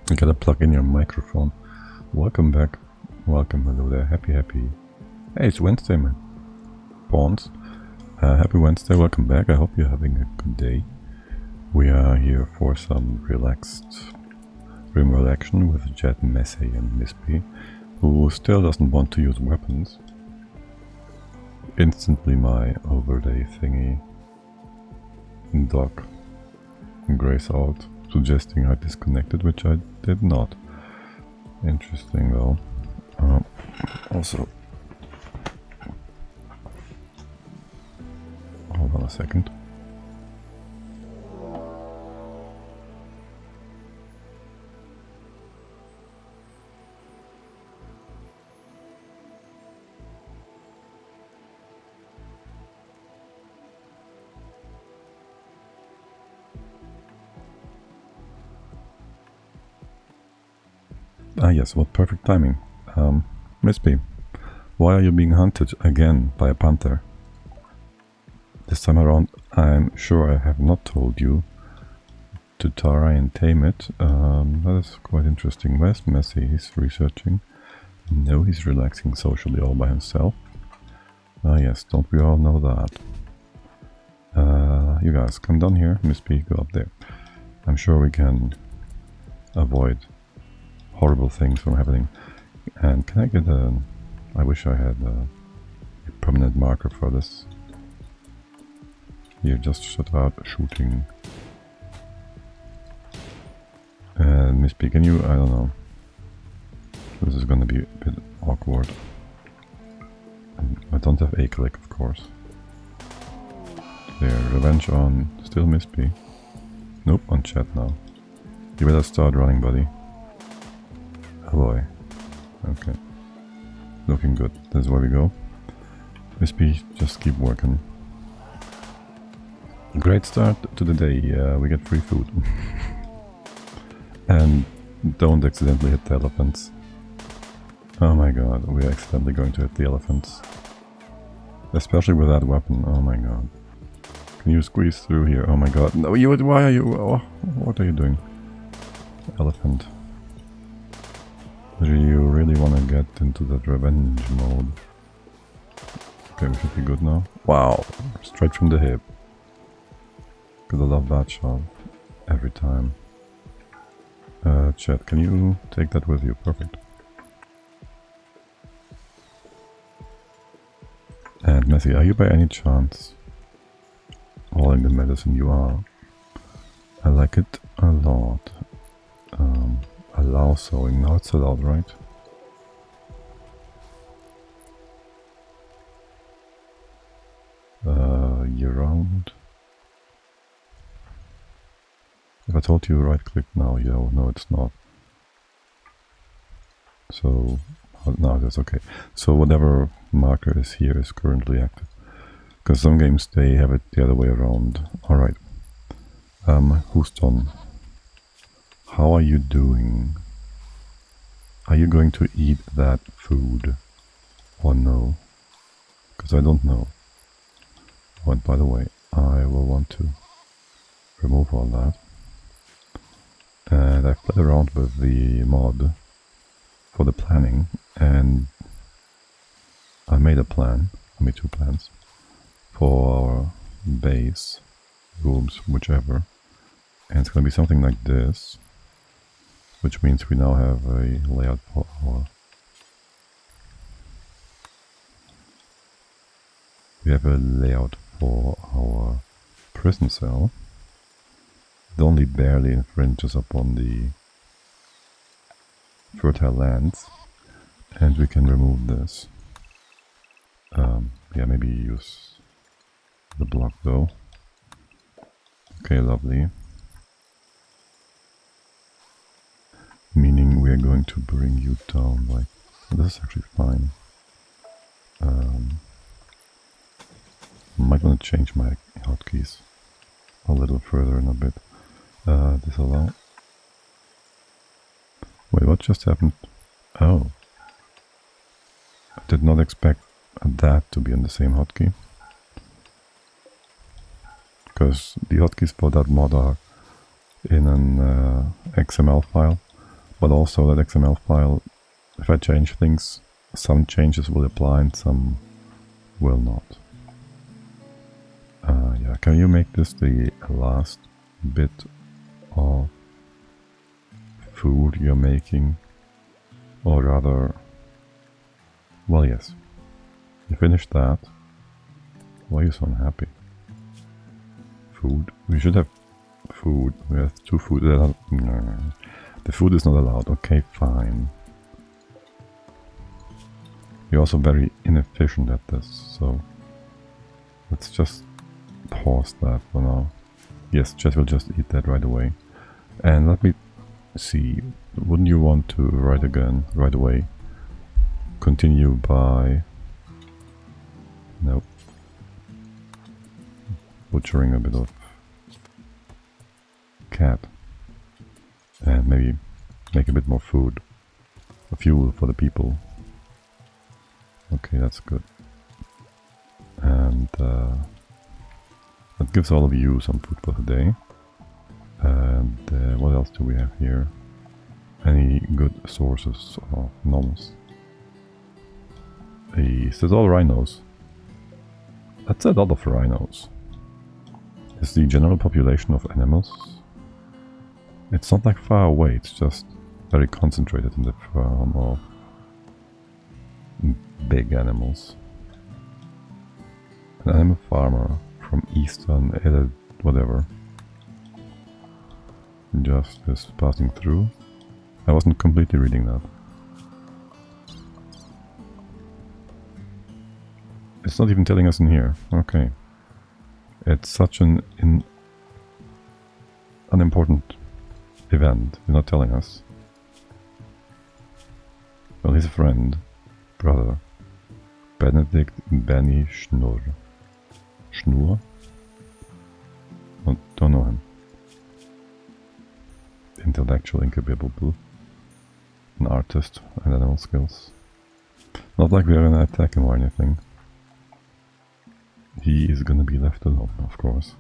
You gotta plug in your microphone. Welcome back. Welcome, hello there. Happy. Hey, it's Wednesday, man. Pawns. Happy Wednesday, welcome back. I hope you're having a good day. We are here for some relaxed rimworld action with Jet, Messy and Mispy, who still doesn't want to use weapons. Instantly my overlay thingy dock grays out, suggesting I disconnected, which I did not. Interesting though. Also, hold on a second. Ah yes, what perfect timing. Mispy, why are you being hunted again by a panther? This time around, I'm sure I have not told you to try and tame it. That is quite interesting. Where's Messy? He's researching. No, he's relaxing socially all by himself. Ah yes, don't we all know that? You guys, come down here. Mispy, go up there. I'm sure we can avoid horrible things from happening. And can I get a... I wish I had a permanent marker for this. Here, just shut out shooting. And Mispy, can you... I don't know. This is gonna be a bit awkward. And I don't have A-click, of course. There, revenge on... Still Mispy. Nope, on chat now. You better start running, buddy. Oh boy. Okay. Looking good. This is where we go. Mispy, just keep working. Great start to the day. We get free food. And don't accidentally hit the elephants. Oh my god, we are accidentally going to hit the elephants. Especially with that weapon. Oh my god. Can you squeeze through here? Oh my god. No, you. Why are you? Oh, what are you doing? Elephant. Do you really want to get into that revenge mode? Okay, we should be good now. Wow, straight from the hip. Gotta love that shot. Every time. Chat, can you take that with you? Perfect. And Messy, are you by any chance hauling the medicine? You are. I like it a lot. Allow sewing. Now it's allowed, right? Year round. If I told you right click now, yeah, no it's not. So, no, that's okay. So whatever marker is here is currently active. Because some games they have it the other way around. Alright. Who's done? How are you doing? Are you going to eat that food or no? Because I don't know. Oh, and by the way, I will want to remove all that. And I've played around with the mod for the planning, and I made a plan, I made 2 plans, for our base, rooms, whichever. And it's going to be something like this. Which means we now have a layout for our... We have a layout for our prison cell. It only barely infringes upon the fertile lands. And we can remove this. Yeah, maybe use the block though. Okay, lovely. Meaning we are going to bring you down like... This is actually fine. Might want to change my hotkeys a little further in a bit. Disallow. Wait, what just happened? Oh. I did not expect that to be in the same hotkey. Because the hotkeys for that mod are in an XML file. But also that XML file, if I change things, some changes will apply and some will not. Yeah, can you make this the last bit of food you're making? Or rather, well, yes. You finished that. Why are you so unhappy? Food? We should have food. We have 2 food. No. The food is not allowed. Okay, fine. You're also very inefficient at this, so let's just pause that for now. Yes, Chet will just eat that right away. And let me see, wouldn't you want to write again right away? Continue by... Nope. Butchering a bit of cat. And maybe make a bit more food. A fuel for the people. Okay, that's good. And that gives all of you some food for today. And what else do we have here? Any good sources of noms? Is this all rhinos? That's a lot of rhinos. Is the general population of animals? It's not like far away, it's just very concentrated in the form of big animals. An animal farmer from eastern whatever just is passing through. I wasn't completely reading that. It's not even telling us in here. Okay. It's such an unimportant event. You're not telling us. Well, his friend, brother, Benedict Benny Schnurr. Schnur? Don't know him. Intellectual, incapable, an artist, and animal skills. Not like we're gonna attack him or anything. He is gonna be left alone, of course.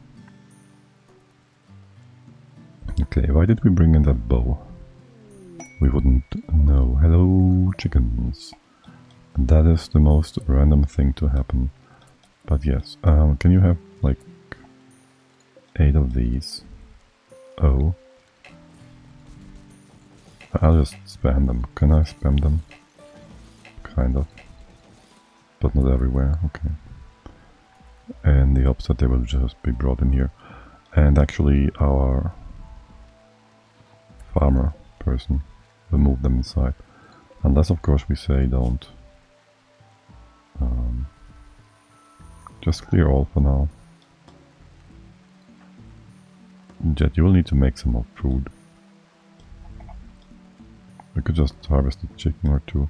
Okay, why did we bring in that bow? We wouldn't know. Hello, chickens. That is the most random thing to happen. But yes, can you have like 8 of these? Oh. I'll just spam them. Can I spam them? Kind of. But not everywhere, okay. And the hopes that they will just be brought in here. And actually our farmer person will move them inside. Unless of course we say don't. Just clear all for now. Jet, you will need to make some more food. We could just harvest a chicken or 2.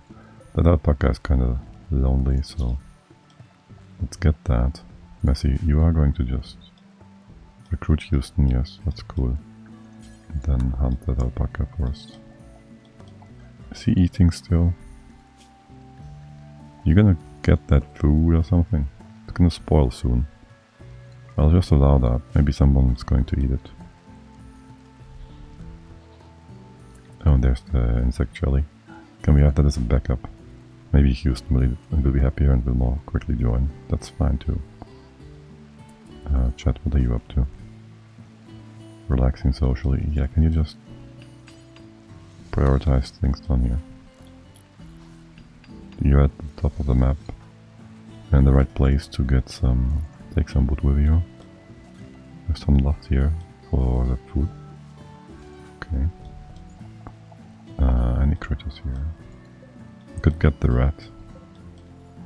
That alpaca is kind of lonely, so let's get that. Messi, you are going to just recruit Houston, yes, that's cool. And then hunt that alpaca first. Is he eating still? You're gonna get that food or something? It's gonna spoil soon. I'll just allow that. Maybe someone's going to eat it. Oh, there's the insect jelly. Can we have that as a backup? Maybe Houston will be happier and will more quickly join. That's fine too. Chat, what are you up to? Relaxing socially. Yeah, can you just prioritize things down here? You're at the top of the map and the right place to get some, take some wood with you. There's some left here for the food. Okay. Any critters here? I could get the rat.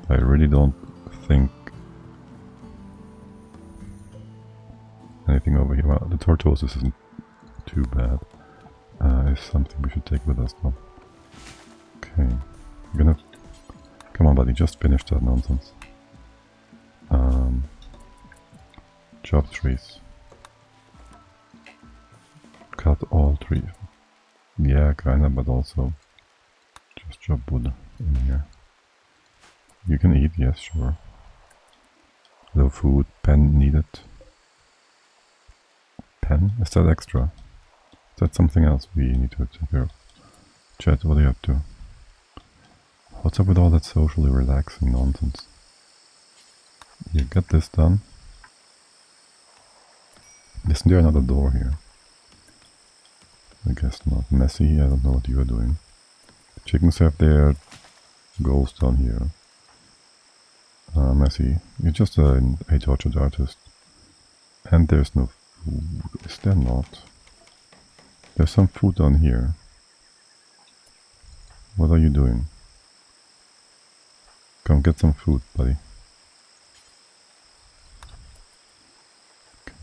I really don't think anything over here. Well, the tortoises isn't too bad. It's something we should take with us now. Okay. You're gonna... Come on, buddy, just finish that nonsense. Chop trees. Cut all trees. Yeah, kinda, but also just chop wood in here. You can eat, yes, sure. No food, pen needed. Pen? Is that extra? Is that something else we need to take care of? Chat, what are you up to? What's up with all that socially relaxing nonsense? You get this done? Isn't there another door here? I guess not. Messy, I don't know what you are doing. The chickens have their goals down here. Messy, you're just an tortured artist. And there's no food. Is there not? There's some food down here. What are you doing? Come get some food, buddy. Okay.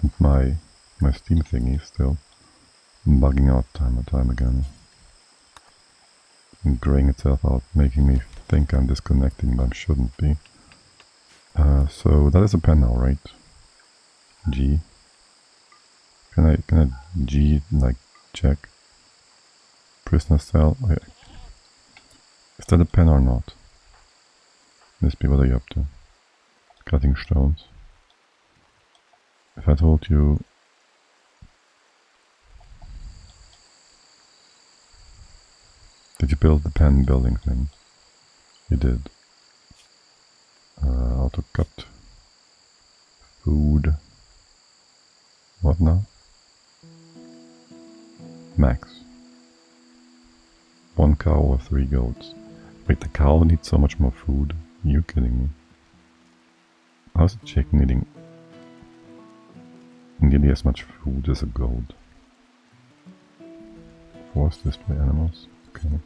And my Steam thingy is still bugging out time and time again. And graying itself out, making me think I'm disconnecting, but I shouldn't be. So that is a pen now, right? G. Can I G like check? Prisoner cell. Okay. Is that a pen or not? Miss B, what are you up to? Cutting stones. If I told you... Did you build the pen building thing? You did. Auto cut. Food. What now? Max. 1 cow or 3 goats. Wait, the cow needs so much more food? Are you kidding me? How's a chicken eating nearly as much food as a goat? Force display animals. Okay.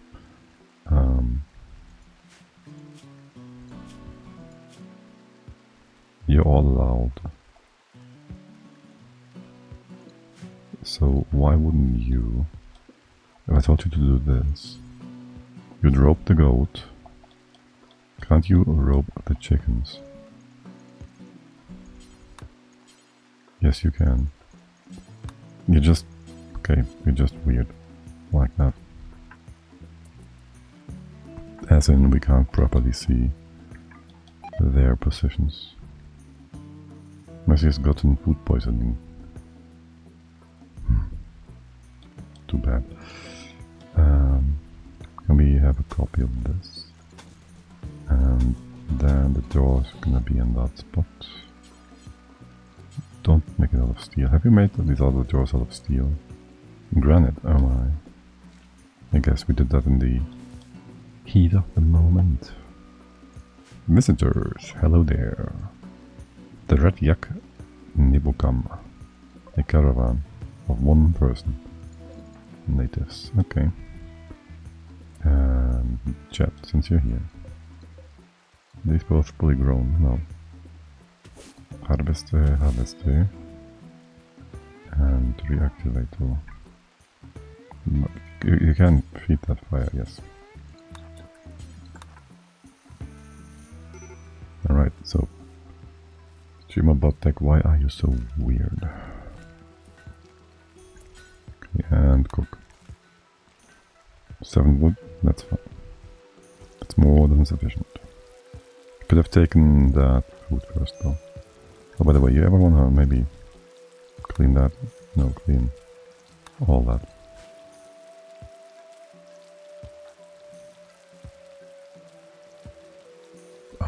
You're all allowed. So why wouldn't you? If I told you to do this, you'd rope the goat. Can't you rope the chickens? Yes, you can. You're just... okay, you're just weird. Like that. As in, we can't properly see their positions. Messi has gotten food poisoning. Too bad. Can we have a copy of this? And then the door's gonna be in that spot. Don't make it out of steel. Have you made these other doors out of steel? Granite, oh my. I guess we did that in the heat of the moment. Visitors, hello there. The Red Yak Nibukam. A caravan of 1 person. Natives, okay. And chat, since you're here. These both fully grown, no. Harvester, harvester. And reactivator. You can feed that fire, yes. Alright, so Streamerbot Tech, why are you so weird? Okay, and cook. 7 wood, that's fine. That's more than sufficient. Could have taken that food first though. Oh, by the way, you ever wanna maybe clean that? No, clean all that.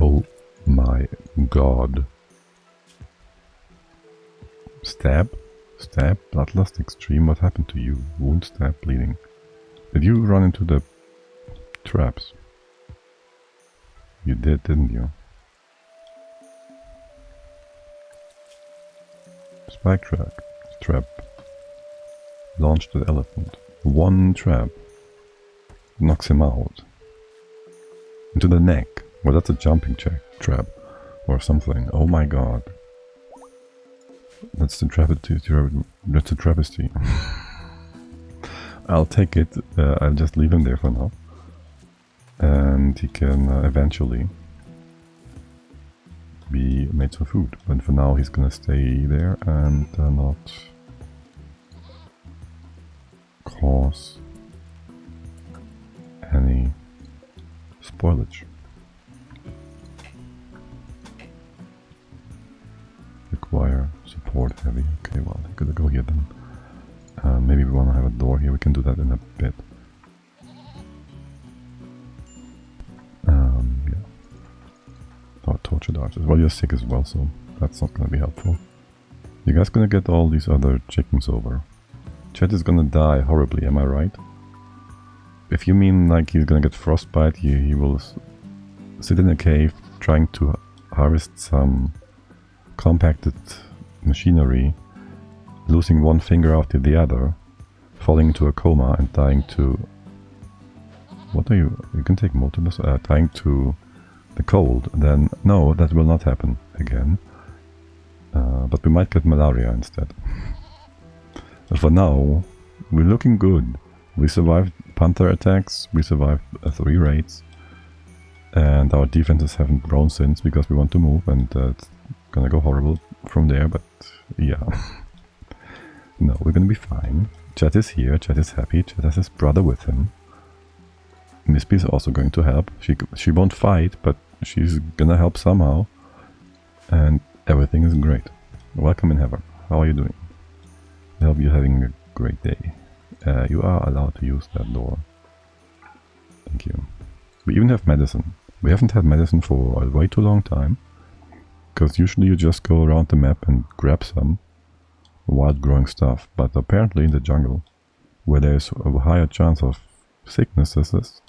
Oh my god. Stab? Stab? Bloodlust extreme? What happened to you? Wound, stab, bleeding. Did you run into the traps? You did, didn't you? Spike trap. Launched the elephant. 1 trap. Knocks him out. Into the neck. Well, that's a jumping trap. Or something. Oh my god. That's the travesty. That's a travesty. I'll take it. I'll just leave him there for now. And he can eventually be made for food. But for now he's gonna stay there and not cause any spoilage. Require support heavy. Okay, well, I gotta go here then. Maybe we want to have a door here. We can do that in a bit. Yeah. Oh, tortured archers. Well, you're sick as well, so that's not going to be helpful. You guys going to get all these other chickens over. Chet is going to die horribly, am I right? If you mean like he's going to get frostbite, he will sit in a cave trying to harvest some compacted machinery, losing one finger after the other, falling into a coma and dying to... What are you? You can take multiple... dying to the cold. Then no, that will not happen again. But we might get malaria instead. But for now, we're looking good. We survived Panther attacks, we survived 3 raids, and our defenses haven't grown since because we want to move, and it's gonna go horrible from there, but yeah. No, we're gonna be fine. Chet is here, Chet is happy, Chet has his brother with him. Mispy is also going to help. She won't fight, but she's gonna help somehow. And everything is great. Welcome in Heather. How are you doing? I hope you're having a great day. You are allowed to use that door. Thank you. We even have medicine. We haven't had medicine for a way too long time. Because usually you just go around the map and grab some wild growing stuff. But apparently in the jungle, where there's a higher chance of sicknesses,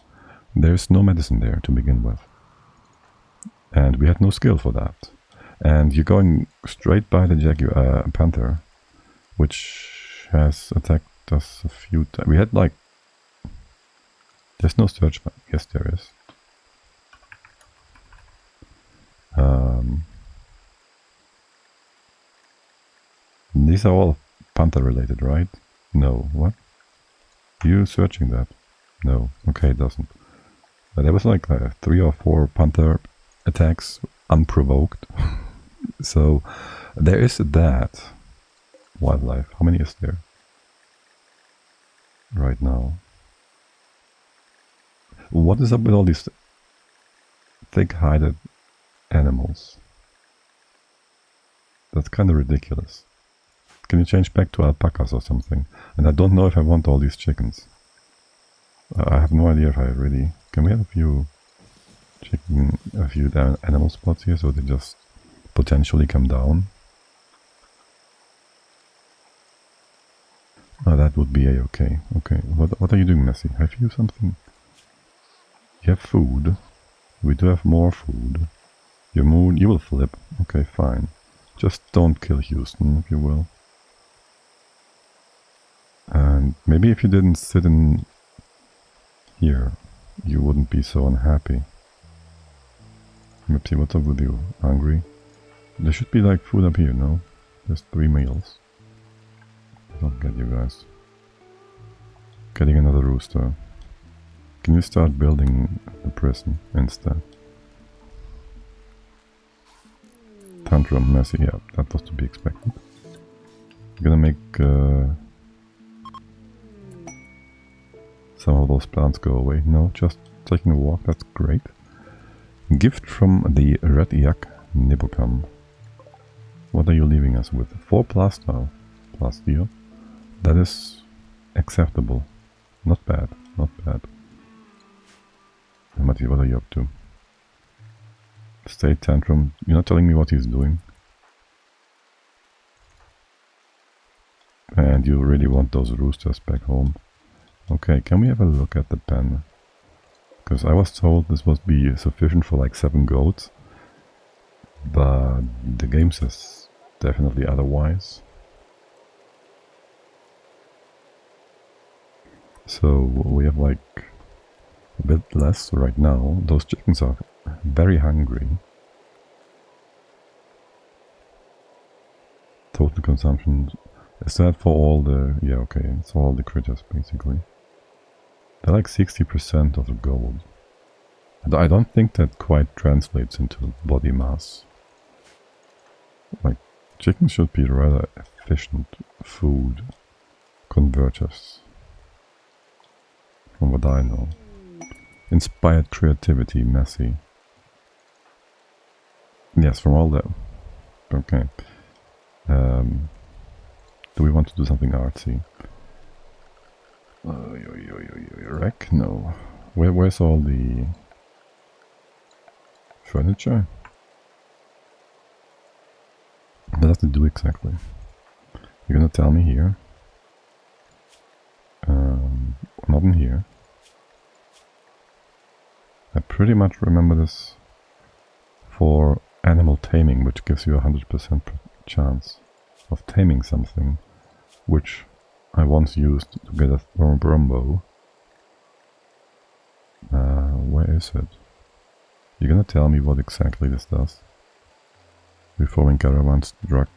there's no medicine there to begin with. And we had no skill for that. And you're going straight by the Panther, which has attacked us a few times. We had like... There's no search. Yes, there is. These are all Panther related, right? No. What? You searching that? No. Okay, it doesn't. But there was like 3 or 4 Panther attacks unprovoked. So there is that wildlife. How many is there right now? What is up with all these thick-hided animals? That's kind of ridiculous. Can you change back to alpacas or something? And I don't know if I want all these chickens. I have no idea if I really... Can we have a few animal spots here so they just potentially come down? Oh, that would be a-okay. Okay, what are you doing, Messi? Have you something? You have food. We do have more food. Your mood, you will flip. Okay, fine. Just don't kill Houston, if you will. And maybe if you didn't sit in here, you wouldn't be so unhappy. Mipsy, what's up with you? Hungry? There should be like food up here, no? There's 3 meals. I don't get you guys. Getting another rooster. Can you start building the prison instead? Tantrum, messy, yeah, that was to be expected. I'm gonna make some of those plants go away. No, just taking a walk, that's great. Gift from the Red Yak Nibocam. What are you leaving us with? 4 plastile. Plasteel. That is acceptable. Not bad, not bad. Mati, what are you up to? State Tantrum. You're not telling me what he's doing. And you really want those roosters back home. Okay, can we have a look at the pen? Because I was told this must be sufficient for like 7 goats. But the game says definitely otherwise. So we have like a bit less right now. Those chickens are very hungry. Total consumption. Is that for all the... Yeah, okay, it's for all the critters basically. They're like 60% of the gold. And I don't think that quite translates into body mass. Like, chickens should be rather efficient food converters. From what I know. Inspired creativity, messy. Yes, from all that. Okay. Do we want to do something artsy? Wreck? No. Where's all the furniture? What does it do exactly? You're gonna tell me here? Not in here. I pretty much remember this for animal taming, which gives you a 100% chance of taming something, which I once used to get a Brumbo. Where is it? You're gonna tell me what exactly this does? Reforming caravans drug.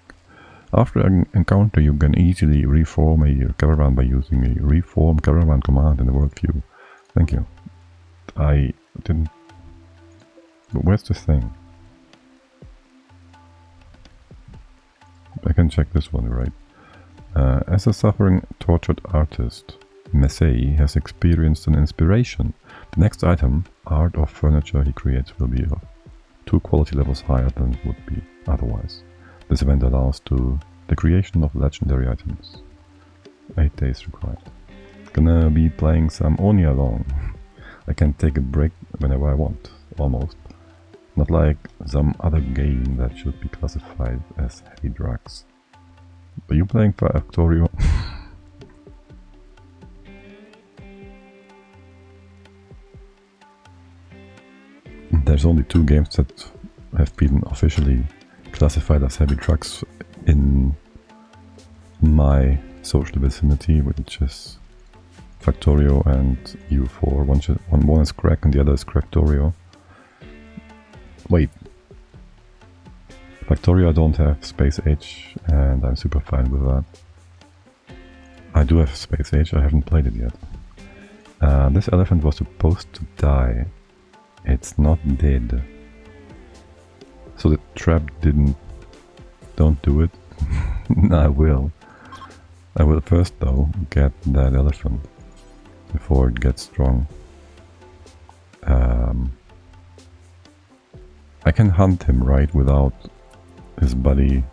After an encounter, you can easily reform a caravan by using a reform caravan command in the world view. Thank you. I didn't... But where's the thing? I can check this one, right? As a suffering, tortured artist, Messei has experienced an inspiration. The next item, art or furniture he creates, will be 2 quality levels higher than it would be otherwise. This event allows to the creation of legendary items. 8 days required. Gonna be playing some Oni along. I can take a break whenever I want, almost. Not like some other game that should be classified as heavy drugs. Are you playing Factorio? There's only 2 games that have been officially classified as heavy drugs in my social vicinity, which is Factorio and U4. One is Crack and the other is Cracktorio. Wait. Factorio I don't have Space Age and I'm super fine with that. I do have Space Age, I haven't played it yet. This elephant was supposed to die. It's not dead. So the trap didn't... Don't do it. I will. I will first though get that elephant before it gets strong. I can hunt him, right, without his body.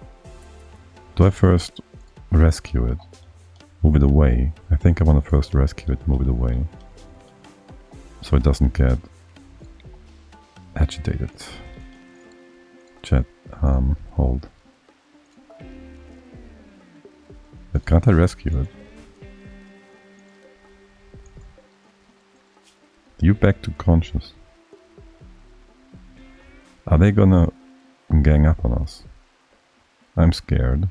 Do I first rescue it? Move it away? I think I want to first rescue it, move it away. So it doesn't get agitated. Chat, hold. But can't I rescue it? You back to conscious. Are they gonna gang up on us? I'm scared.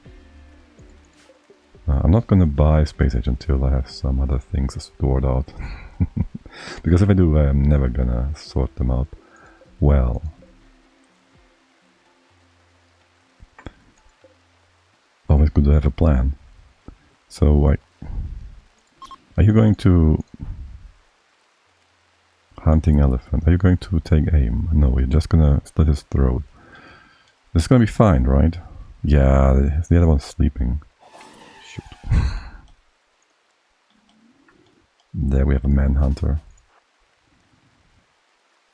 I'm not gonna buy Space Age until I have some other things stored out. Because if I do, I'm never gonna sort them out well. Always good to have a plan. So, are you going to... Hunting elephant, are you going to take aim? No, you're just gonna slit his throat. This is gonna be fine, right? Yeah, the other one's sleeping. Shoot. There we have a manhunter.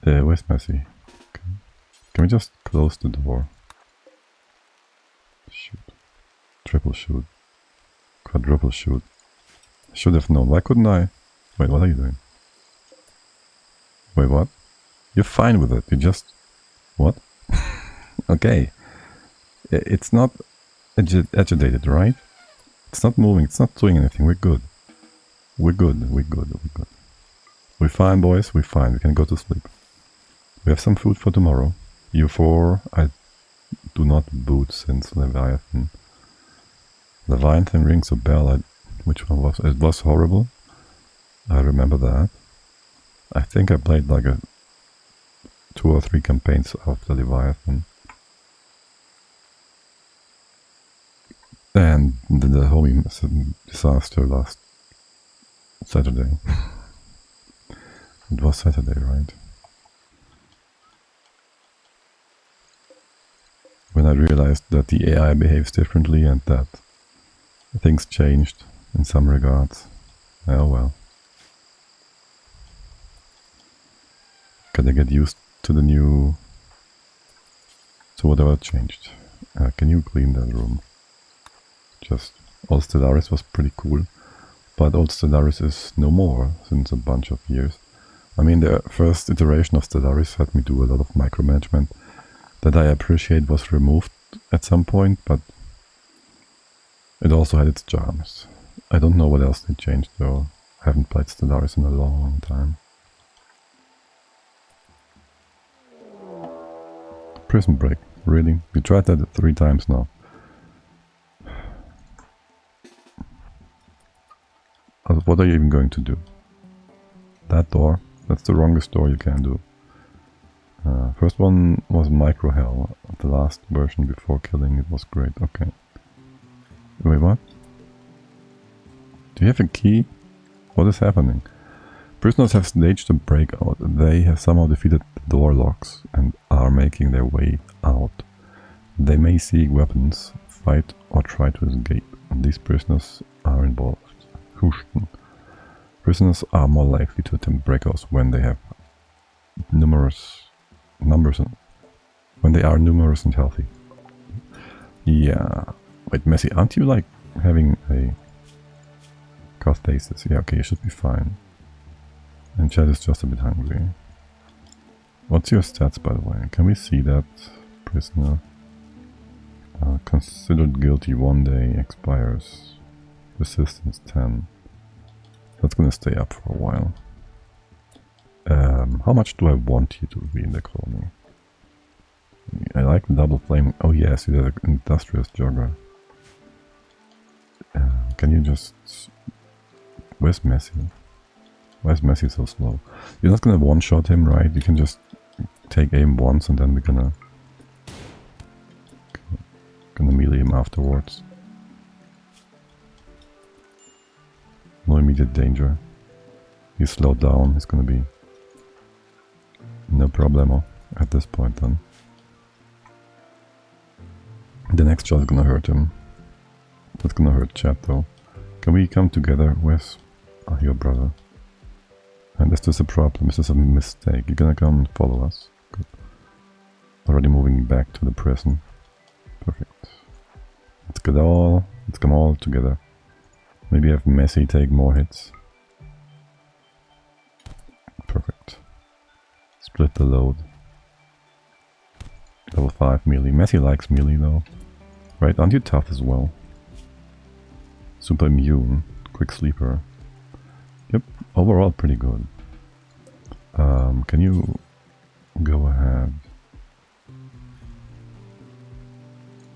Where's Messi? Okay. Can we just close the door? Shoot. Triple shoot. Quadruple shoot. I should have known. Why couldn't I? Wait, what are you doing? Wait, what? You're fine with it. You just... What? Okay. It's not agitated, right? It's not moving. It's not doing anything. We're good. We're good. We're good. We're good. We're fine, boys. We're fine. We can go to sleep. We have some food for tomorrow. U4, I do not boot since Leviathan. Leviathan rings a bell. Which one was? It was horrible. I remember that. I think I played like 2 or 3 campaigns after Leviathan. And the homie disaster last Saturday. It was Saturday, right? When I realized that the AI behaves differently and that things changed in some regards. Oh well. Gotta get used to the new... to whatever changed. Can you clean that room? Just... All Stellaris was pretty cool. But old Stellaris is no more since a bunch of years. I mean, the first iteration of Stellaris had me do a lot of micromanagement that I appreciate was removed at some point, but it also had its charms. I don't know what else they changed though. I haven't played Stellaris in a long time. Prison Break, really? We tried that 3 times now. What are you even going to do? That door? That's the wrongest door you can do. First one was Micro Hell. The last version before killing it was great. Okay. Wait, what? Do you have a key? What is happening? Prisoners have staged a breakout. They have somehow defeated the door locks and are making their way out. They may seek weapons, fight or try to escape. These prisoners are involved. Husten. Prisoners are more likely to attempt breakouts when they have when they are numerous and healthy. Yeah. Wait, Messi, aren't you like having a cathasis? Yeah, okay, you should be fine. And Chad is just a bit hungry. What's your stats, by the way? Can we see that? Prisoner. Considered guilty 1 day expires. Resistance 10. That's gonna stay up for a while. How much do I want you to be in the colony? I like the double flame. Oh yes, you're an industrious jogger. Can you just... Where's Messi? Why is Messi so slow? You're not gonna one-shot him, right? You can just take aim once and then we're gonna melee him afterwards. No immediate danger. He's slowed down, he's gonna be no problemo at this point then. The next shot is gonna hurt him. That's gonna hurt Chat though. Can we come together with your brother? And is this a problem? Is this a mistake? You're gonna come and follow us? Good. Already moving back to the prison. Perfect. Let's come all together. Maybe have Messi take more hits. Perfect. Split the load. Level 5 melee. Messi likes melee though. Right, aren't you tough as well? Super immune. Quick sleeper. Yep, overall pretty good. Can you go ahead?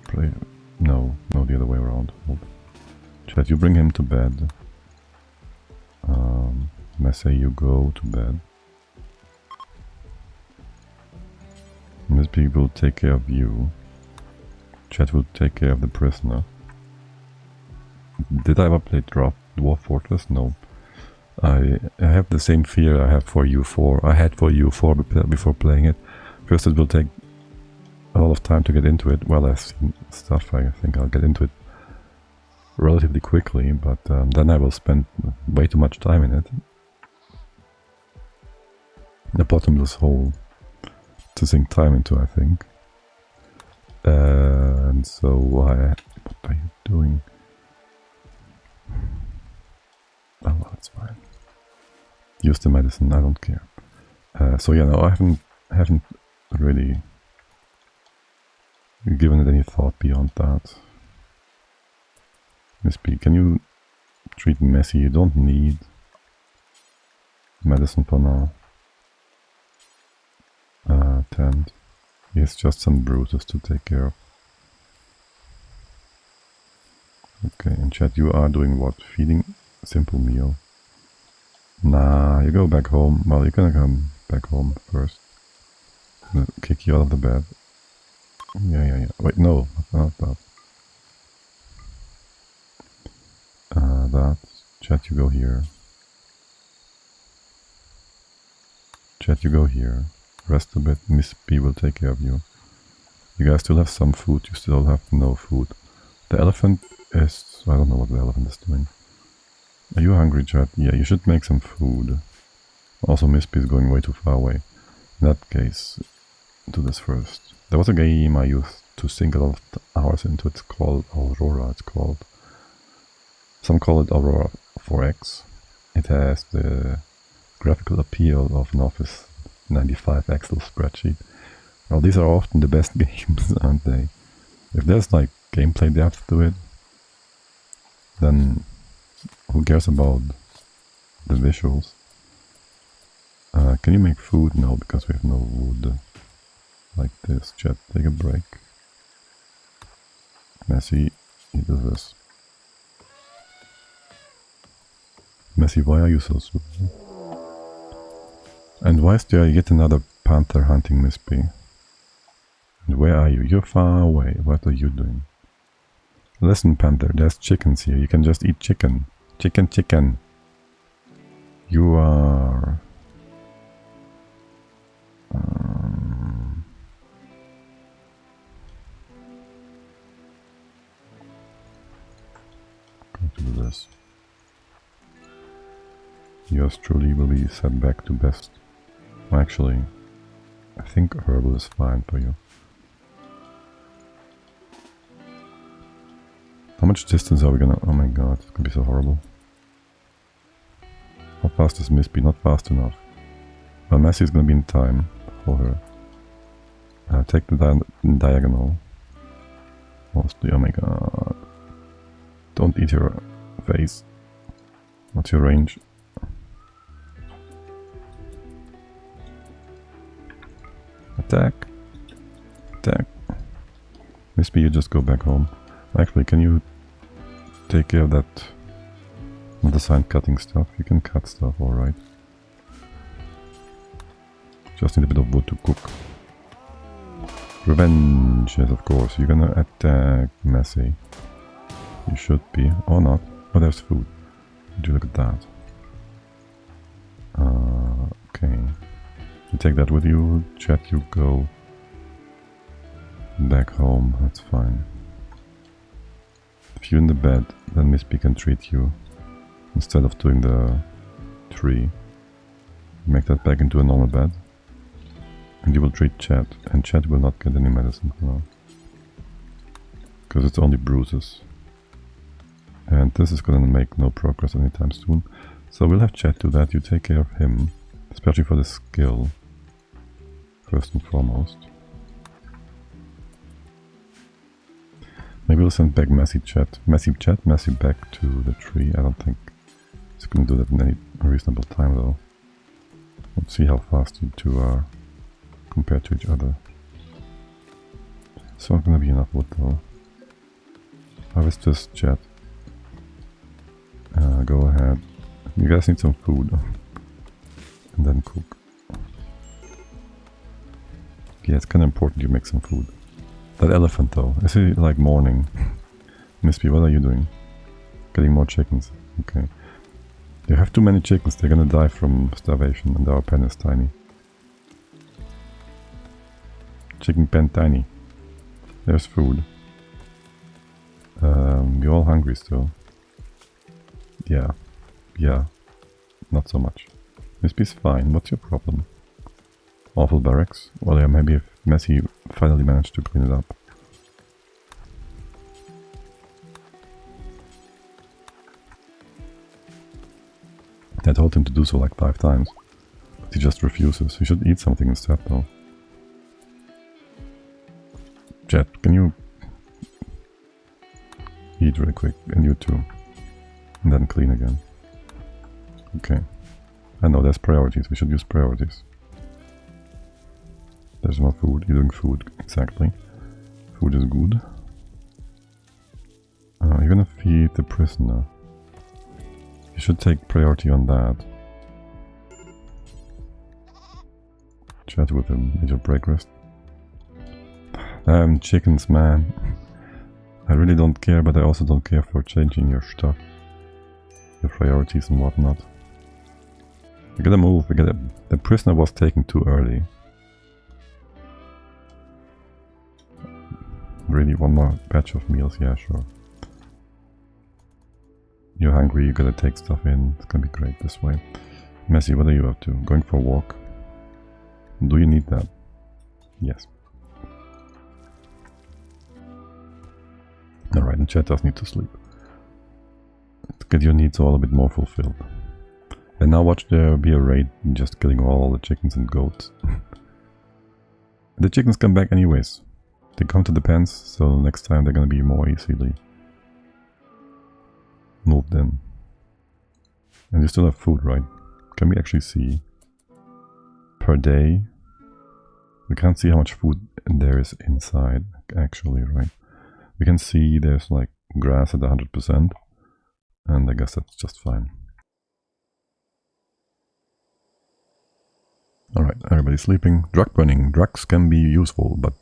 Play... No, the other way around. Hold. Chat, you bring him to bed. Messi, you go to bed. These people will take care of you. Chat will take care of the prisoner. Did I ever play Dwarf Fortress? No. I have the same fear I have for U4. I had for U4 before playing it. First, it will take a lot of time to get into it. Well, I've seen stuff. I think I'll get into it relatively quickly, but then I will spend way too much time in it. A bottomless hole to sink time into, I think. And so what are you doing? Oh, well, that's fine. Use the medicine, I don't care. So yeah, no, I haven't really given it any thought beyond that. Miss B, can you treat Messi? You don't need medicine for now. Tent. He has just some bruises to take care of. Okay, and chat, you are doing what? Feeding a simple meal. Nah, you go back home. Well, you're gonna come back home first. I'm gonna kick you out of the bed. Yeah. Wait, no, not that. That. Chat, you go here. Chat, you go here. Rest a bit. Miss B will take care of you. You guys still have some food. You still have no food. The elephant is... I don't know what the elephant is doing. Are you hungry, chat? Yeah, you should make some food. Also, Miss B is going way too far away. In that case, do this first. There was a game I used to sink a lot of hours into. It's called Aurora, it's called. Some call it Aurora 4X. It has the graphical appeal of an Office 95 Excel spreadsheet. Well, these are often the best games, aren't they? If there's like gameplay depth to it, then who cares about the visuals? Can you make food? No, because we have no wood. Like this. Chat, take a break. Messy, eat this. Messy, why are you so slow? And why is there yet another Panther hunting Miss B? And where are you? You're far away. What are you doing? Listen, Panther, there's chickens here. You can just eat chicken. Chicken, chicken. You are... going to do this. Yours truly will be set back to best. Actually, I think herbal is fine for you. How much distance are we gonna... Oh my god, it's gonna be so horrible. How fast is Miss B? Not fast enough. Well, Messi is gonna be in time for her. Take the diagonal. Mostly, oh my god. Don't eat your face. What's your range? Attack. Attack. Miss B, you just go back home. Actually, can you take care of that unassigned cutting stuff? You can cut stuff, alright. Just need a bit of wood to cook. Revenge, yes, of course. You're gonna attack Messi. You should be, or not. Oh, there's food. Would you look at that? Okay. You take that with you, chat, you go back home, that's fine. If you're in the bed, then Miss B can treat you. Instead of doing the tree, make that back into a normal bed. And you will treat Chat, and Chat will not get any medicine for now. Because it's only bruises. And this is gonna make no progress anytime soon. So we'll have Chat do that, you take care of him. Especially for the skill. First and foremost. Maybe we'll send back Messy Chat, Messy back to the tree. I don't think it's gonna do that in any reasonable time though. Let's see how fast you two are compared to each other. It's not gonna be enough wood though. Harvest this, Chat. Go ahead. You guys need some food. And then cook. Yeah, it's kinda important you make some food. That elephant though, is he like mourning? Miss B, what are you doing? Getting more chickens. Okay. You have too many chickens, they're gonna die from starvation and our pen is tiny. Chicken pen tiny. There's food. You're all hungry still. Yeah. Yeah. Not so much. Miss B's fine, what's your problem? Awful barracks? Well, yeah, maybe if Messi finally managed to clean it up. I told him to do so like 5 times, but he just refuses. He should eat something instead though. Jet, can you eat really quick? And you too. And then clean again. Okay. I know, there's priorities. We should use priorities. There's more food. You're doing food. Exactly. Food is good. You're gonna feed the prisoner. You should take priority on that. Chat with him. Need your break rest. Chickens, man. I really don't care, but I also don't care for changing your stuff. Your priorities and whatnot. We gotta move. The prisoner was taken too early. Really, one more batch of meals? Yeah, sure. You're hungry, you gotta take stuff in. It's gonna be great this way. Messi, what are you up to? Going for a walk? Do you need that? Yes. Alright, and Chat does need to sleep. to get your needs all a bit more fulfilled. And now watch there be a raid just killing all the chickens and goats. The chickens come back anyways. They come to the pens, so next time they're gonna be more easily moved in. And you still have food, right? Can we actually see per day? We can't see how much food there is inside, actually, right? We can see there's like grass at 100%, and I guess that's just fine. Alright, everybody's sleeping. Drug burning. Drugs can be useful, but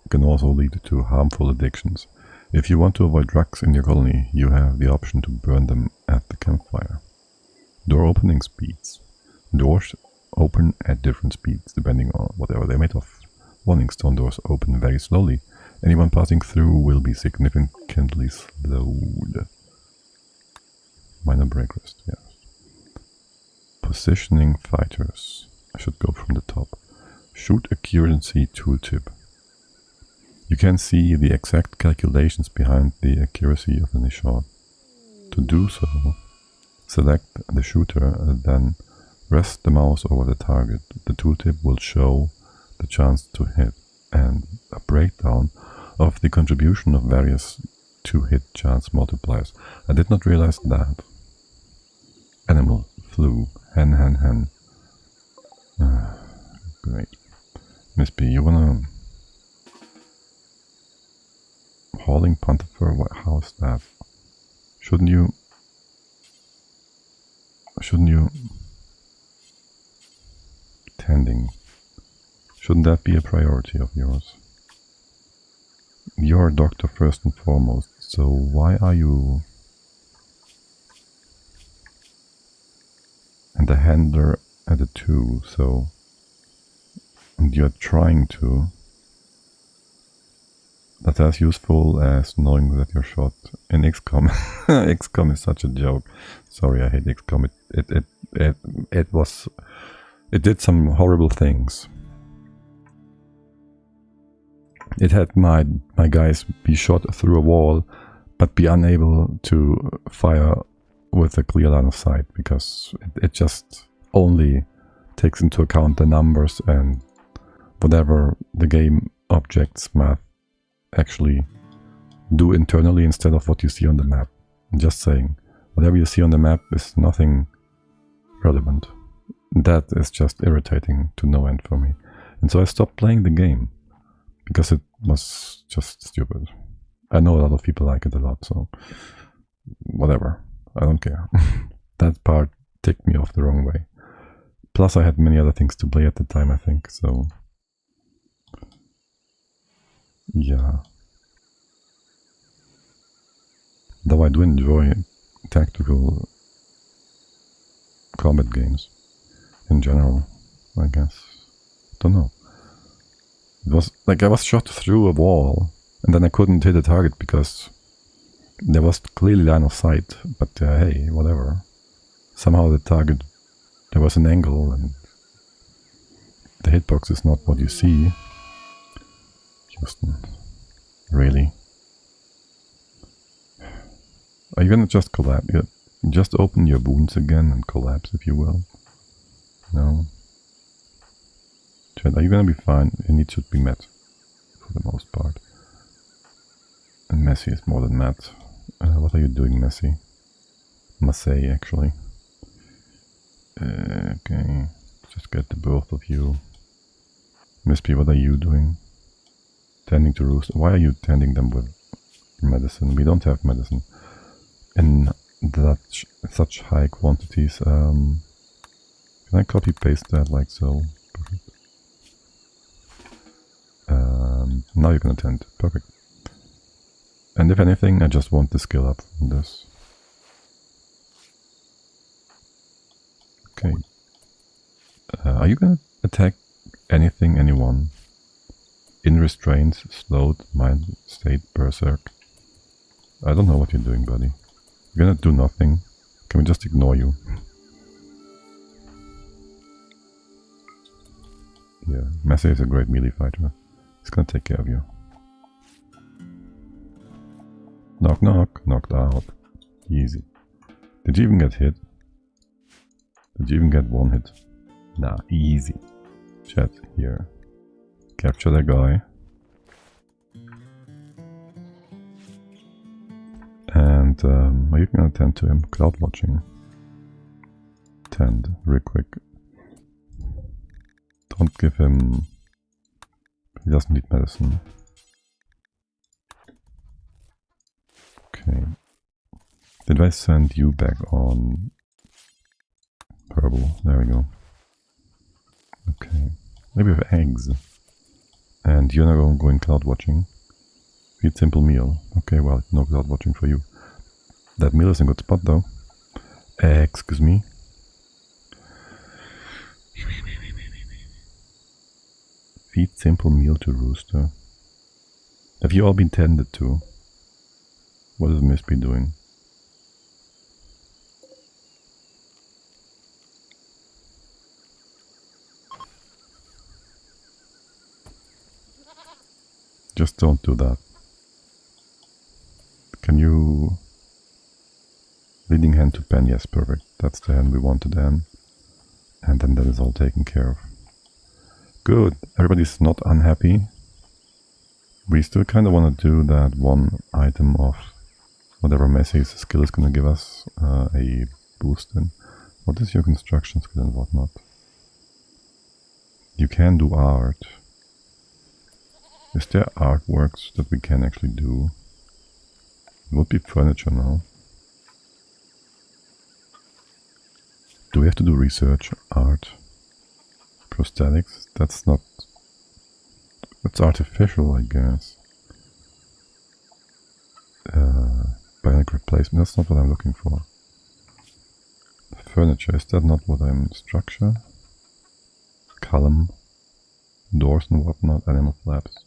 can also lead to harmful addictions. If you want to avoid drugs in your colony, you have the option to burn them at the campfire. Door opening speeds. Doors open at different speeds, depending on whatever they're made of. Warning, stone doors open very slowly. Anyone passing through will be significantly slowed. Minor break rest, yes. Positioning fighters. I should go from the top. Shoot accuracy tooltip. You can see the exact calculations behind the accuracy of any shot. To do so, select the shooter, then rest the mouse over the target. The tooltip will show the chance to hit and a breakdown of the contribution of various to-hit chance multipliers. I did not realize that. Animal, flu, hen. Great. Miss B, you wanna... Hauling Panther fur? How's that? Shouldn't you... Tending. Shouldn't that be a priority of yours? You're a doctor first and foremost, so why are you... And the handler at a 2, so... And you're trying to... That's as useful as knowing that you're shot in XCOM. XCOM is such a joke. Sorry, I hate XCOM. It did some horrible things. It had my guys be shot through a wall, but be unable to fire with a clear line of sight, because it just only takes into account the numbers and whatever the game objects math actually do internally instead of what you see on the map. I'm just saying, whatever you see on the map is nothing relevant. That is just irritating to no end for me. And so I stopped playing the game, because it was just stupid. I know a lot of people like it a lot, so whatever, I don't care. That part ticked me off the wrong way. Plus I had many other things to play at the time, I think, so... Yeah. Though I do enjoy tactical combat games in general, I guess. Don't know. It was like I was shot through a wall and then I couldn't hit a target because there was clearly line of sight, but hey, whatever. Somehow the target, there was an angle and the hitbox is not what you see. Houston, really? Are you gonna just collapse? Just open your wounds again and collapse, if you will? No? Chat, are you gonna be fine? Your needs should be met, for the most part. And Messi is more than met. What are you doing, Messi? Marseille, actually. Okay, just get the both of you. Miss P, what are you doing? Tending to roost. Why are you tending them with medicine? We don't have medicine in such high quantities. Can I copy paste that like so? Perfect. Now you can attend. Perfect. And if anything, I just want the skill up from this. Okay. Are you gonna attack anything, anyone? In restraints, slowed, mind state, berserk. I don't know what you're doing, buddy. You're gonna do nothing. Can we just ignore you? Yeah, Messi is a great melee fighter. He's gonna take care of you. Knock knock, knocked out. Easy. Did you even get hit? Did you even get one hit? Nah, easy. Chat, here. Capture that guy. And are you gonna attend to him? Cloud watching. Tend, real quick. Don't give him... He doesn't need medicine. Okay. Did I send you back on purple? There we go. Okay. Maybe with eggs. And you're not going cloud watching. Feed simple meal. Okay, well, no cloud watching for you. That meal is in a good spot though. Excuse me. Feed simple meal to rooster. Have you all been tended to? What is Miss be doing? Just don't do that. Can you... Leading hand to pen, yes, perfect. That's the hand we wanted then. And then that is all taken care of. Good, everybody's not unhappy. We still kind of want to do that one item of whatever Messi's skill is going to give us a boost in. What is your construction skill and whatnot? You can do art. Is there artworks that we can actually do? It would be furniture now. Do we have to do research, art, prosthetics? That's not... It's artificial, I guess. Bionic replacement, that's not what I'm looking for. Furniture, is that not what I'm... Structure? Column, doors and whatnot, animal flaps.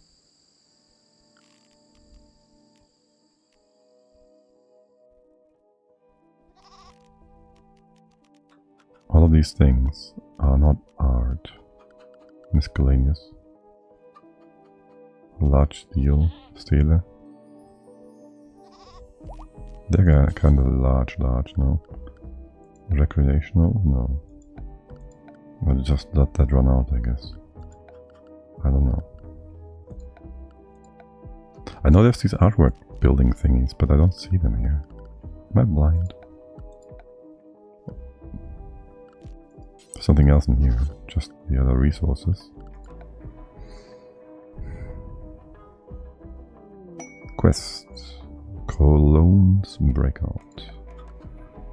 All of these things are not art. Miscellaneous. Large steel, stele. They're kind of large, no? Recreational? No. We'll just let that run out, I guess. I don't know. I know there's these artwork building thingies, but I don't see them here. Am I blind? Something else in here, just the other resources. Quest. Cologne's Breakout.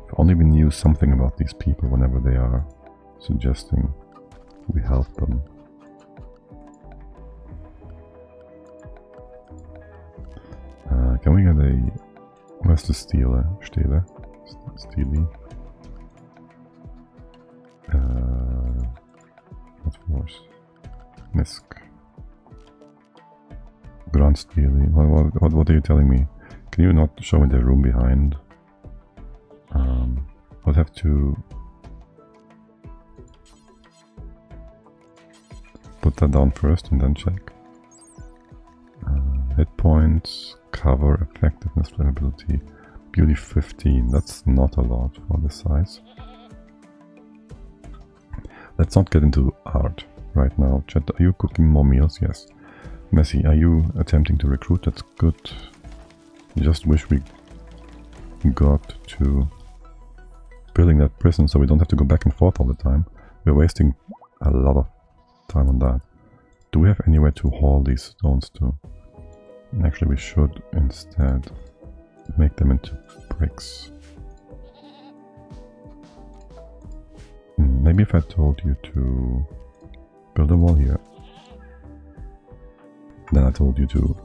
If only we knew something about these people whenever they are suggesting we help them. Can we get a... Where's the Stele? Stele? Stele? What floors? Misk. Grand Stele. What are you telling me? Can you not show me the room behind? I'll have to put that down first and then check. Hit points, cover, effectiveness, flammability, beauty 15. That's not a lot for this size. Let's not get into art right now. Chat, are you cooking more meals? Yes. Messi, are you attempting to recruit? That's good. Just wish we got to building that prison so we don't have to go back and forth all the time. We're wasting a lot of time on that. Do we have anywhere to haul these stones to? Actually, we should instead make them into bricks. Maybe if I told you to build a wall here, then I told you to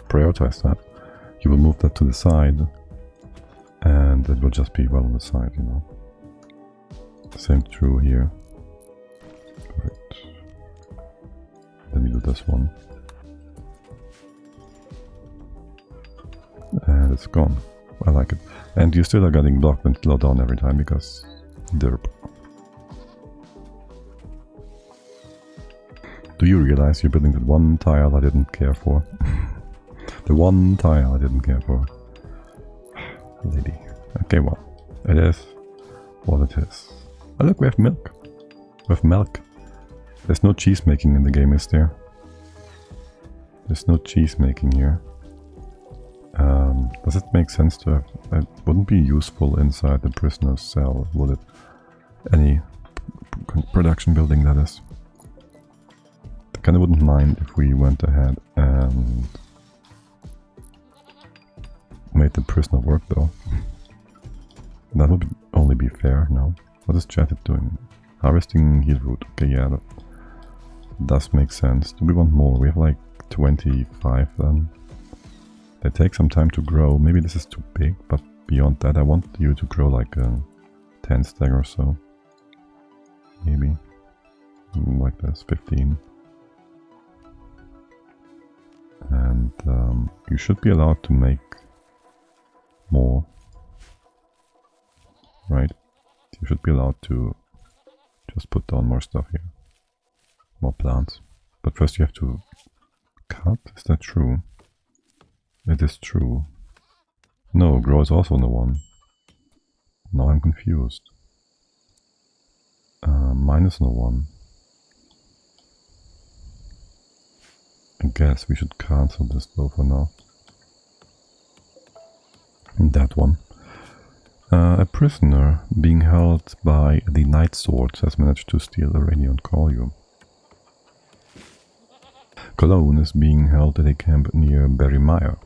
prioritize that, you will move that to the side and it will just be well on the side, you know. Same true here. Perfect. Then we do this one. And it's gone. I like it. And you still are getting blocked and slowed down every time because derp. Do you realize you're building that one tile I didn't care for? The one tile I didn't care for. Lady. Okay, well, it is what it is. Oh look, we have milk. We have milk. There's no cheese making in the game, is there? There's no cheese making here. Does it make sense to have... It wouldn't be useful inside the prisoner's cell, would it? Any production building, that is. I kinda wouldn't mind if we went ahead and made the prisoner work, though. That would only be fair, no? What is Jetted doing? Harvesting healroot. Okay, yeah, that does make sense. Do we want more? We have like 25 then. They take some time to grow. Maybe this is too big, but beyond that I want you to grow like a 10 stack or so. Maybe. Like this, 15. And you should be allowed to make more. Right? You should be allowed to just put down more stuff here. More plants. But first you have to cut? Is that true? It is true. No, grow is also no one. Now I'm confused. Minus no one. I guess we should cancel this though for now. That one. A prisoner being held by the Night Swords has managed to steal a radiant column. Cologne is being held at a camp near Berrymire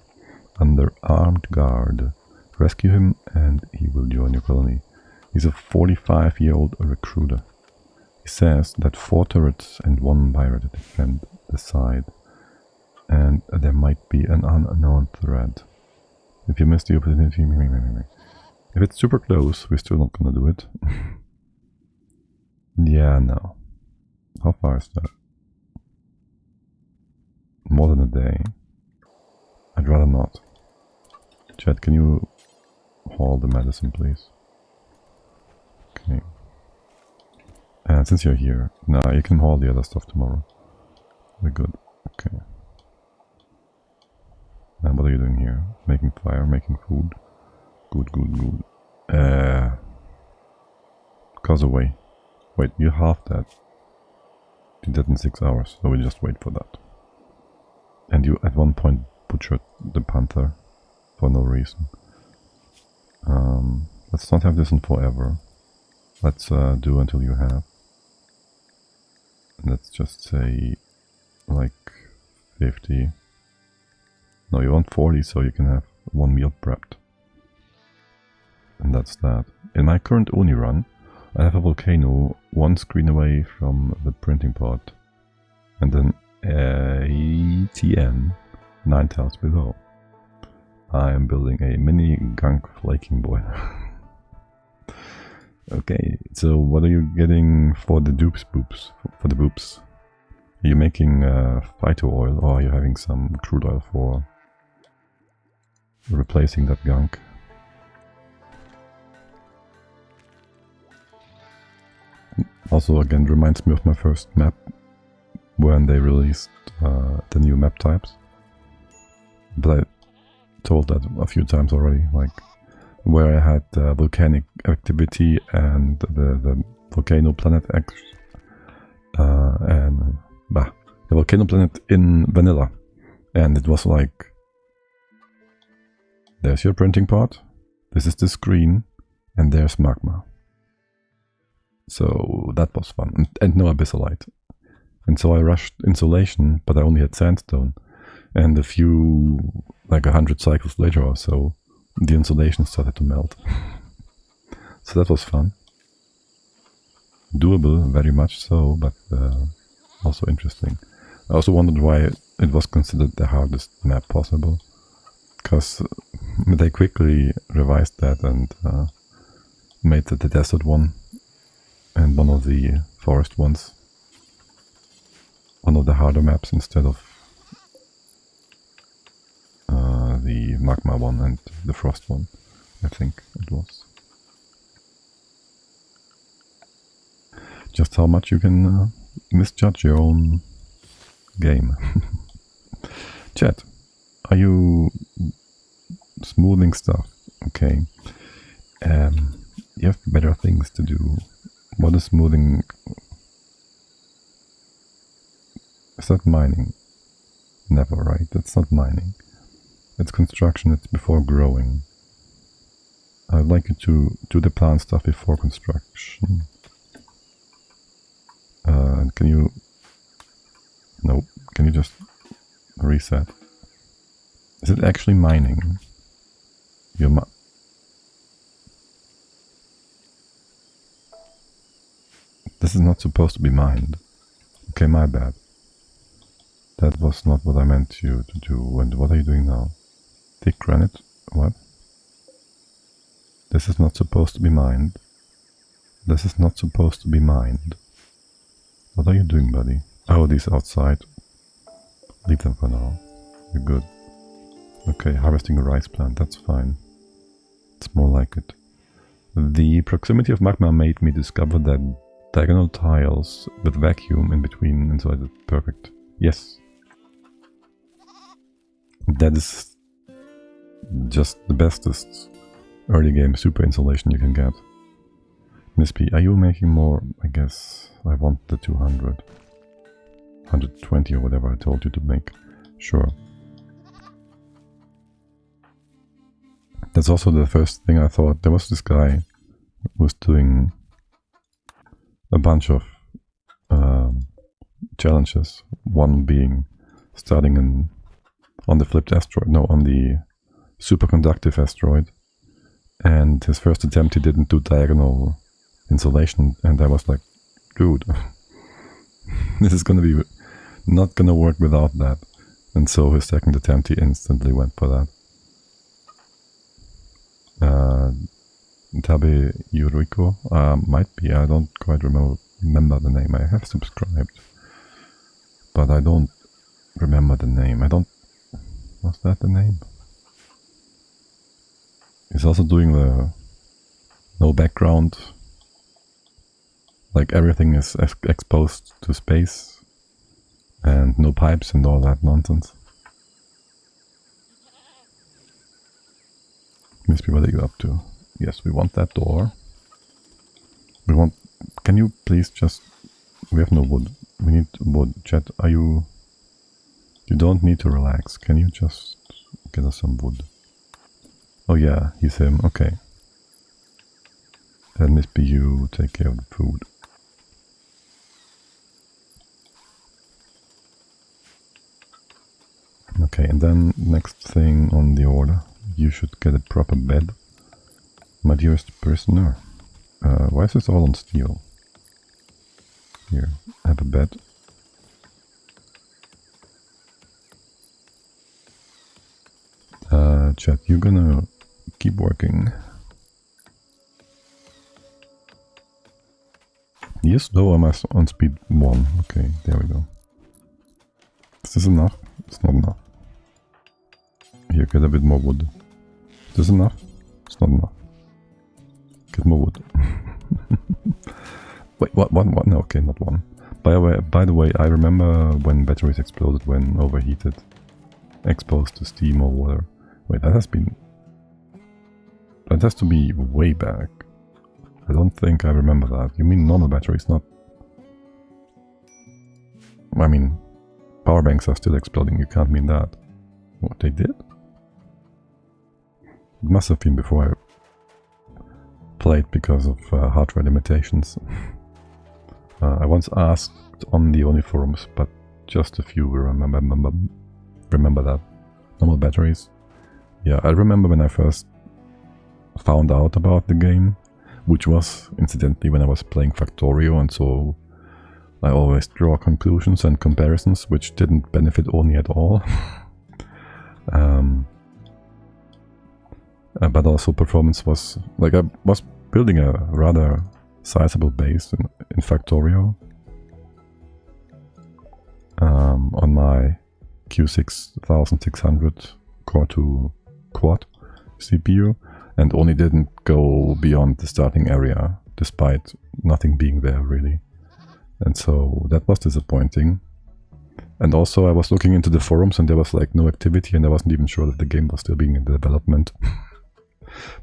under armed guard. Rescue him and he will join your colony. He's a 45-year-old recruiter. He says that 4 turrets and 1 pirate defend the side, and there might be an unknown threat. If you miss the opportunity... If it's super close, we're still not gonna do it. Yeah, no. How far is that? More than a day. I'd rather not. Chat, can you haul the medicine, please? Okay. And since you're here, nah, you can haul the other stuff tomorrow. We're good. Okay. And what are you doing here? Making fire, making food. Good, good, good. Cause away. Wait, you halved that. You did that in 6 hours, so we'll just wait for that. And you at one point butchered the Panther for no reason. Let's not have this in forever. Let's do until you have. Let's just say like 50. No, you want 40 so you can have 1 meal prepped. And that's that. In my current Oni run, I have a volcano 1 screen away from the printing pot. And then ATM 9 tiles below. I am building a mini gunk flaking boiler. Okay, so what are you getting for the dupes boops? For the boops? Are you making phyto oil or are you having some crude oil for replacing that gunk? Also again reminds me of my first map when they released the new map types. But I told that a few times already, like where I had volcanic activity and the volcano planet X and the volcano planet in vanilla, and it was like, there's your printing pot, this is the screen, and there's magma. So that was fun, and no abyssalite. And so I rushed insulation, but I only had sandstone. And a few, like 100 cycles later or so, the insulation started to melt. So that was fun. Doable, very much so, but also interesting. I also wondered why it was considered the hardest map possible. Because they quickly revised that and made the desert one and one of the forest ones one of the harder maps instead of the magma one and the frost one, I think it was. Just how much you can misjudge your own game. Chat, are you smoothing stuff? Okay. You have better things to do. What is smoothing? Is that mining? Never, right? That's not mining. It's construction, it's before growing. I'd like you to do the plant stuff before construction. Can you... No, can you just reset? Is it actually mining? You're This is not supposed to be mined. Okay, my bad. That was not what I meant you to do. And what are you doing now? Thick granite? What? This is not supposed to be mined. This is not supposed to be mined. What are you doing, buddy? Oh, these outside. Leave them for now. You're good. Okay, harvesting a rice plant, that's fine. It's more like it. The proximity of magma made me discover that diagonal tiles with vacuum in between inside it. Perfect. Yes. That is just the bestest early game super insulation you can get. Miss P, are you making more? I guess I want the 200. 120 or whatever I told you to make. Sure. That's also the first thing I thought. There was this guy who was doing a bunch of challenges. One being starting on the flipped asteroid, no, on the superconductive asteroid. And his first attempt he didn't do diagonal insulation, and I was like, dude, this is gonna be not gonna work without that. And so his second attempt he instantly went for that. Tabe Yuriko, might be, I don't quite remember the name. I have subscribed, but I don't remember the name. Was that the name? He's also doing the no background, like everything is exposed to space and no pipes and all that nonsense. Miss me, what are you up to? Yes, we want that door. We want... Can you please just... We have no wood. We need wood. Chat, are you... You don't need to relax. Can you just get us some wood? Oh yeah, he's him. Okay. Then Miss B, you take care of the food. Okay, and then next thing on the order. You should get a proper bed. My dearest prisoner. Why is this all on steel? Here, have a bed. Chat, you're gonna keep working. Yes, though I'm on speed 1. Okay, there we go. Is this enough? It's not enough. Here, get a bit more wood. Is this enough? It's not enough. Get more wood. Wait, what? No, okay, not one. By the way, I remember when batteries exploded when overheated, exposed to steam or water. Wait, that has to be way back. I don't think I remember that. You mean normal batteries, not... I mean, power banks are still exploding, you can't mean that. What, they did? It must have been before I played because of hardware limitations. I once asked on the Oni forums, but just a few remember that. Normal batteries. Yeah, I remember when I first found out about the game, which was, incidentally, when I was playing Factorio, and so I always draw conclusions and comparisons which didn't benefit Oni at all. But also performance was, like, I was building a rather sizable base in Factorio on my Q6600 Core 2 Quad CPU, and only didn't go beyond the starting area, despite nothing being there really. And so that was disappointing. And also I was looking into the forums and there was like no activity, and I wasn't even sure that the game was still being in development.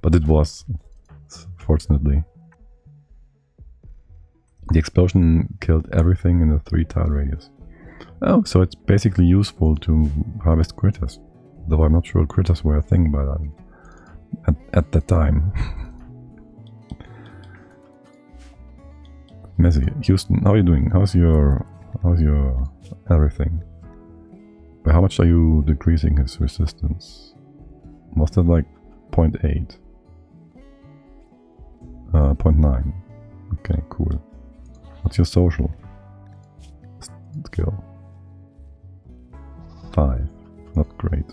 But it was, unfortunately. The explosion killed everything in a 3-tile radius. Oh, so it's basically useful to harvest critters. Though I'm not sure critters were a thing by that at that time. Messi, Houston, how are you doing? How's your everything? By how much are you decreasing his resistance? Was that like 0.8? 0.9. Okay, cool. What's your social skill? 5. Not great.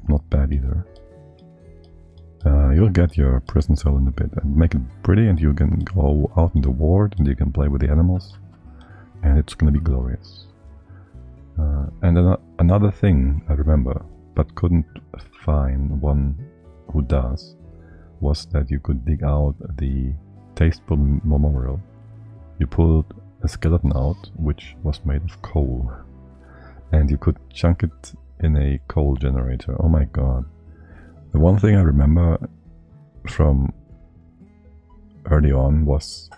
Not bad either. You'll get your prison cell in a bit and make it pretty, and you can go out in the ward and you can play with the animals, and it's gonna be glorious. And another thing I remember, but couldn't find one who does, was that you could dig out the tasteful memorial. You pulled a skeleton out, which was made of coal, and you could chunk it in a coal generator. Oh my god. The one thing I remember from early on was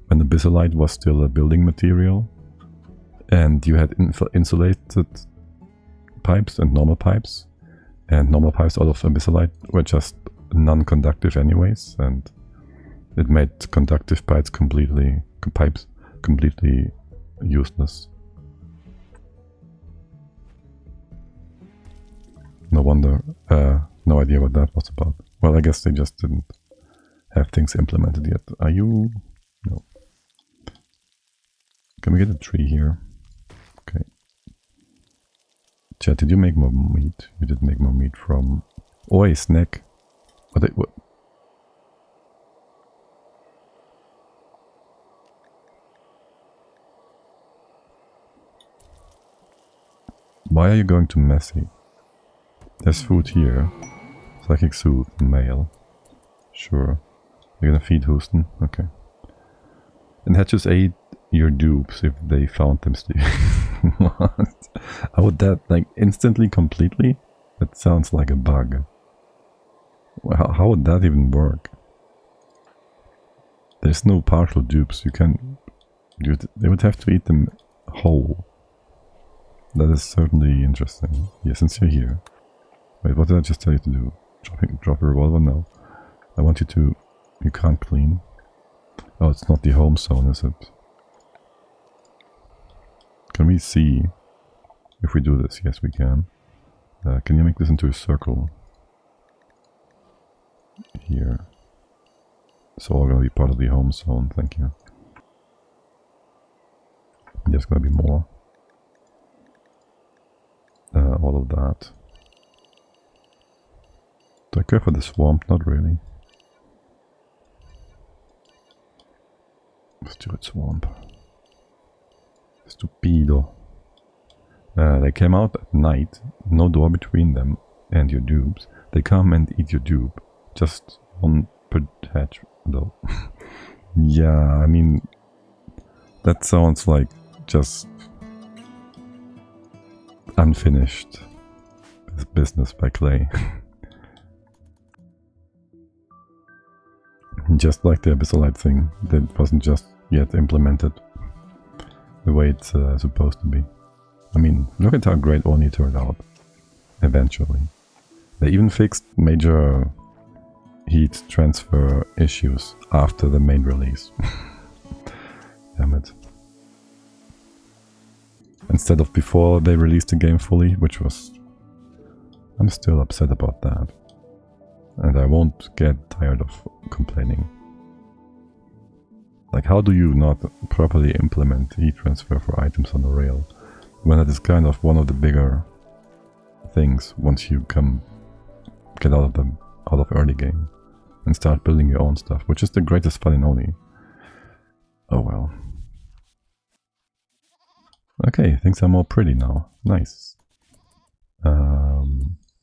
when the Abyssallite was still a building material, and you had insulated pipes and normal pipes, and normal pipes out of Abyssallite were just non-conductive anyways, and it made conductive pipes completely useless. No wonder, no idea what that was about. Well, I guess they just didn't have things implemented yet. Are you? No. Can we get a tree here? Okay. Chat, did you make more meat? You did make more meat from... Oh, a snack. What? Why are you going to Messy? There's food here. Psychic Soothe, male. Sure. You're gonna feed Houston? Okay. And Hatches ate your dupes if they found them sleeping. What? How would that, like, instantly, completely? That sounds like a bug. How would that even work? There's no partial dupes. They would have to eat them whole. That is certainly interesting. Yeah, since you're here. Wait, what did I just tell you to do? Drop a revolver? No. I want you to... You can't clean. Oh, it's not the home zone, is it? Can we see if we do this? Yes, we can. Can you make this into a circle? Here. It's all gonna be part of the home zone, thank you. There's gonna be more. All of that. Do I care for the swamp? Not really. Stupid swamp. Stupido. They came out at night, no door between them and your dupes. They come and eat your dupe. Just one per hatch, though. Yeah, I mean, that sounds like just unfinished business by Clay. Just like the Abyssallite thing, that wasn't just yet implemented the way it's supposed to be. I mean, look at how great Oni turned out, eventually. They even fixed major heat transfer issues after the main release. Damn it. Instead of before they released the game fully, which was... I'm still upset about that. And I won't get tired of complaining. Like, how do you not properly implement heat transfer for items on the rail when it is kind of one of the bigger things once you get out of early game and start building your own stuff, which is the greatest fun in Oni. Oh well. Okay, things are more pretty now. Nice.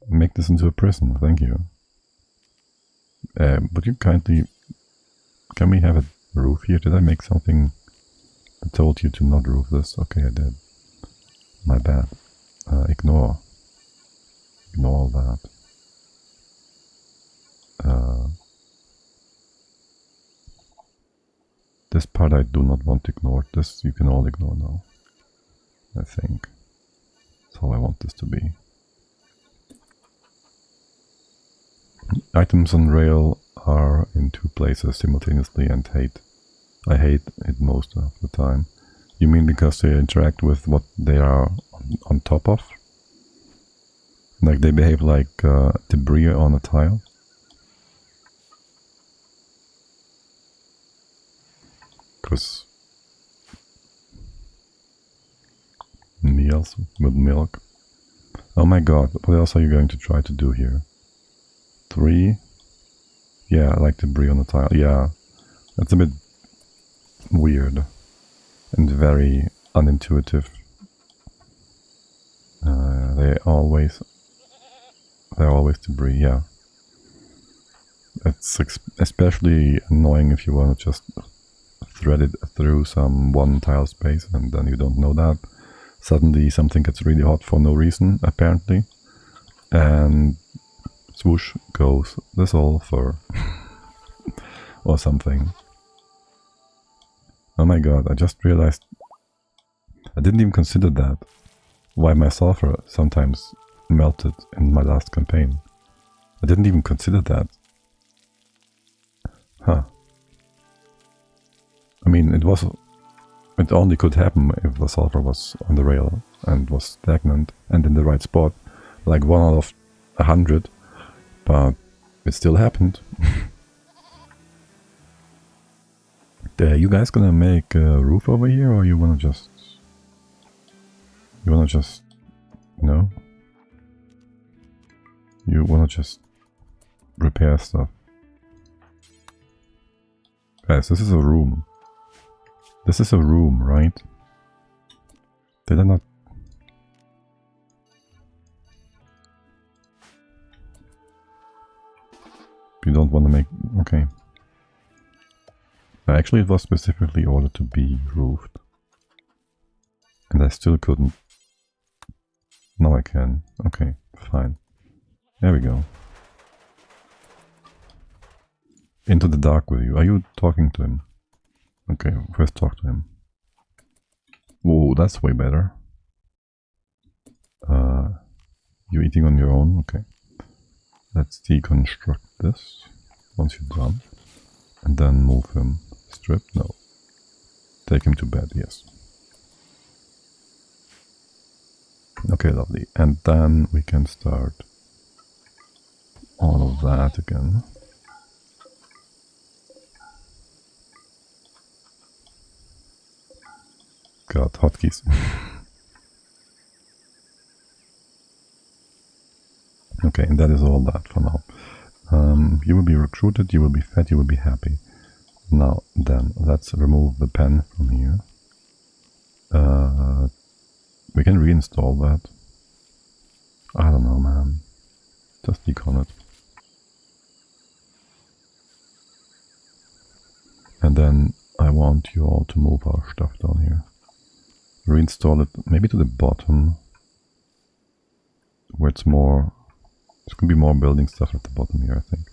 Make this into a prison, thank you. Would you kindly... Can we have a roof here? Did I make something... I told you to not roof this. Okay, I did. My bad. Ignore all that. This part I do not want ignored. This you can all ignore now. I think. That's how I want this to be. Items on rail are in two places simultaneously and I hate it most of the time. You mean because they interact with what they are on top of? Like they behave like debris on a tile? Because meals with milk. Oh my god, what else are you going to try to do here? 3? Yeah, like debris on a tile. Yeah, that's a bit weird and very unintuitive. They're always debris. Yeah, it's especially annoying if you want to just thread it through some one tile space and then you don't know that. Suddenly something gets really hot for no reason, apparently, and swoosh goes the sulfur or something. Oh my god, I just realized I didn't even consider that. Why my sulfur sometimes melted in my last campaign. I didn't even consider that. Huh. I mean, it only could happen if the sulfur was on the rail and was stagnant and in the right spot, like 1 out of 100, but it still happened. You guys gonna make a roof over here, or you wanna just... You know? You wanna just repair stuff. Guys, this is a room. This is a room, right? Did I not... You don't want to make... Okay. Actually, it was specifically ordered to be roofed. And I still couldn't. Now I can. Okay, fine. There we go. Into the dark with you. Are you talking to him? Okay, first talk to him. Whoa, that's way better. You're eating on your own? Okay. Let's deconstruct this once you're done. And then move him. Strip? No. Take him to bed, yes. Okay, lovely. And then we can start all of that again. God, hotkeys. Okay, and that is all that for now. You will be recruited, you will be fed, you will be happy. Now, then, let's remove the pen from here. We can reinstall that. I don't know, man. Just decon it. And then I want you all to move our stuff down here. Reinstall it maybe to the bottom, where it's more... There's going to be more building stuff at the bottom here, I think.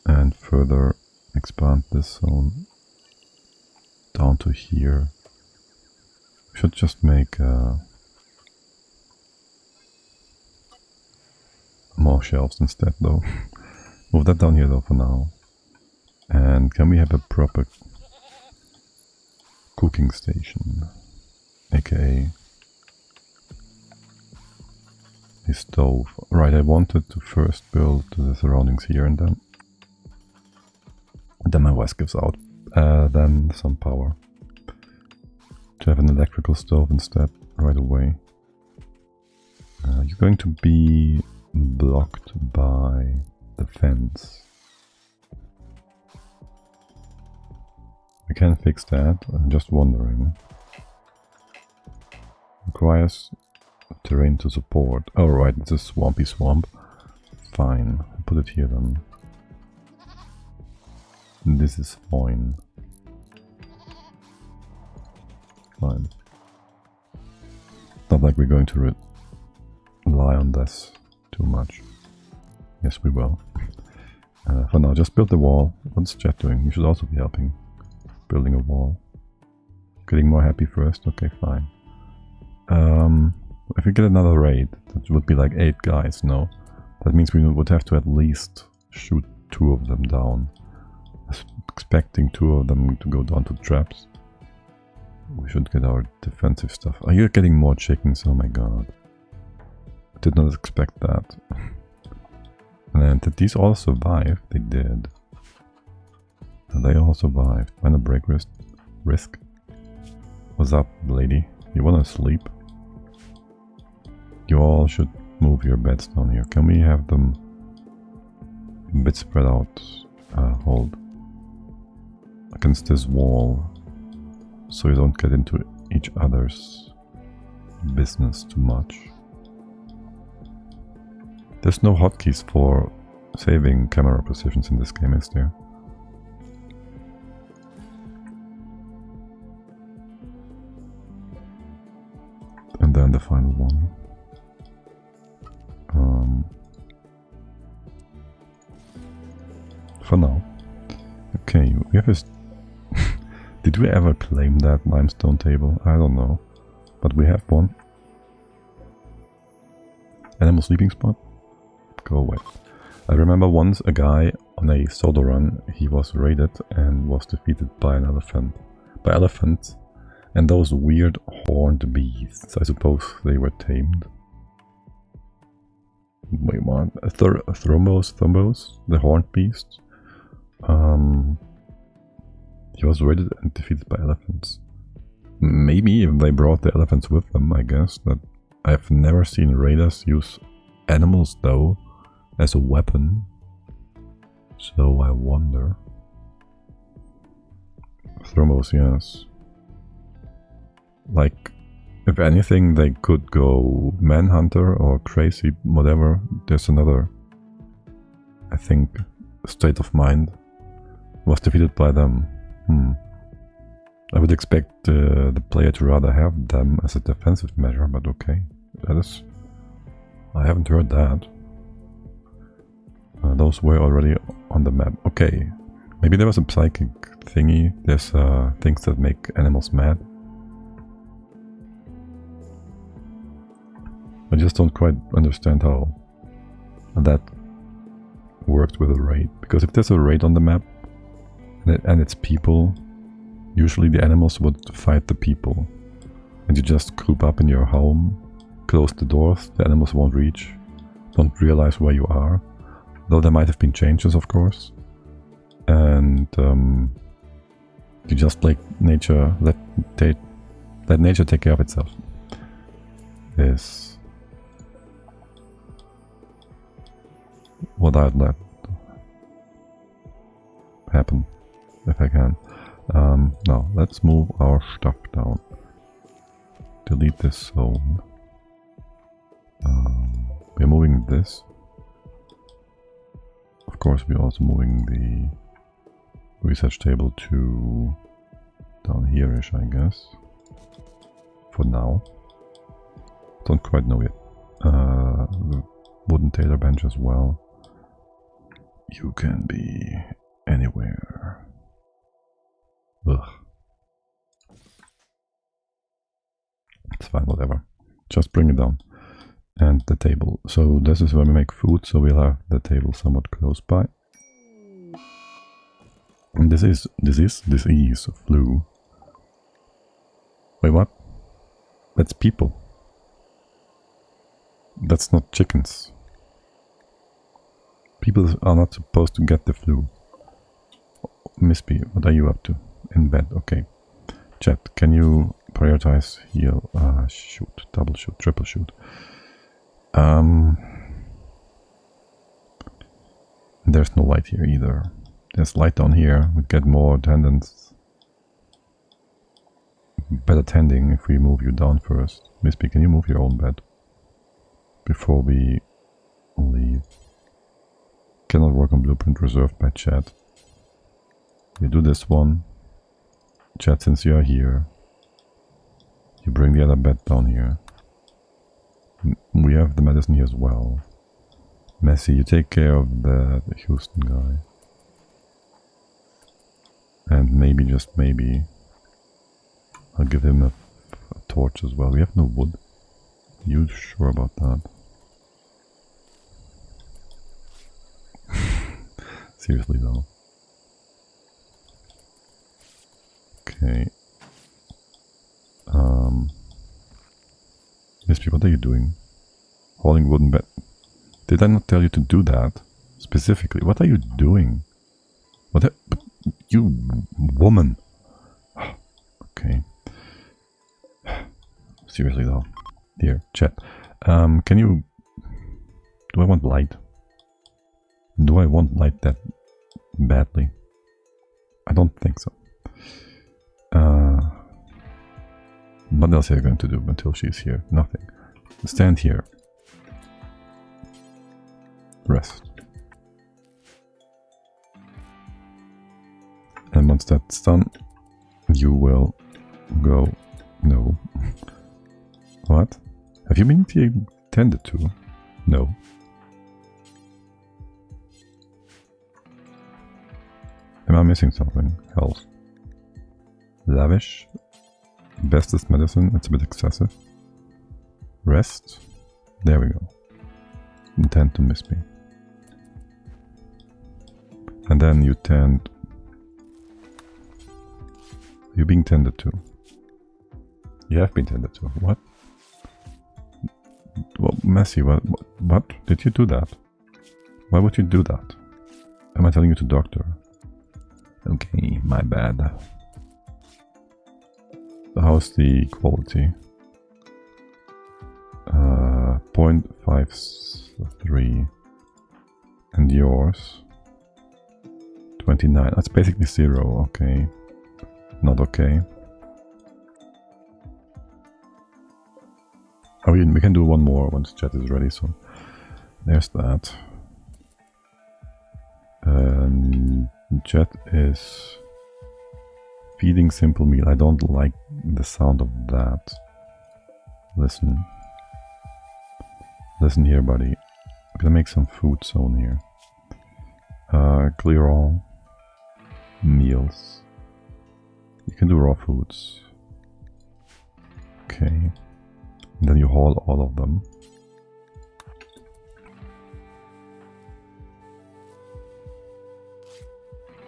And further expand this zone down to here. We should just make more shelves instead, though. Move that down here, though, for now. And can we have a proper cooking station, aka a stove? Right, I wanted to first build the surroundings here, and then my voice gives out. Then some power. To have an electrical stove instead, right away. You're going to be blocked by the fence. We can fix that, I'm just wondering. Requires terrain to support. Oh right, it's a swampy swamp. Fine, I'll put it here then. This is fine. Fine. Not like we're going to rely on this too much. Yes, we will. For now, just build the wall. What's Jet doing? You should also be helping. building a wall. Getting more happy first? Okay, fine. If we get another raid, that would be like 8 guys, no? That means we would have to at least shoot 2 of them down. Expecting 2 of them to go down to traps. We should get our defensive stuff. Are you getting more chickens? Oh my god. I did not expect that. And did these all survive? They did. And they all survived. Minor break risk. What's up, lady? You wanna sleep? You all should move your beds down here. Can we have them a bit spread out? Hold. Against this wall. So you don't get into each other's business too much. There's no hotkeys for saving camera positions in this game, is there? And then the final one. For now. Okay, we have a... Did we ever claim that limestone table? I don't know. But we have one. Animal sleeping spot? Go away. I remember once a guy on a solo run, he was raided and was defeated by an elephant. By elephants. And those weird horned beasts. I suppose they were tamed. Wait, what? Thrombos? The horned beasts? He was raided and defeated by elephants. Maybe if they brought the elephants with them, I guess. That I've never seen raiders use animals though as a weapon. So I wonder. Thrombos, yes. Like, if anything, they could go manhunter or crazy, whatever. There's another, I think, state of mind. Was defeated by them. I would expect the player to rather have them as a defensive measure, but okay. That is... I haven't heard that. Those were already on the map. Okay. Maybe there was a psychic thingy. There's things that make animals mad. I just don't quite understand how that worked with a raid. Because if there's a raid on the map, and it's people, usually the animals would fight the people. And you just group up in your home, close the doors, the animals won't reach, don't realize where you are. Though there might have been changes, of course. And you just like nature, let nature take care of itself. Is what I'd let happen. If I can. Now, let's move our stuff down. Delete this zone. We're moving this. Of course, we're also moving the research table to down here-ish, I guess. For now. Don't quite know yet. The wooden tailor bench as well. You can be anywhere. Ugh. It's fine, whatever. Just bring it down. And the table. So this is where we make food, so we'll have the table somewhat close by. And this is flu. Wait, what? That's people. That's not chickens. People are not supposed to get the flu. Miss B, what are you up to? In bed, okay. Chat, can you prioritize heal? Shoot, double shoot, triple shoot. There's no light here either. There's light down here. We get more attendants. Better tending if we move you down first. Miss B, can you move your own bed? Before we leave. Cannot work on blueprint reserved by chat. We do this one. Chat, since you are here, you bring the other bed down here. We have the medicine here as well. Messi, you take care of the Houston guy. And maybe, just maybe, I'll give him a torch as well. We have no wood. You sure about that? Seriously though. Okay. Misty, what are you doing? Hauling wooden bed. Did I not tell you to do that? Specifically, what are you doing? What? You woman. Okay. Seriously though. Here, chat. Can you... Do I want light? Do I want light that badly? I don't think so. What else are you going to do until she's here? Nothing. Stand here. Rest. And once that's done, you will go... No. What? Have you been tended to? No. Am I missing something? Health. Lavish. Bestest medicine. It's a bit excessive. Rest. There we go. Intend to miss me. And then you tend... You're being tended to. You have been tended to. What? Well, Messi, what? Did you do that? Why would you do that? Am I telling you to doctor? Okay, my bad. How's the quality? 0.53. And yours? 29. That's basically 0. Okay. Not okay. Oh, we can do one more once chat is ready, so there's that. Chat is feeding simple meal. I don't like the sound of that. Listen. Listen here, buddy. I'm gonna make some food zone here. Clear all meals. You can do raw foods. Okay. And then you haul all of them.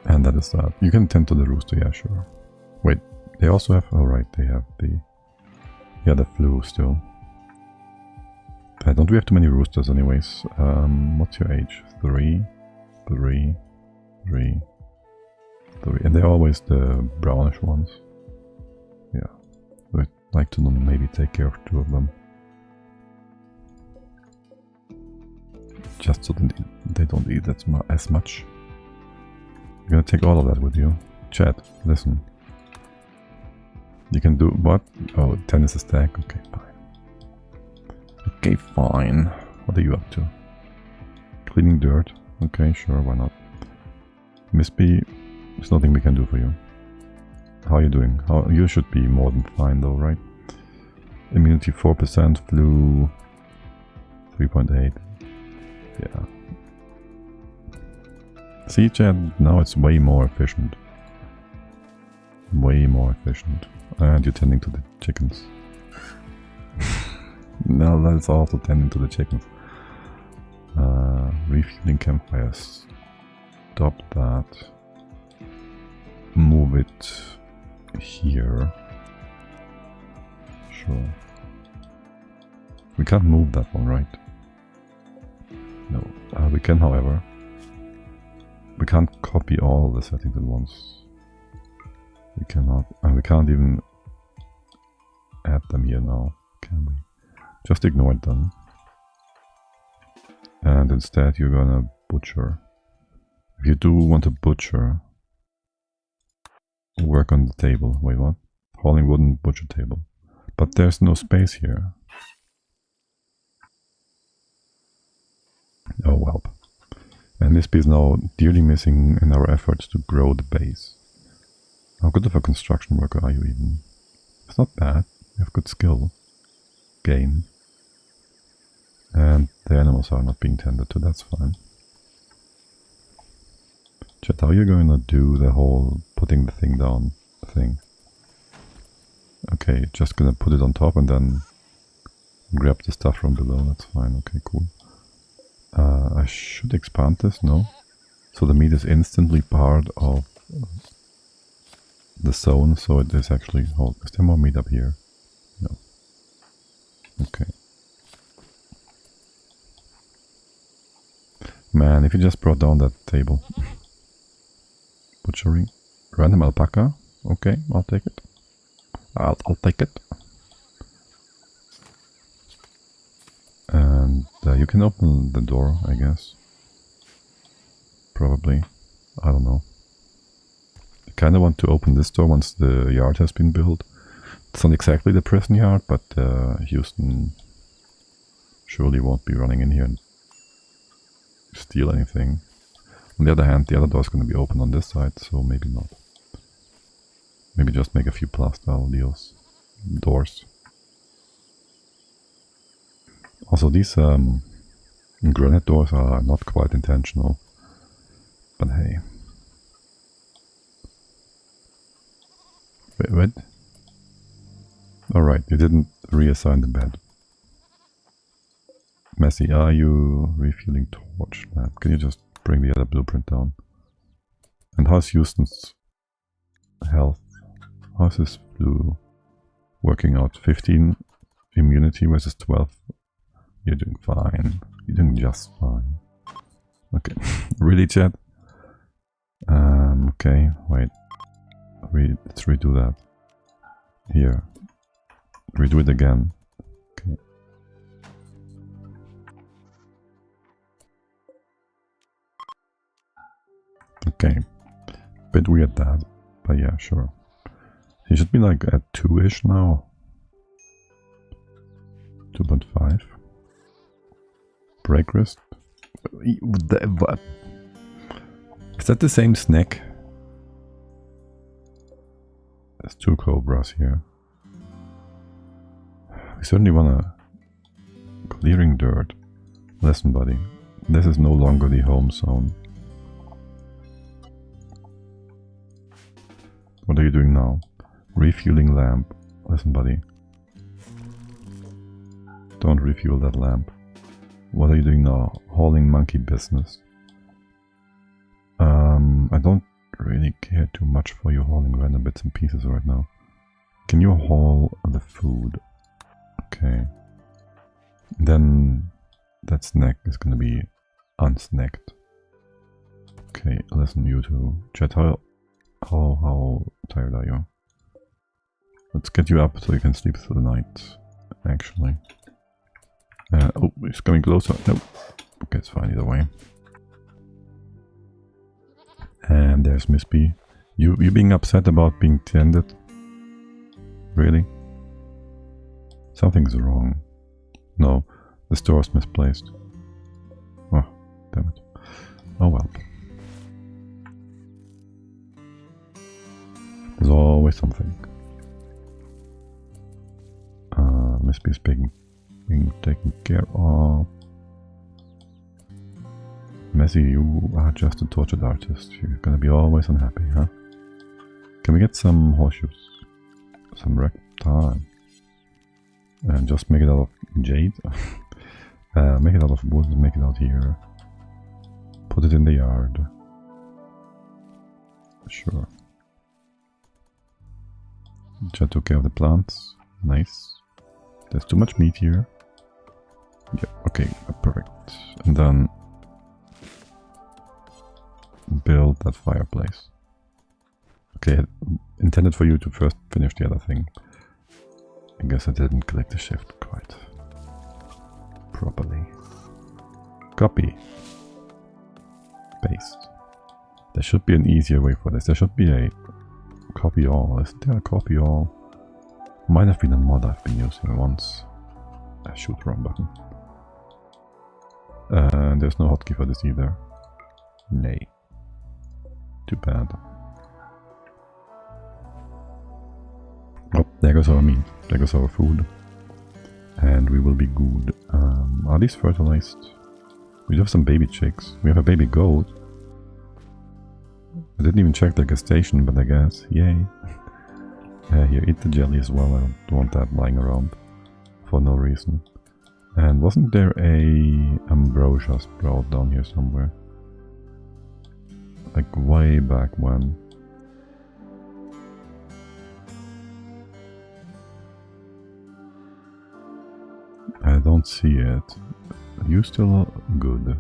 And that is that. You can tend to the rooster, yeah, sure. Wait, they also have... Oh, right, they have the... Yeah, the flu still. Don't we have too many roosters anyways? What's your age? 3, 3, 3, 3. And they're always the brownish ones. Yeah. So I'd like to maybe take care of 2 of them. Just so they don't eat as much. You're gonna take all of that with you. Chat, listen. You can do what? Oh, 10 is a stack? Okay, fine. Okay, fine. What are you up to? Cleaning dirt? Okay, sure, why not? Miss B, there's nothing we can do for you. How are you doing? You should be more than fine though, right? Immunity 4%, flu 3.8. Yeah. See, Chad, now it's way more efficient. Way more efficient. And you're tending to the chickens. Now that's also tending to the chickens. Refueling campfires. Stop that. Move it here. Sure. We can't move that one, right? No. We can, however. We can't copy all the settings at once. We cannot. And we can't even add them here now, can we? Just ignore it then. And instead you're gonna butcher. If you do want to butcher, work on the table. Wait, what? Hauling wooden butcher table. But there's no space here. Oh well. And this piece is now dearly missing in our efforts to grow the base. How good of a construction worker are you even? It's not bad. You have good skill. Gain. And the animals are not being tended to, that's fine. Chat, how are you going to do the whole putting the thing down thing. Okay, just gonna put it on top and then grab the stuff from below. That's fine. Okay, cool. I should expand this, no? So the meat is instantly part of the zone, so it is actually... Hold, is there more meat up here? No. Okay. Man, if you just brought down that table. Butchery. Random alpaca. Okay, I'll take it. I'll take it. And you can open the door, I guess. Probably. I don't know. I kind of want to open this door once the yard has been built. It's not exactly the prison yard, but Houston surely won't be running in here and steal anything. On the other hand, the other door is going to be open on this side, so maybe not. Maybe just make a few plastile doors. Also, these granite doors are not quite intentional, but hey. Wait. Alright, you didn't reassign the bed. Messy, are you refueling torch lamp? Can you just bring the other blueprint down? And how's Houston's health? How's his flu working out? 15 immunity versus 12. You're doing fine. You're doing just fine. Okay. Really, Chad? Okay, wait. Let's redo that. Here. Redo it again. Okay. Okay. Bit weird that, but yeah, sure. He should be like at 2-ish now. 2.5. Break wrist. Is that the same snack? There's 2 cobras here. We certainly wanna... Clearing dirt. Listen, buddy. This is no longer the home zone. What are you doing now? Refueling lamp. Listen, buddy. Don't refuel that lamp. What are you doing now? Hauling monkey business. I don't really care too much for you hauling random bits and pieces right now. Can you haul the food? Okay. Then that snack is gonna be unsnacked. Okay, listen, you two. Chat, how tired are you? Let's get you up so you can sleep through the night, actually. Oh, it's coming closer. Nope. Okay, it's fine either way. And there's Miss B. You being upset about being tended? Really? Something's wrong. No, the store is misplaced. Oh, damn it. Oh well. There's always something. Miss B is being taken care of. Messi, you are just a tortured artist. You're gonna be always unhappy, huh? Can we get some horseshoes? Some rectile? And just make it out of jade? Make it out of wood and make it out here. Put it in the yard. Sure. Just took care of the plants. Nice. There's too much meat here. Yeah, okay, perfect. And then build that fireplace. Okay, intended for you to first finish the other thing. I guess I didn't click the shift quite properly. Copy. Paste. There should be an easier way for this. There should be a copy all. Isn't there a copy all? Might have been a mod I've been using once. Shoot, wrong button. And there's no hotkey for this either. Nay. Too bad. Oh, there goes our meat. There goes our food. And we will be good. Are these fertilized? We have some baby chicks. We have a baby goat. I didn't even check the gas station, but I guess, yay. Here, eat the jelly as well. I don't want that lying around for no reason. And wasn't there a ambrosia sprout down here somewhere? Like way back when. I don't see it. Are you still good?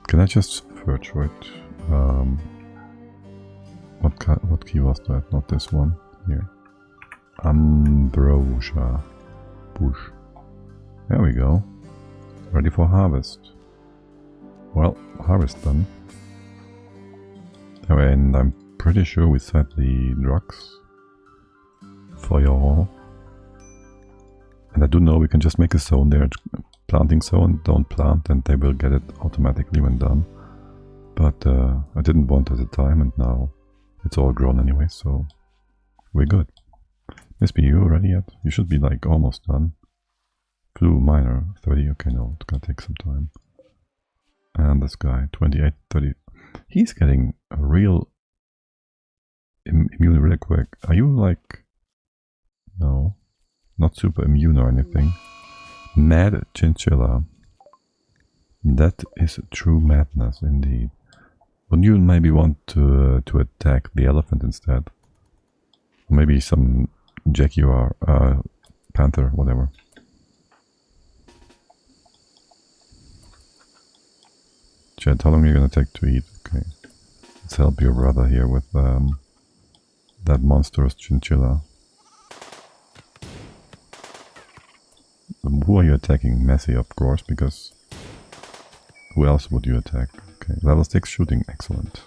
Can I just search for it? What key was that? Not this one. Here. Ambrosia bush. There we go. Ready for harvest. Well, harvest done. Oh, and I'm pretty sure we set the drugs for your hall. And I do know we can just make a zone there, planting zone, don't plant, and they will get it automatically when done. But I didn't want at the time, and now it's all grown anyway, so we're good. Miss B, you ready yet? You should be like almost done. Flu minor 30, okay, no, it's gonna take some time. And this guy 28, 30. He's getting a real immune really quick. Are you like, no, not super immune or anything? Mad chinchilla. That is true madness indeed. Wouldn't you maybe want to attack the elephant instead? Or maybe some jaguar, panther, whatever. Chat, how long are you gonna take to eat? Okay. Let's help your brother here with that monstrous chinchilla. Who are you attacking? Messi, of course, because who else would you attack? Okay, level 6 shooting, excellent.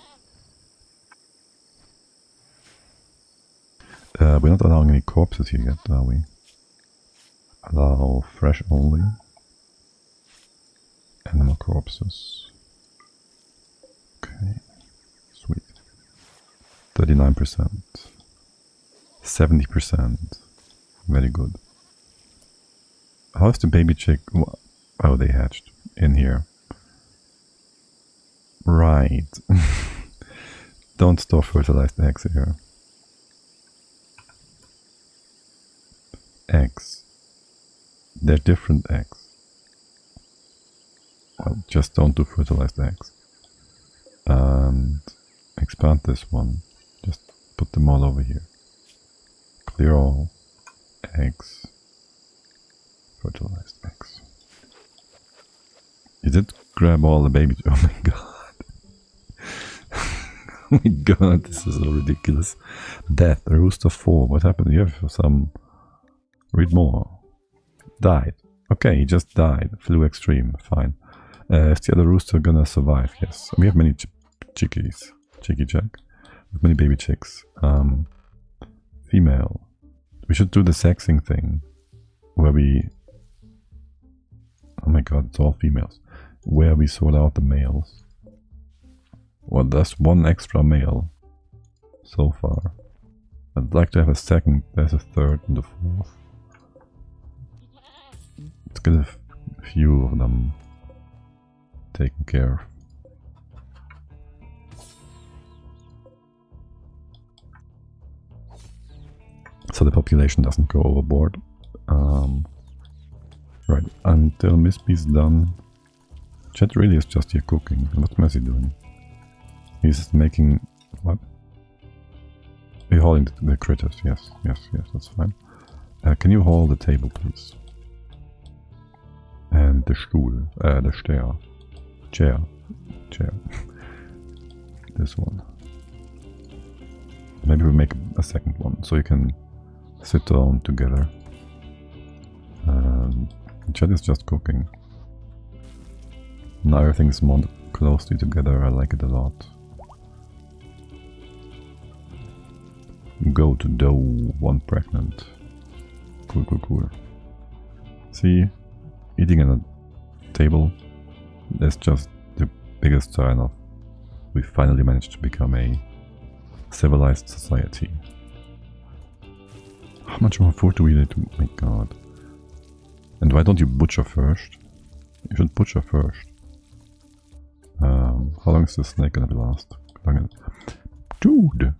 We're not allowing any corpses here yet, are we? Allow fresh only. Animal corpses. Okay, sweet. 39%. 70%. Very good. How's the baby chick? Oh, they hatched in here. Right. Don't store fertilized eggs here. Eggs. They're different eggs. Well, just don't do fertilized eggs. And expand this one. Just put them all over here. Clear all. Eggs. Fertilized eggs. You did grab all the baby. Oh my god. Oh my god, this is so ridiculous. Death, rooster 4. What happened? You have some. Read more. Died. Okay, he just died. Flew extreme. Fine. Is the other rooster gonna survive? Yes. We have many chickies. Chicky jack. With many baby chicks. Female. We should do the sexing thing. Where we... Oh my god, it's all females. Where we sort out the males. Well, there's one extra male. So far. I'd like to have a second. There's a third and a fourth. Let's get a few of them taken care of. So the population doesn't go overboard. Right, until Miss B's done. Chat really is just here cooking. What's Messi doing? He's making... what? You're hauling the critters, yes, that's fine. Can you haul the table, please? And the stool, the chair. This one. Maybe we make a second one, so you can sit down together. Chat is just cooking. Now everything's more closely together, I like it a lot. Go to dough, 1 pregnant. Cool. See, eating at a table, that's just the biggest sign of we finally managed to become a civilized society. How much more food do we need to... oh my god. And why don't you butcher first? You should butcher first. How long is this snake gonna last? Dude!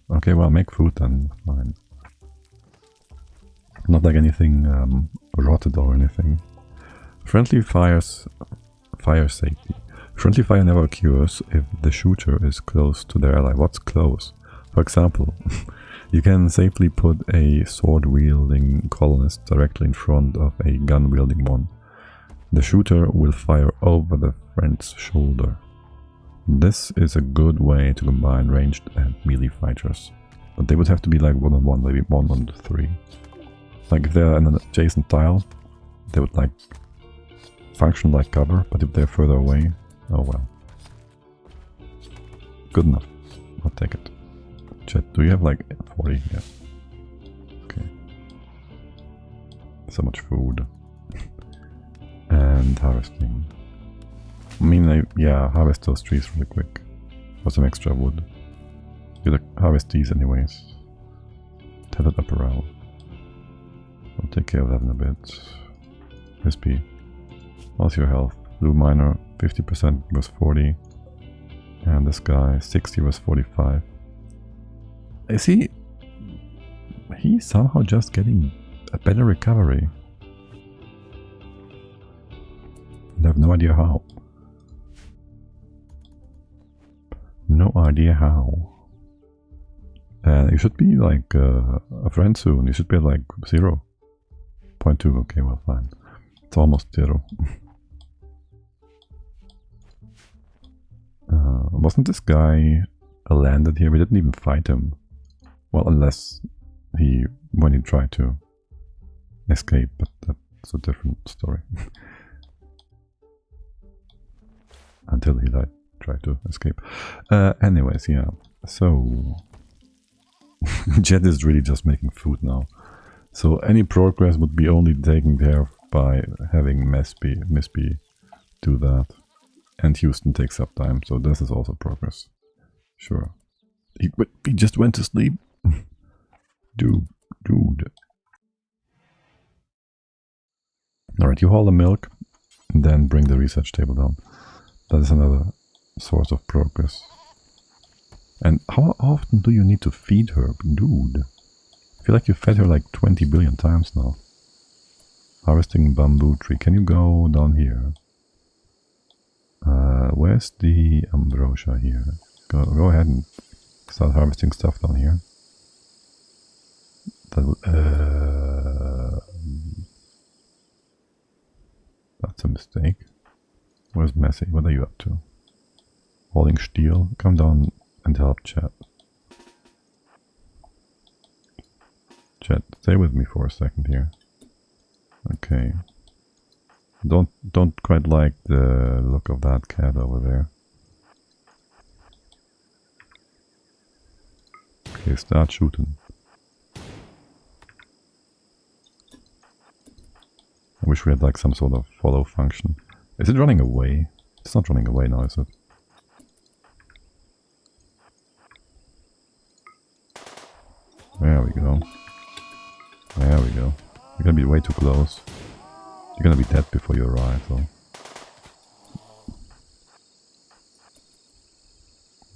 Okay, well, make food then. Fine. Not like anything rotted or anything. Friendly fire safety. Friendly fire never occurs if the shooter is close to their ally. What's close? For example, you can safely put a sword-wielding colonist directly in front of a gun-wielding one. The shooter will fire over the friend's shoulder. This is a good way to combine ranged and melee fighters. But they would have to be like 1-on-1, maybe 1-on-3. Like if they're in an adjacent tile, they would like function like cover, but if they're further away, oh well. Good enough. I'll take it. Chat, do you have like 40? Yeah. Okay. So much food. And harvesting. I mean, yeah, harvest those trees really quick. For some extra wood. You harvest these anyways. Tethered apparel. I'll take care of that in a bit. Crispy. How's your health? Blue miner, 50% was 40. And this guy, 60 was 45. Is he... He's somehow just getting a better recovery. I have no idea how. No idea how. And you should be like a friend soon. You should be at like 0.2. Okay, well, fine. It's almost 0. Wasn't this guy landed here? We didn't even fight him. Well, unless when he tried to escape, but that's a different story. Until he tried to escape. Anyways, yeah. So Jet is really just making food now. So any progress would be only taken care of by having Misby do that. And Houston takes up time, so this is also progress. Sure. He just went to sleep. Dude. Alright, you haul the milk, and then bring the research table down. That is another source of progress. And how often do you need to feed her? Dude. I feel like you fed her like 20 billion times now. Harvesting bamboo tree. Can you go down here? Where's the ambrosia here? Go ahead and start harvesting stuff down here. That's a mistake. Where's Messi? What are you up to? Holding steel? Come down and help chat. Chat, stay with me for a second here. Okay. Don't quite like the look of that cat over there. Okay, start shooting. I wish we had like some sort of follow function. Is it running away? It's not running away now, is it? There we go. There we go. You're gonna be way too close. You're gonna be dead before you arrive, though.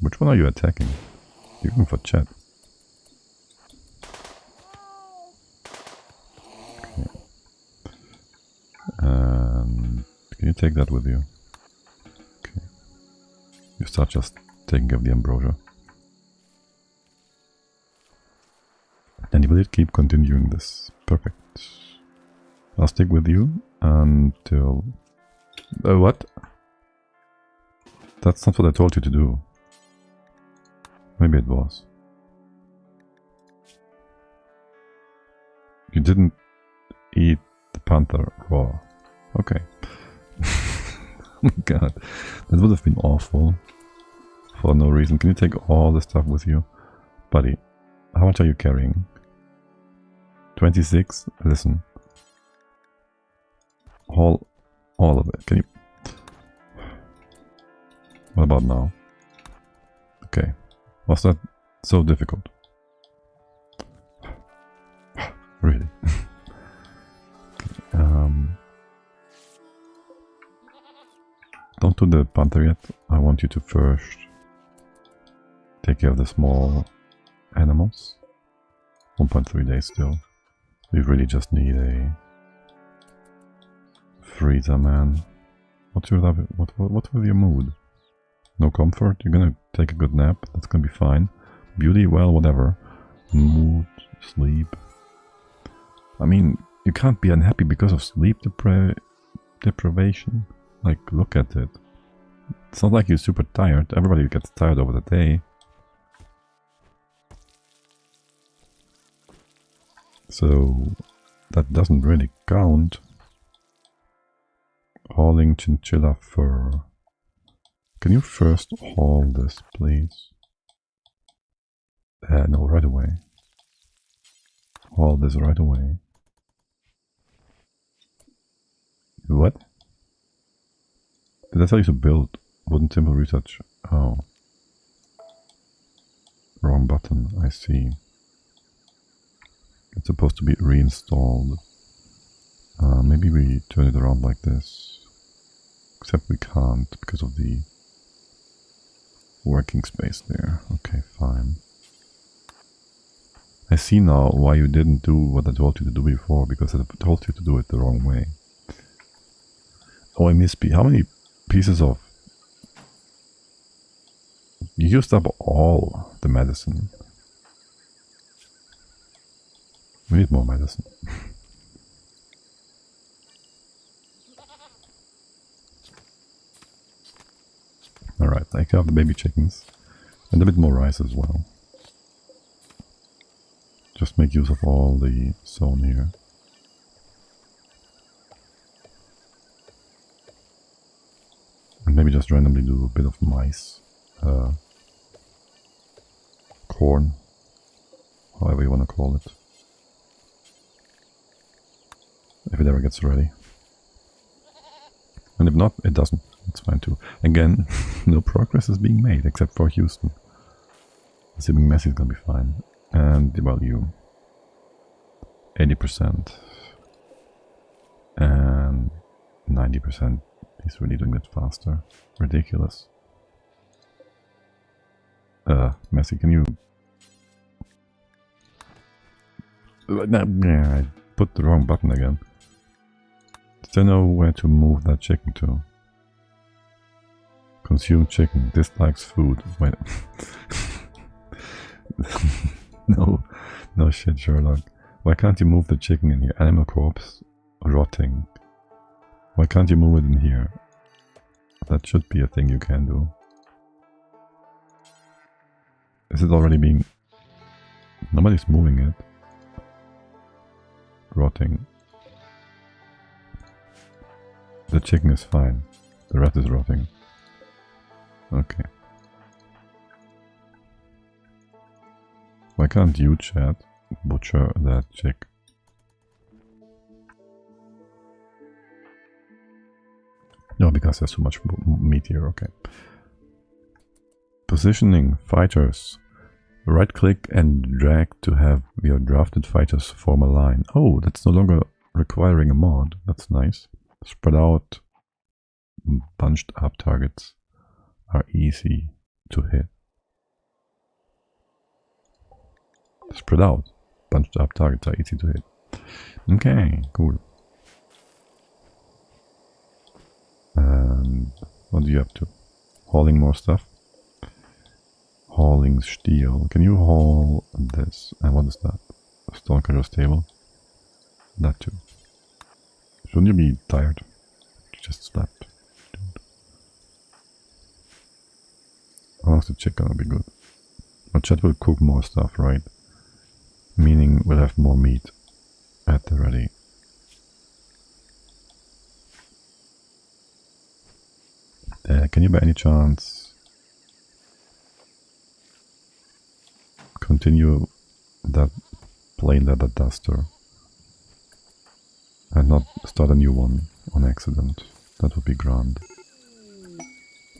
Which one are you attacking? You're looking for chat. Okay. And can you take that with you? Okay. You start just taking care of the ambrosia. And you will keep continuing this. Perfect. I'll stick with you until... what? That's not what I told you to do. Maybe it was. You didn't eat the panther raw. Okay. Oh my god. That would have been awful. For no reason. Can you take all the stuff with you? Buddy, how much are you carrying? 26? Listen. All of it. Can you... What about now? Okay. Was that so difficult? Really? to the Panther yet. I want you to first take care of the small animals. 1.3 days still. We really just need a freezer, man. What's your what was your mood? No comfort? You're gonna take a good nap? That's gonna be fine. Beauty? Well, whatever. Mood? Sleep? I mean, you can't be unhappy because of sleep deprivation. Like, look at it. It's not like you're super tired. Everybody gets tired over the day. So, that doesn't really count. Hauling chinchilla fur. Can you first haul this, please? No, right away. Haul this right away. What? Did I tell you to build? Wooden simple research. Oh. Wrong button, I see. It's supposed to be reinstalled. Maybe we turn it around like this. Except we can't because of the working space there. Okay, fine. I see now why you didn't do what I told you to do before, because I told you to do it the wrong way. Oh, I missed how many pieces of... You used up all the medicine. We need more medicine. Alright, I have the baby chickens. And a bit more rice as well. Just make use of all the zone here. And maybe just randomly do a bit of mice. Corn. However you want to call it. If it ever gets ready. And if not, it doesn't. It's fine too. Again, no progress is being made except for Houston. Assuming Messi is gonna be fine. And, well, you. 80%. And 90%. He's really doing it faster. Ridiculous. Messi, can you... I put the wrong button again. Still know where to move that chicken to. Consume chicken. Dislikes food. Wait. No shit, Sherlock. Why can't you move the chicken in here? Animal corpse rotting. Why can't you move it in here? That should be a thing you can do. Is it already being... Nobody's moving it. Rotting. The chicken is fine. The rat is rotting. Okay. Why can't you, chat, butcher that chick? No, because there's too much meat here, okay. Positioning fighters. Right click and drag to have your drafted fighters form a line. Oh, that's no longer requiring a mod. That's nice. Spread out, bunched up targets are easy to hit. Spread out, bunched up targets are easy to hit. Okay, cool. And what do you have to? Hauling more stuff? Hauling steel. Can you haul this? And what is that? A stonecutter's table? That too. Shouldn't you be tired? You just slept. How long's the chicken will be good? But chat will cook more stuff, right? Meaning we'll have more meat at the ready. Can you by any chance continue that plain leather duster and not start a new one on accident? That would be grand.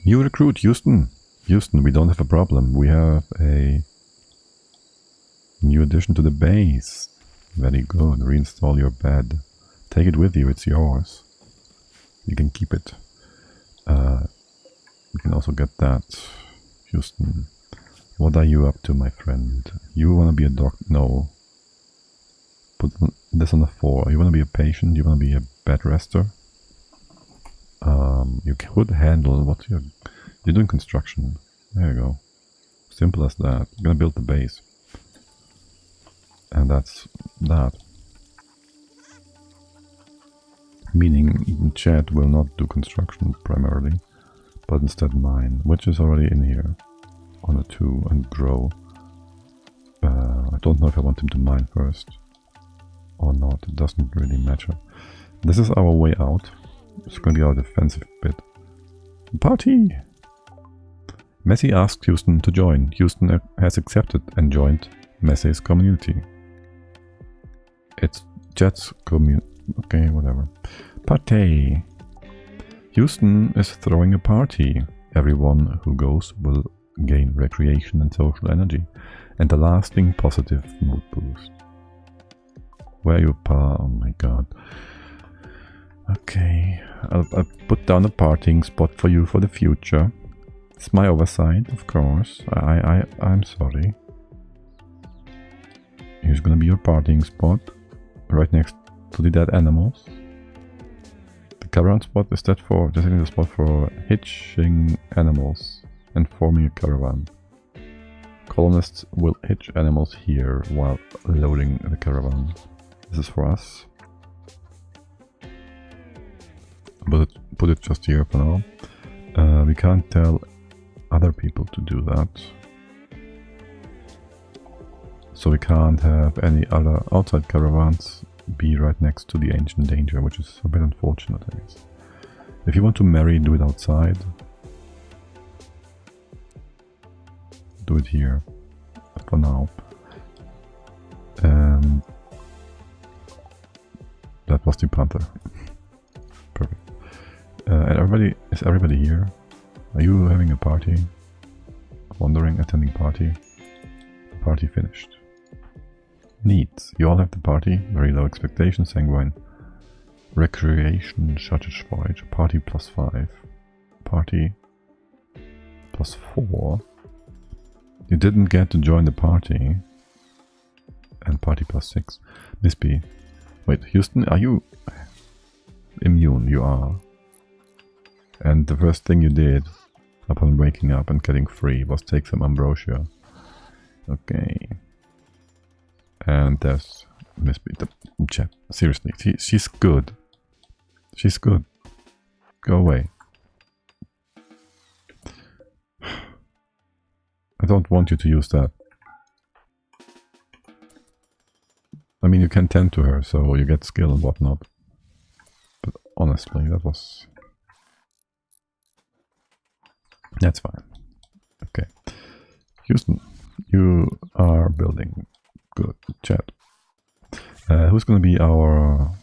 New recruit, Houston. Houston, we don't have a problem. We have a new addition to the base. Very good. Reinstall your bed. Take it with you. It's yours. You can keep it. We can also get that. Houston, what are you up to, my friend? You wanna be a doctor? No. Put this on the 4. You wanna be a patient? You wanna be a bed rester? You could handle what you're doing construction. There you go. Simple as that. You're gonna build the base. And that's that. Meaning Chad will not do construction primarily, but instead mine, which is already in here on a 2 and grow. I don't know if I want him to mine first or not. It doesn't really matter. This is our way out. It's going to be our defensive bit. Party! Messi asked Houston to join. Houston has accepted and joined Messi's community. It's Jet's community. Okay, whatever. Party! Houston is throwing a party. Everyone who goes will gain recreation and social energy and a lasting positive mood boost. Where you Oh my god. Okay, I'll put down a partying spot for you for the future. It's my oversight, of course. I'm sorry. Here's gonna be your partying spot, right next to the dead animals. The caravan spot is that for just the spot for hitching animals and forming a caravan. Colonists will hitch animals here while loading the caravan. This is for us. But put it just here for now. We can't tell other people to do that. So we can't have any other outside caravans be right next to the ancient danger, which is a bit unfortunate, I guess. If you want to marry, do it outside. Do it here for now. And that was the Panther. Perfect. And is everybody here? Are you having a party? Wandering, attending party? Party finished. Neat. You all have the party. Very low expectations, sanguine. Recreation, shortage voyage. Party +5. Party +4. You didn't get to join the party. And party +6. Miss B. Wait, Houston, are you immune? You are. And the first thing you did upon waking up and getting free was take some ambrosia. Okay. And there's Miss B. Chat. Seriously, she's good. She's good. Go away. I don't want you to use that. I mean, you can tend to her, so you get skill and whatnot. But honestly, that's fine. Okay. Houston, you are building. Good. Chat. Who's gonna be our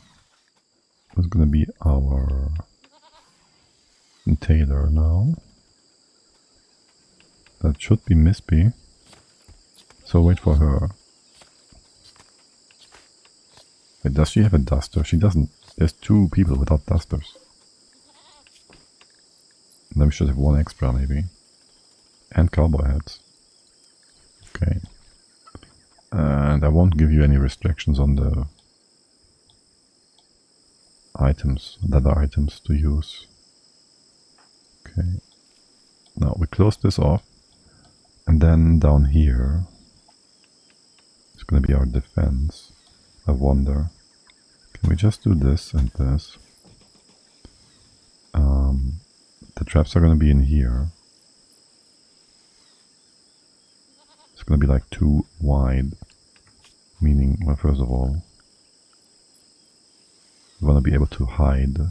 tailor now? That should be Miss B. So wait for her. Wait, does she have a duster? She doesn't. There's 2 people without dusters. Then we should have 1 extra maybe. And cowboy hats. Okay. And I won't give you any restrictions on the items, leather items to use. Okay. Now we close this off. And then down here it's going to be our defense. I wonder, can we just do this and this? The traps are going to be in here. It's going to be like 2 wide, meaning, well, first of all, we want to be able to hide.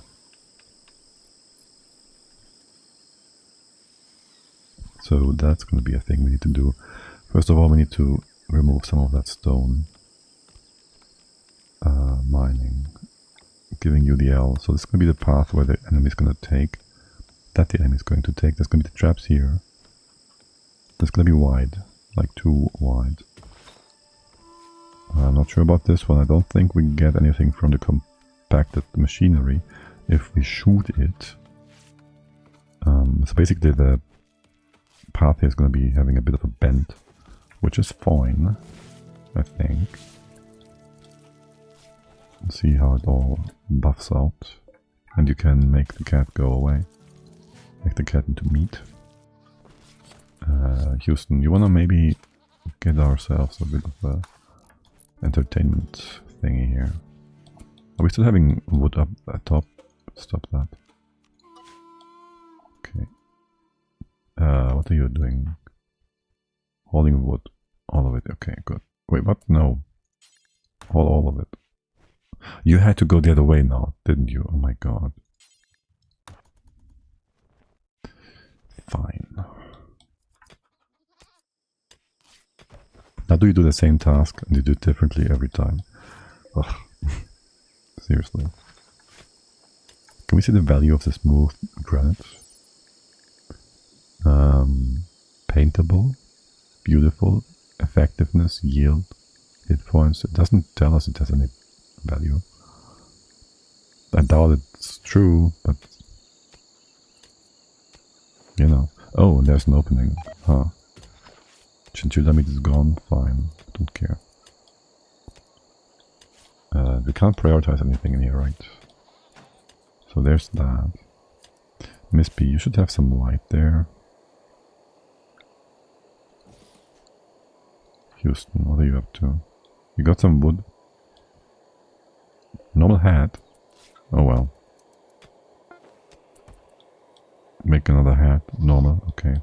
So that's going to be a thing we need to do. First of all, we need to remove some of that stone. Mining, giving you the L. So this is going to be the path where the enemy is going to take. That the enemy is going to take. There's going to be the traps here. That's going to be wide, like 2 wide. I'm not sure about this one. I don't think we get anything from the compacted machinery if we shoot it. So basically the path here is going to be having a bit of a bend, which is fine, I think. Let's see how it all buffs out. And you can make the cat go away. Make the cat into meat. Houston, you wanna maybe get ourselves a bit of a entertainment thingy here. Are we still having wood up at top? Stop that. Okay. What are you doing? Holding wood. All of it. Okay, good. Wait, what? No. Hold all of it. You had to go the other way now, didn't you? Oh my god. Fine. Now do you do the same task and you do it differently every time? Ugh. Seriously. Can we see the value of the smooth granite? Paintable, beautiful, effectiveness, yield, hit points. It doesn't tell us it has any value. I doubt it's true, but you know. Oh, and there's an opening. Huh. Chinchilla meat is gone. Fine. Don't care. We can't prioritize anything in here, right? So there's that. Miss P, you should have some light there. Houston, what are you up to? You got some wood? Normal hat? Oh well. Make another hat. Normal, okay.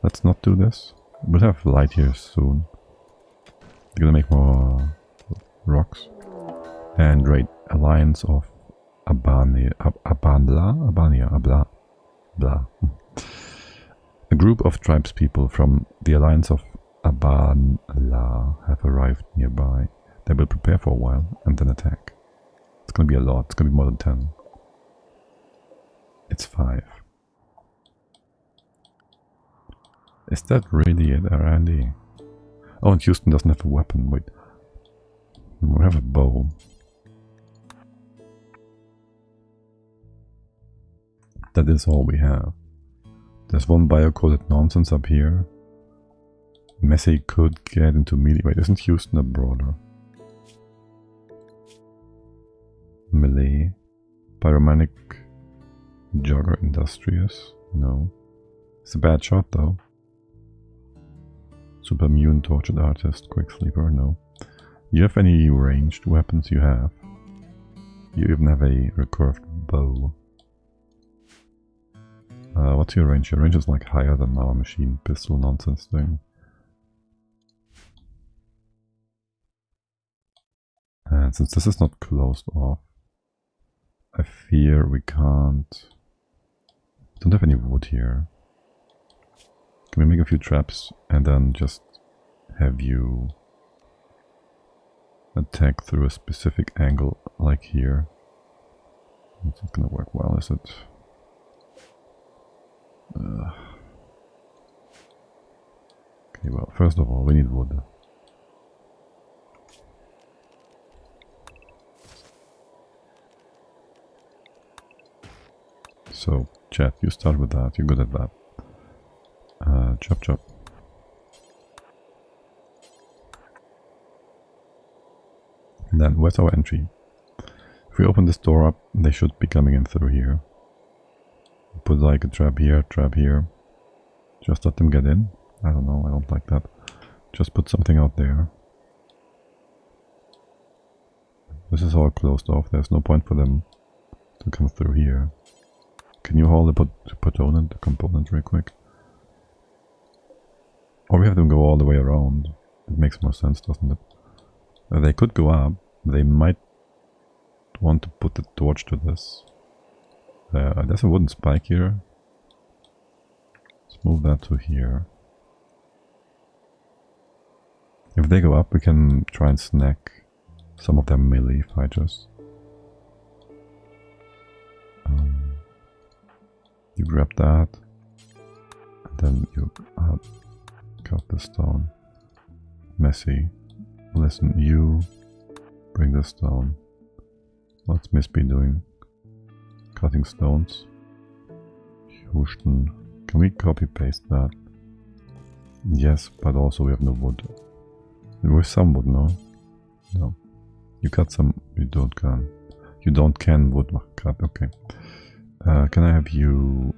Let's not do this. We'll have light here soon. We're gonna make more rocks. And raid Alliance of Abania. A group of tribespeople from the Alliance of Abanla have arrived nearby. They will prepare for a while and then attack. It's gonna be a lot. It's gonna be more than 10. It's 5. Is that really it, Randy? Oh, and Houston doesn't have a weapon. Wait. We have a bow. That is all we have. There's one bio-coded nonsense up here. Messi could get into melee. Wait, isn't Houston a brawler? Melee. Pyromanic. Jogger Industrious? No. It's a bad shot though. Super immune tortured artist. Quick sleeper? No. You have any ranged weapons? You have. You even have a recurved bow. What's your range? Your range is like higher than our machine pistol nonsense thing. And since this is not closed off, I fear we can't... Don't have any wood here. Can we make a few traps and then just have you attack through a specific angle like here? It's not gonna work well, is it? Okay, well, first of all, we need wood. So, chat, you start with that, you're good at that. Chop chop. And then, where's our entry? If we open this door up, they should be coming in through here. Put like a trap here. Just let them get in. I don't know, I don't like that. Just put something out there. This is all closed off, there's no point for them to come through here. Can you hold the component real quick? Or we have them go all the way around. It makes more sense, doesn't it? They could go up. They might want to put the torch to this. There's a wooden spike here. Let's move that to here. If they go up, we can try and snack some of their melee fighters. You grab that, and then you cut this down. Messy. Listen, you bring this down. What's Miss B doing? Cutting stones. Houston, Can we copy paste that? Yes, but also we have no wood. We have some wood, no? No. You cut some, you don't can. You don't can wood cut, okay. Can I have you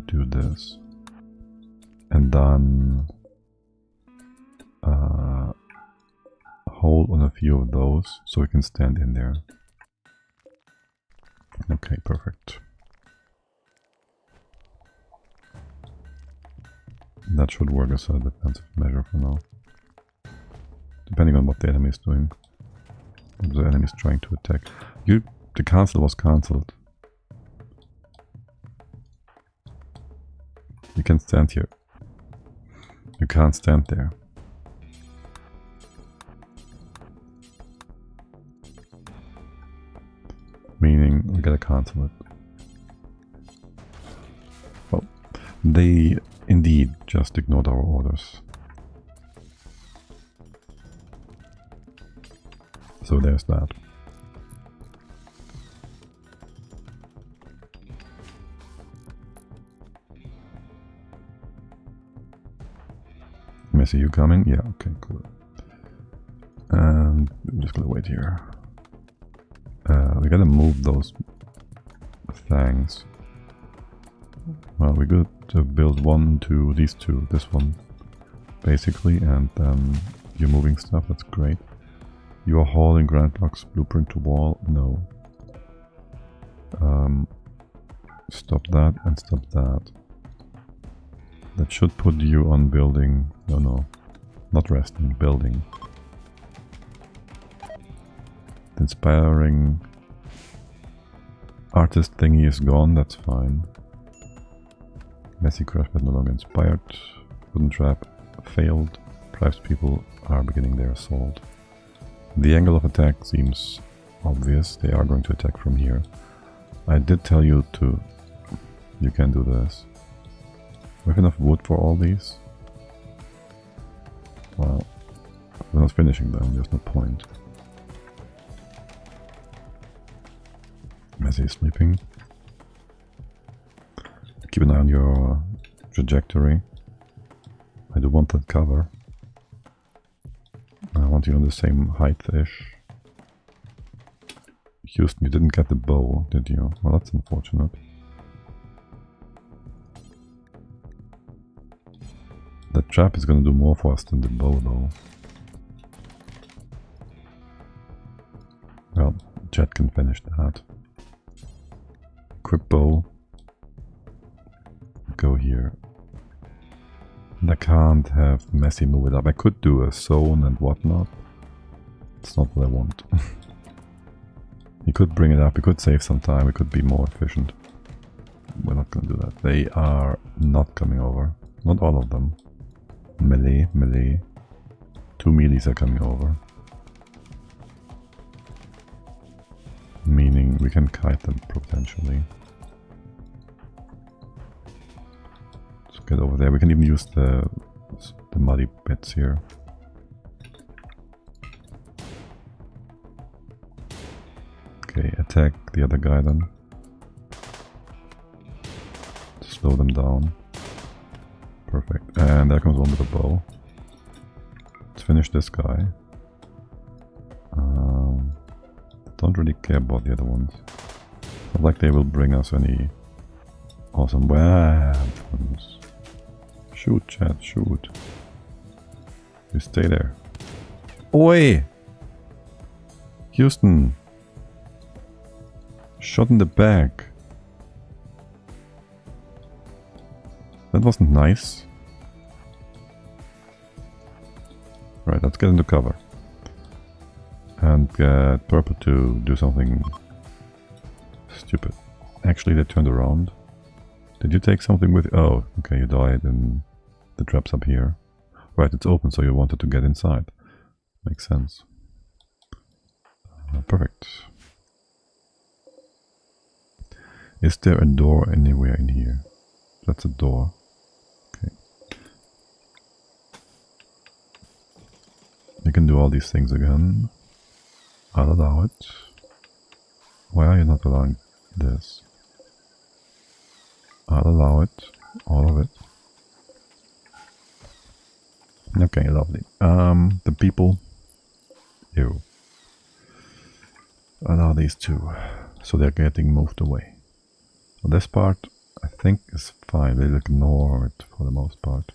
do this? And then hold on a few of those so we can stand in there. Okay, perfect. That should work as a defensive measure for now. Depending on what the enemy is doing. If the enemy is trying to attack. The cancel was cancelled. You can stand here. You can't stand there. Meaning we gotta cancel it. Well, they indeed just ignored our orders. So there's that. Messi, you coming? Yeah, okay, cool. And I'm just gonna wait here. We gotta move those things. Well, we could build one, two, these two, this one, basically, and then you're moving stuff, that's great. You are hauling granite blocks, blueprint to wall, no. Stop that and stop that. That should put you on building, no, not resting, building. The inspiring artist thingy is gone, that's fine. Messy crash but no longer inspired. Wooden trap failed. Tribes people are beginning their assault. The angle of attack seems obvious. They are going to attack from here. I did tell you to... You can do this. We have enough wood for all these? Well, we're not finishing them, there's no point. Messy is sleeping. Keep an eye on your trajectory. I do want that cover. I want you on the same height-ish. Houston, you didn't get the bow, did you? Well, that's unfortunate. The trap is gonna do more for us than the bow, though. Well, Jet can finish that. Quick bow. Go here. And I can't have Messy move it up. I could do a zone and whatnot. It's not what I want. He could bring it up, he could save some time, we could be more efficient. We're not gonna do that. They are not coming over. Not all of them. Melee, melee. 2 melees are coming over. Meaning we can kite them potentially. Let's get over there. We can even use the muddy bits here. Okay, attack the other guy then. Slow them down. Perfect. And there comes one with a bow. Let's finish this guy. Don't really care about the other ones. Not like they will bring us any awesome weapons. Shoot, chat, shoot. You stay there. Oi! Houston! Shot in the back. That wasn't nice. Right, let's get into cover. And get purple to do something stupid. Actually, they turned around. Did you take something with... Oh, okay, you died and the trap's up here. Right, it's open, so you wanted to get inside. Makes sense. Perfect. Is there a door anywhere in here? That's a door. Okay. You can do all these things again. I'll allow it. Why are you not allowing this? I'll allow it. all of it. Okay, lovely. The people. Ew. Allow these two. So they're getting moved away. So this part, I think, is fine. They'll ignore it for the most part.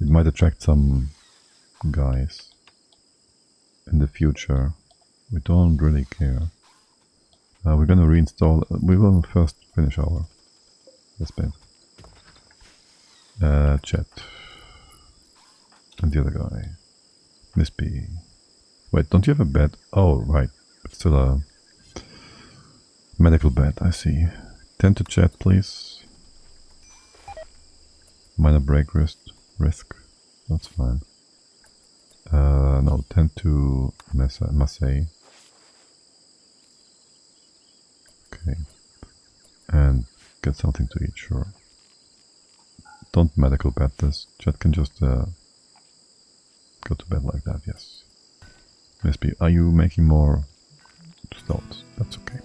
It might attract some guys in the future. We don't really care. We're gonna reinstall. We will first finish our this bit. Chat. And the other guy. Miss B. Wait, don't you have a bed? Oh, right. It's still a medical bed, I see. Tend to chat, please. Minor break risk. That's fine. No, tend to Massey. Okay. And get something to eat, sure. Don't medical bed this. Chat can just go to bed like that, yes. Miss B, are you making more stones? That's okay.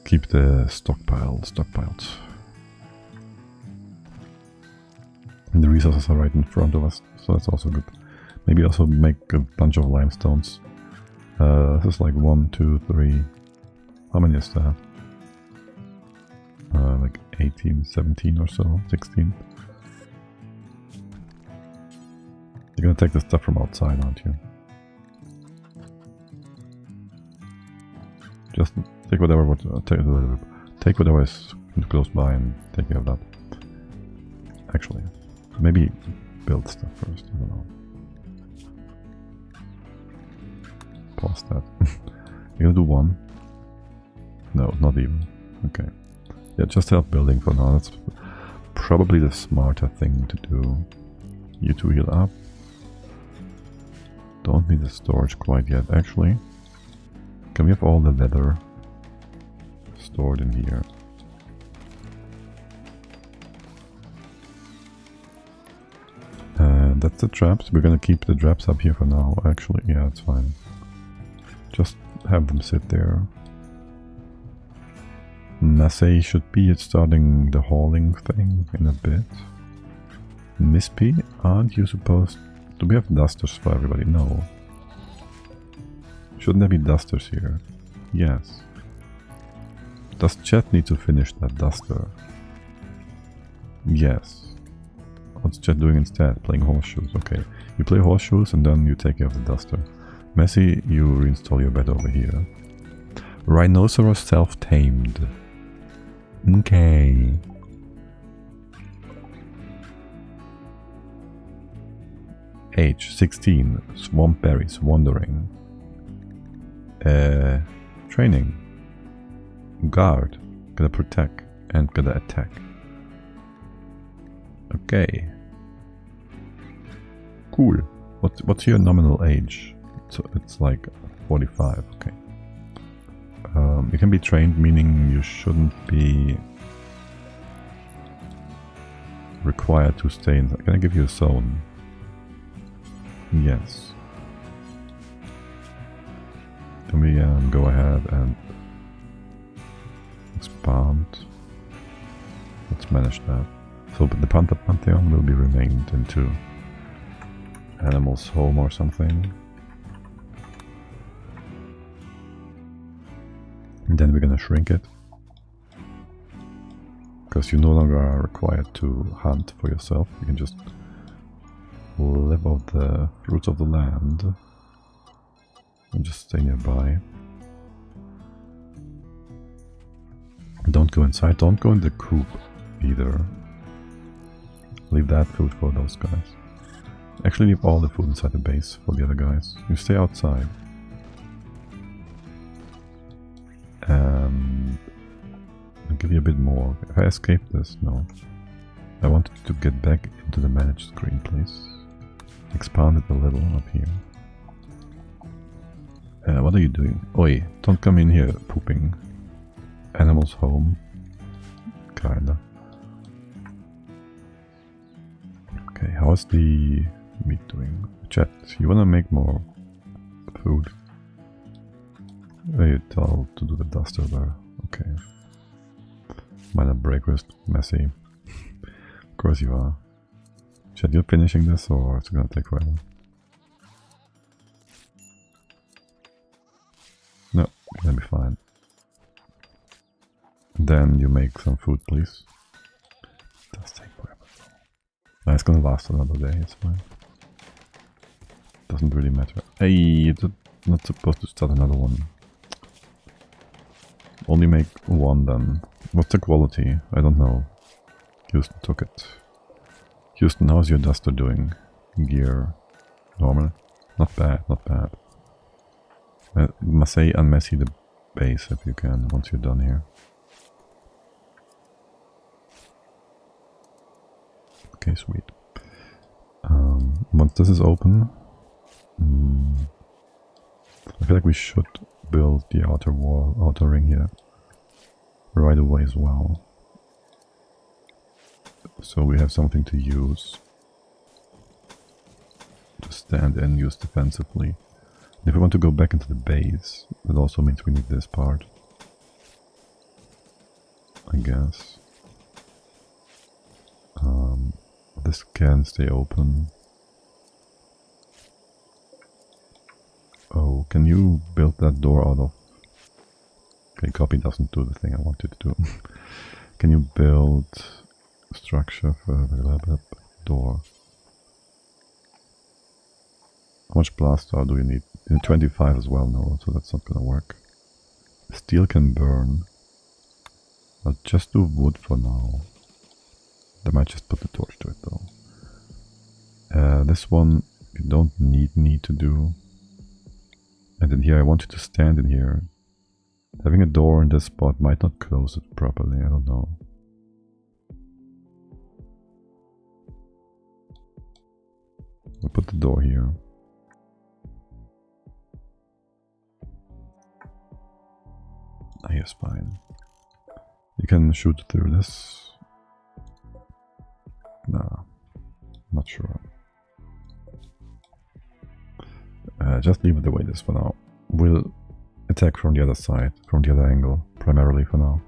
Keep the stockpiled. And the resources are right in front of us, so that's also good. Maybe also make a bunch of limestones. This is like 1, 2, 3. How many is that? Like 18, 17 or so, 16. You're gonna take the stuff from outside, aren't you? Just take whatever take whatever is close by and take care of that. Actually, maybe build stuff first. I don't know. Pause that. You're gonna do 1? No, not even. Okay. Yeah, just help building for now. That's probably the smarter thing to do. You two heal up. Don't need the storage quite yet, actually. Can we have all the leather stored in here? And that's the traps. We're gonna keep the traps up here for now. Actually, yeah, it's fine. Just have them sit there. Massey should be starting the hauling thing in a bit. Miss P, aren't you supposed... Do we have dusters for everybody? No. Shouldn't there be dusters here? Yes. Does Chet need to finish that duster? Yes. What's Chet doing instead? Playing horseshoes. Okay. You play horseshoes and then you take care of the duster. Messi, you reinstall your bed over here. Rhinoceros self-tamed. Okay. Age 16. Swamp berries. Wandering. Training. Guard. Gonna protect and gonna attack. Okay. Cool. What's your nominal age? So it's like 45. Okay. You can be trained, meaning you shouldn't be required to stay in. Can I give you a zone? Yes. Then we go ahead and expand. Let's manage that. So the Panther Pantheon will be renamed into Animals Home or something. And then we're gonna shrink it. Because you no longer are required to hunt for yourself. You can just live off the fruits of the land. And just stay nearby. Don't go inside, don't go in the coop either. Leave that food for those guys. Actually leave all the food inside the base for the other guys. You stay outside. And I'll give you a bit more. If I escape this, no. I wanted to get back into the manage screen, please. Expand it a little up here. What are you doing? Oi, don't come in here pooping. Animals home. Kinda. Okay, how's the meat doing? Chat, you wanna make more food? You tell to do the duster there. Okay. Minor break wrist, messy. course you are. Chad, you're finishing this or it's gonna take forever? No, that'll be fine. Then you make some food, please. It does take forever. No, it's gonna last another day, it's fine. Doesn't really matter. Hey, you're not supposed to start another one. Only make one then. What's the quality? I don't know. Houston took it. Houston, how's your duster doing? Gear. Normal? Not bad, not bad. Must say unmessy the base if you can, once you're done here. Okay, sweet. Once this is open, I feel like we should build the outer wall, outer ring here right away as well. So we have something to use. To stand and use defensively. If we want to go back into the base, that also means we need this part. I guess. This can stay open. Oh, can you build that door out of... Okay, copy doesn't do the thing I wanted to do. Can you build structure for the door? How much blast power do you need? You need 25 as well, no, so that's not gonna work. Steel can burn. I'll just do wood for now. I might just put the torch to it though. This one you don't need me to do. And then here I want you to stand in here. Having a door in this spot might not close it properly, I don't know. We'll put the door here. Here's fine. You can shoot through this. No, not sure. Just leave it the way it is for now. We'll attack from the other side, from the other angle, primarily for now.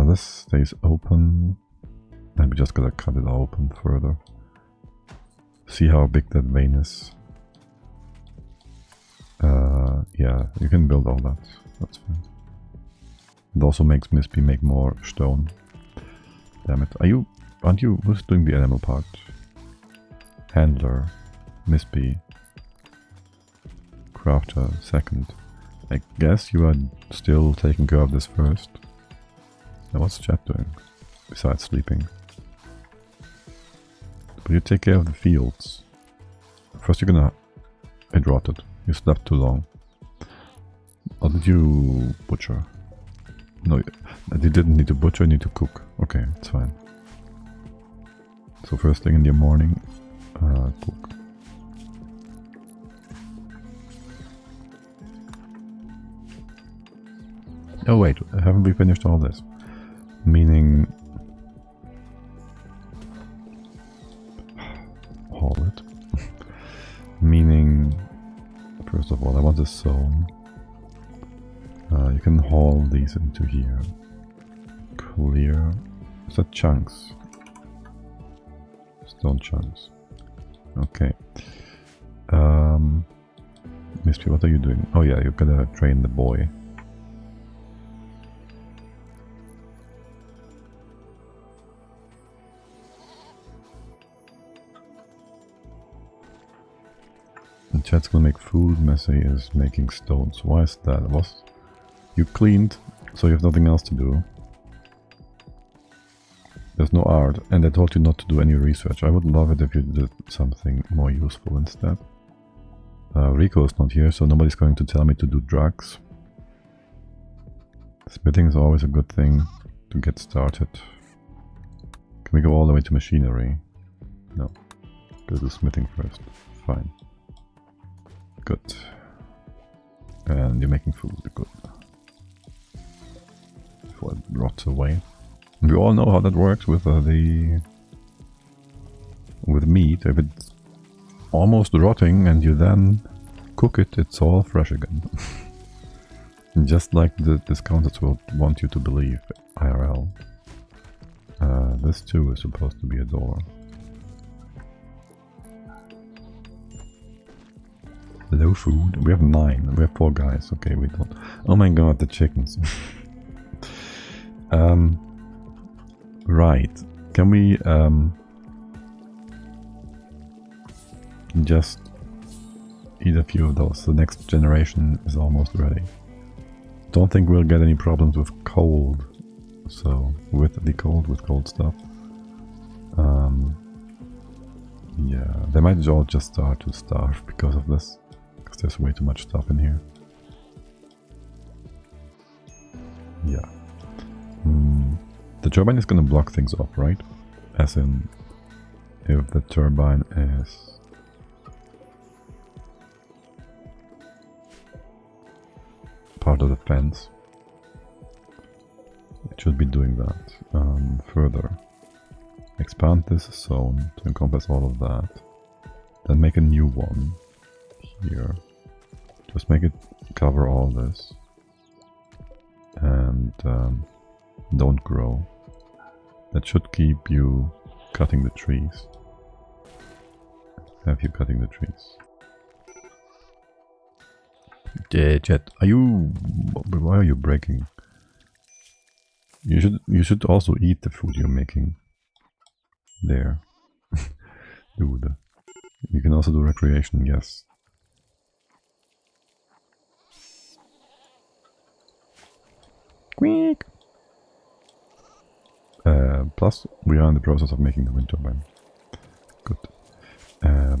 This stays open, and we just gotta cut it open further. See how big that vein is. Yeah, you can build all that. That's fine. It also makes Mispy make more stone. Damn it. Aren't you, who's doing the animal part? Handler, Mispy, Crafter, second. I guess you are still taking care of this first. Now what's chat doing? Besides sleeping. But you take care of the fields. First you're gonna... It rotted. You slept too long. Or did you butcher? No, you didn't need to butcher, you need to cook. Okay, it's fine. So first thing in the morning, cook. Oh wait, haven't we finished all this? Meaning... haul it. Meaning, first of all, I want this zone. You can haul these into here. Clear. Is that chunks? Stone chunks. Okay. Mispy, what are you doing? Oh yeah, you gotta train the boy. And chat's gonna make food, Messy is making stones. Why is that? You cleaned, so you have nothing else to do. There's no art, and I told you not to do any research. I would love it if you did something more useful instead. Rico is not here, so nobody's going to tell me to do drugs. Smithing is always a good thing to get started. Can we go all the way to machinery? No. Go to smithing first. Fine. Good. And you're making food. Good. Before it rots away. And we all know how that works with with meat. If it's almost rotting and you then cook it, it's all fresh again. Just like the discounters will want you to believe, IRL. this too is supposed to be a door. Low food. We have 9. We have 4 guys. Okay, we don't. Oh my god, the chickens. Right. Can we just eat a few of those? The next generation is almost ready. Don't think we'll get any problems with cold. So, with cold stuff. Yeah, they might all just start to starve because of this. Because there's way too much stuff in here. Yeah. The turbine is gonna block things off, right? As in, if the turbine is... part of the fence, it should be doing that. Further, expand this zone to encompass all of that. Then make a new one here. Just make it cover all this. And don't grow. That should keep you cutting the trees. Have you cutting the trees? Jet, are you... why are you breaking? You should also eat the food you're making. There. Dude. You can also do recreation, yes. Squeak! Plus, we are in the process of making the wind turbine. Good.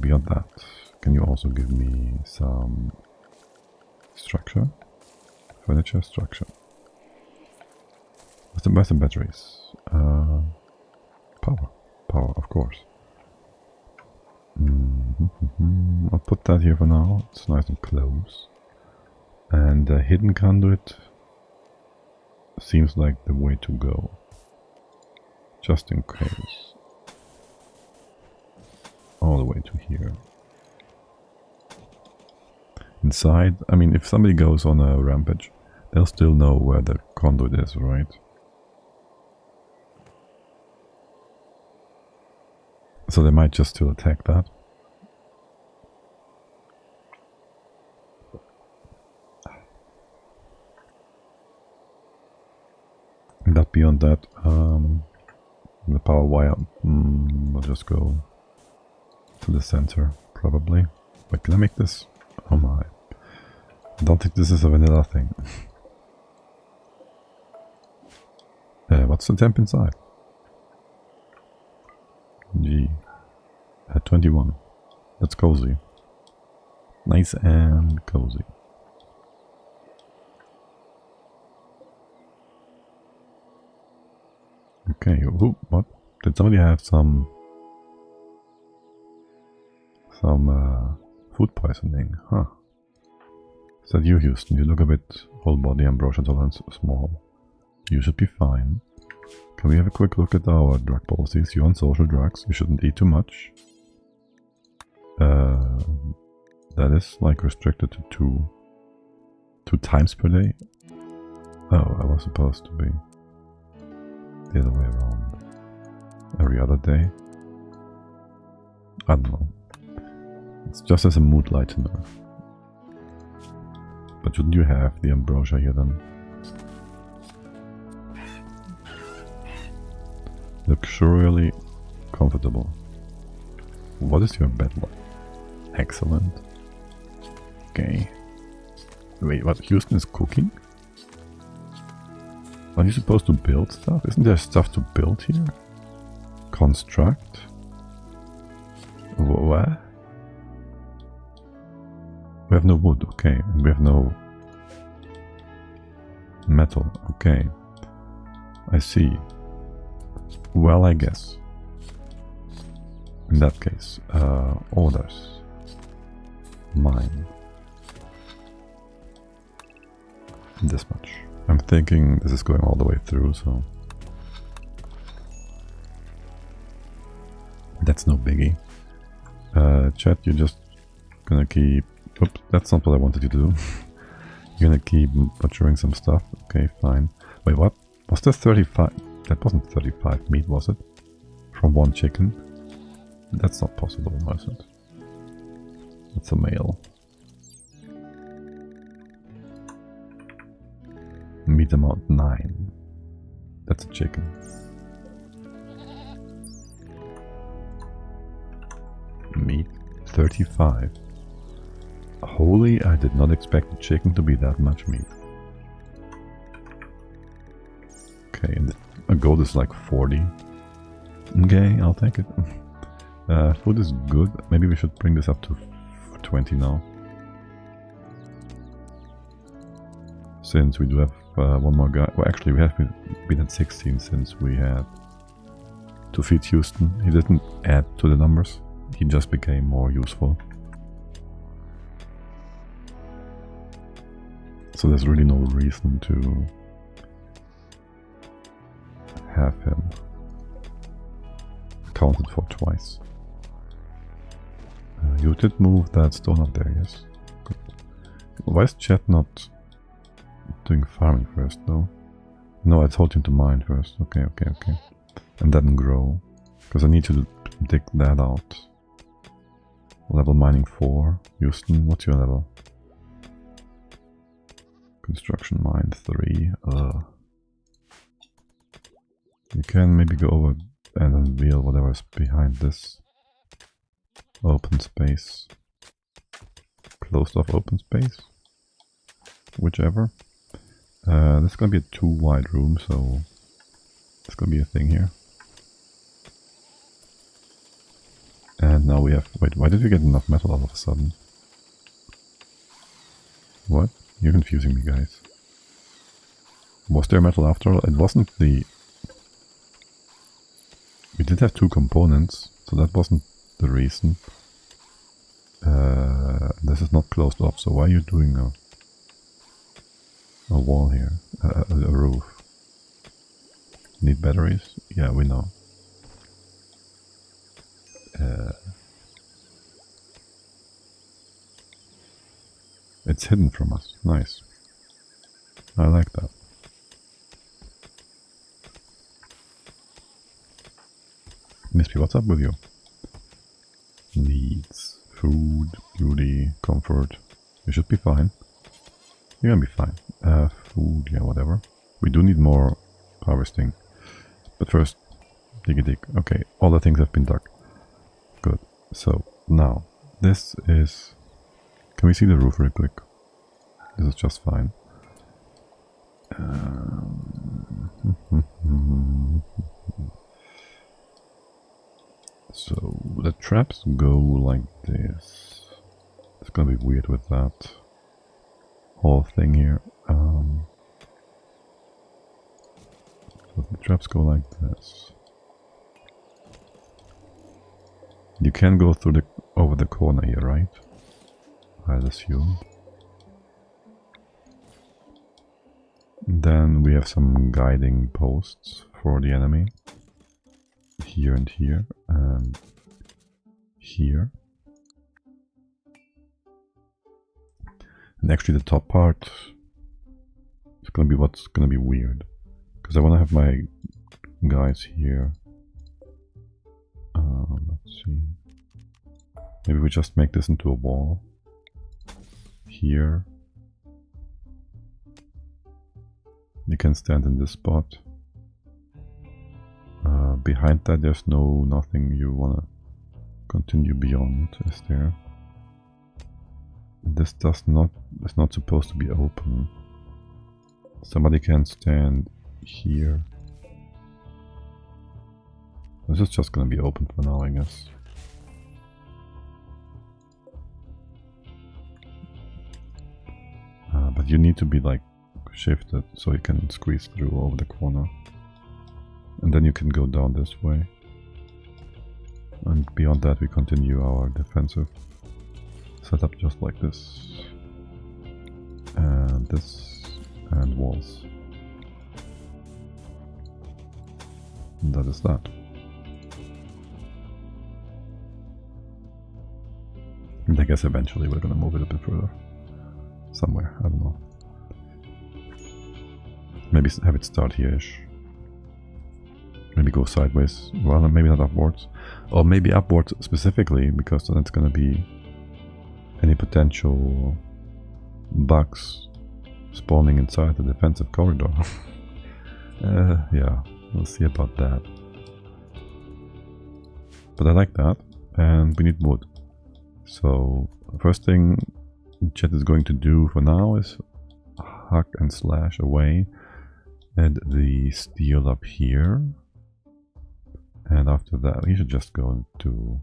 Beyond that, can you also give me some structure? Furniture, structure. Where's the batteries? Power. Power, of course. I'll put that here for now. It's nice and close. And hidden conduit seems like the way to go. Just in case. All the way to here. Inside, I mean, if somebody goes on a rampage, they'll still know where the conduit is, right? So they might just still attack that. But beyond that, the power wire, we'll just go to the center, probably. Wait, can I make this? Oh my. I don't think this is a vanilla thing. What's the temp inside? Gee. At 21. That's cozy. Nice and cozy. Okay, ooh, what? Did somebody have some food poisoning? Huh. Is that you, Houston? You look a bit whole body ambrosia tolerance small. You should be fine. Can we have a quick look at our drug policies? You're on social drugs. You shouldn't eat too much. That is like restricted to two times per day. Oh, I was supposed to be the other way around. Every other day. I don't know. It's just as a mood lightener. But shouldn't you have the ambrosia here then? Luxurially comfortable. What is your bed like? Excellent. Okay. Wait, what? Houston is cooking? Aren't you supposed to build stuff? Isn't there stuff to build here? Construct? What? We have no wood, okay. And we have no metal, okay. I see. Well, I guess. In that case, orders. Mine. This much. I'm thinking this is going all the way through, so... That's no biggie. Chat, you're just gonna keep... Oops, that's not what I wanted you to do. You're gonna keep butchering some stuff. Okay, fine. Wait, what? Was there 35? That wasn't 35 meat, was it? from one chicken. That's not possible, is it? That's a male. Meat amount 9. That's a chicken. Meat 35. Holy, I did not expect the chicken to be that much meat. Okay, and a goat is like 40. Okay, I'll take it. Food is good. Maybe we should bring this up to 20 now. Since we do have one more guy. Well, actually, we have been at 16 since we had to feed Houston. He didn't add to the numbers. He just became more useful. So there's really no reason to have him counted for twice. You did move that stone up there, yes. Good. Why is Chet not doing farming first, though? No, I told him to mine first. Okay. And then grow. Because I need to dig that out. Level mining 4. Houston, what's your level? Construction mine 3. You can maybe go over and unveil whatever is behind this open space. Closed off open space? Whichever. This is gonna be a 2 wide room, so it's gonna be a thing here. And now we have... Wait, why did we get enough metal all of a sudden? What? You're confusing me, guys. Was there metal after all? It wasn't the... We did have 2 components, so that wasn't the reason. This is not closed off, so why are you doing a wall here? A roof. Need batteries? Yeah, we know. It's hidden from us. Nice. I like that. Mispy, what's up with you? Needs. Food, beauty, comfort. You should be fine. You're gonna be fine. Food, yeah, whatever. We do need more harvesting. But first, dig a dig. Okay, all the things have been dug. Good. So, now, this is... Can we see the roof real quick? This is just fine. So, the traps go like this. It's gonna be weird with that whole thing here. So the traps go like this. You can go through over the corner here, right? I'll assume. Then we have some guiding posts for the enemy. Here and here and here. And actually the top part is gonna be what's gonna be weird. Because I wanna have my guys here. Let's see. Maybe we just make this into a wall. Here. You can stand in this spot. Behind that there's nothing you wanna continue beyond, is there? This is not supposed to be open. Somebody can stand here. This is just gonna be open for now, I guess. But you need to be like shifted so you can squeeze through over the corner. And then you can go down this way. And beyond that we continue our defensive setup just like this. And this. And walls. And that is that. And I guess eventually we're gonna move it a bit further. Somewhere, I don't know. Maybe have it start here-ish. Maybe go sideways. Well, maybe not upwards. Or maybe upwards specifically, because then it's gonna be any potential bugs spawning inside the defensive corridor. Yeah, we'll see about that. But I like that, and we need wood. So, first thing Chet is going to do for now is hack and slash away at the steel up here. And after that, we should just go to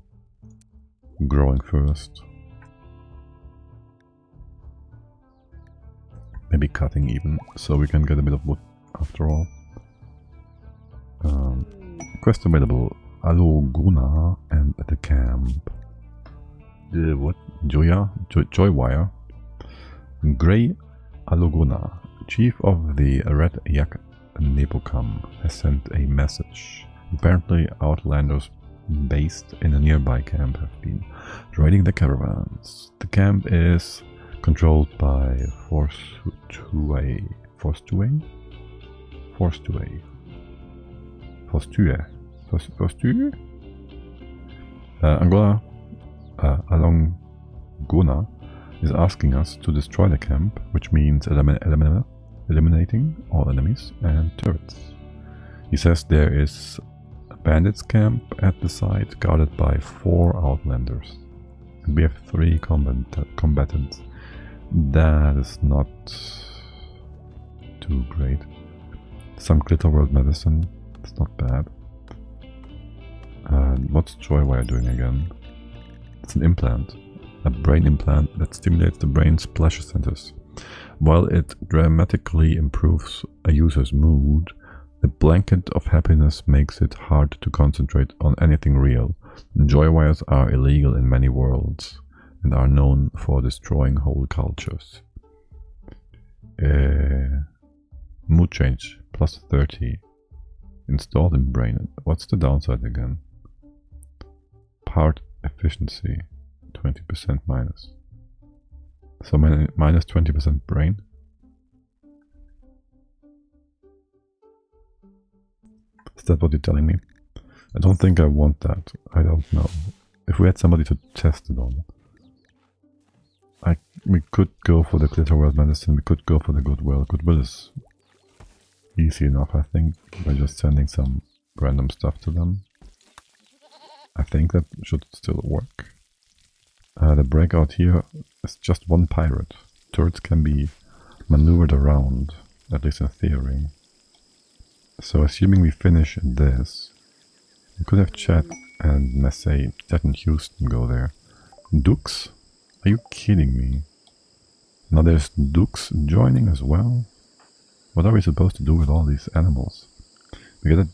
growing first. Maybe cutting even, so we can get a bit of wood after all. Quest available. Aloguna and the camp. The what? Joy wire. Grey Aloguna, chief of the Red Yak Nepokam, has sent a message. Apparently, outlanders based in a nearby camp have been raiding the caravans. The camp is controlled by Forstue. Angola Alonguna is asking us to destroy the camp, which means eliminating all enemies and turrets. He says there is a bandits camp at the site guarded by 4 outlanders. And we have 3 combatants. That is not too great. Some glitter world medicine, it's not bad. What's Joywire doing again? It's an implant. A brain implant that stimulates the brain's pleasure centers. While it dramatically improves a user's mood, the blanket of happiness makes it hard to concentrate on anything real. Joywires are illegal in many worlds and are known for destroying whole cultures. Mood change, plus 30. Installed in brain. What's the downside again? Part efficiency, 20% minus. So minus 20% brain. Is that what you're telling me? I don't think I want that. I don't know. If we had somebody to test it on. We could go for the glitter world medicine, we could go for the goodwill. Goodwill is easy enough, I think, by just sending some random stuff to them. I think that should still work. The breakout here is just 1 pirate. Turrets can be maneuvered around, at least in theory. So assuming we finish this, we could have Chet and Massey, Chet and Houston go there. Dukes? Are you kidding me? Now there's Dukes joining as well? What are we supposed to do with all these animals? We gotta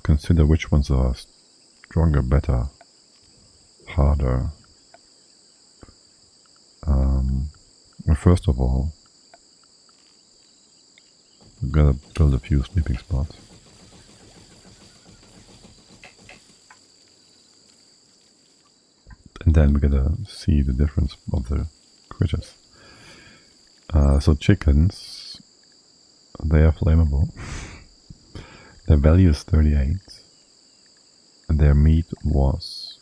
consider which ones are stronger, better, harder. Well, first of all, we gotta build a few sleeping spots. And then we gotta see the difference of the critters. So chickens, they are flammable. Their value is 38. And their meat was...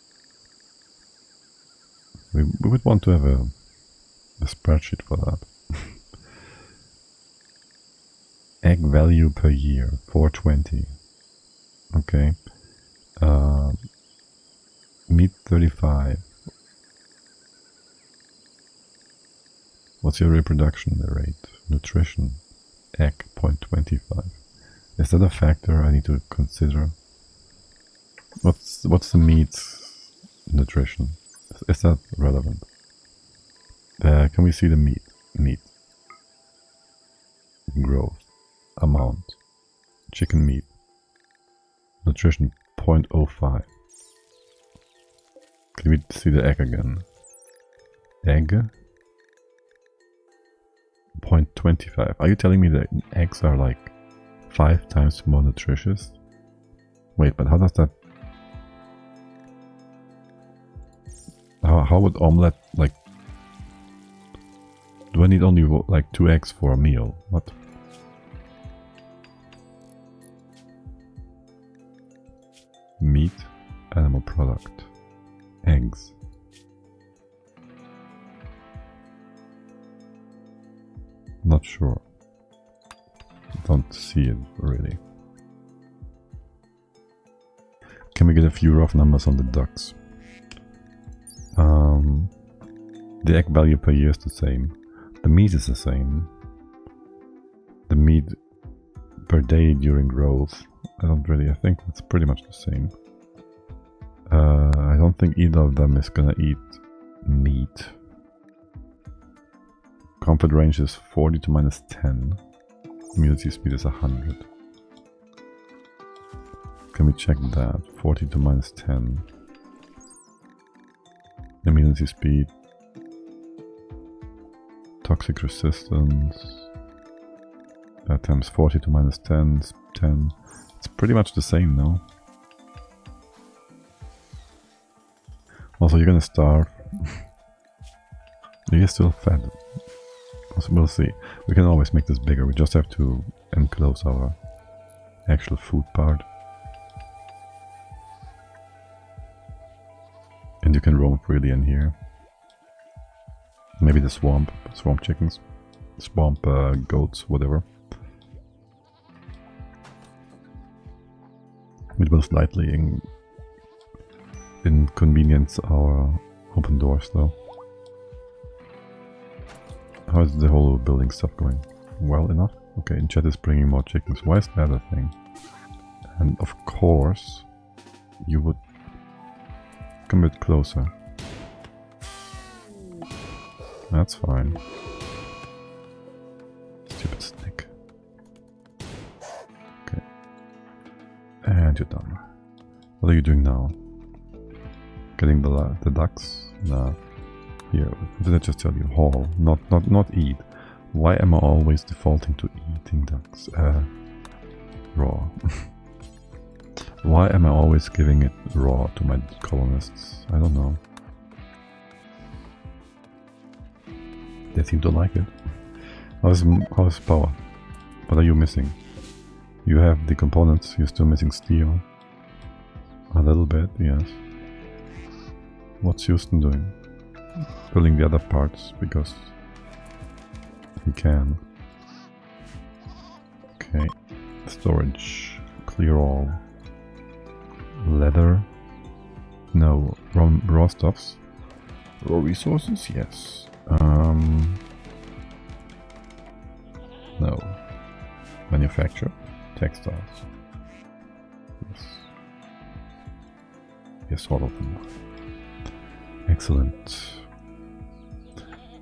We would want to have a spreadsheet for that. Egg value per year, 420. Okay. Meat 35. What's your reproduction rate? Nutrition. Egg 0.25. Is that a factor I need to consider? What's the meat nutrition? Is that relevant? Can we see the meat? Meat. Growth. Amount. Chicken meat. Nutrition 0.05. Can we see the egg again? Egg 0.25. Are you telling me that eggs are like 5 times more nutritious? Wait, but how does that... How would omelette, like... Do I need only like 2 eggs for a meal? What? animal product. Eggs. Not sure. Don't see it really. Can we get a few rough numbers on the ducks? The egg value per year is the same. The meat is the same. The meat per day during growth, I think it's pretty much the same. I don't think either of them is gonna eat meat. Comfort range is 40 to -10. Immunity speed is 100. Can we check that? 40 to -10. Immunity speed. Toxic resistance. Times 40 to -10 is 10. It's pretty much the same now. Also, you're gonna starve. You're still fed. We'll see. We can always make this bigger. We just have to enclose our actual food part. And you can roam freely in here. Maybe the swamp chickens, swamp goats, whatever. It will slightly inconvenience our open doors though. How is the whole building stuff going? Well enough? Okay, and chat is bringing more chickens. Why is that a thing? And of course, you would come a bit closer. That's fine. Stupid snake. Okay. And you're done. What are you doing now? Getting the ducks? No. Here, what did I just tell you? Haul, not eat. Why am I always defaulting to eating ducks? Raw. Why am I always giving it raw to my colonists? I don't know. They seem to like it. How's power? What are you missing? You have the components, you're still missing steel. A little bit, yes. What's Houston doing? Building the other parts because he can. Okay, storage, clear all. Leather, no. Raw stuffs, raw resources, yes. No. Manufacture, textiles. Yes. Yes, all of them. Excellent.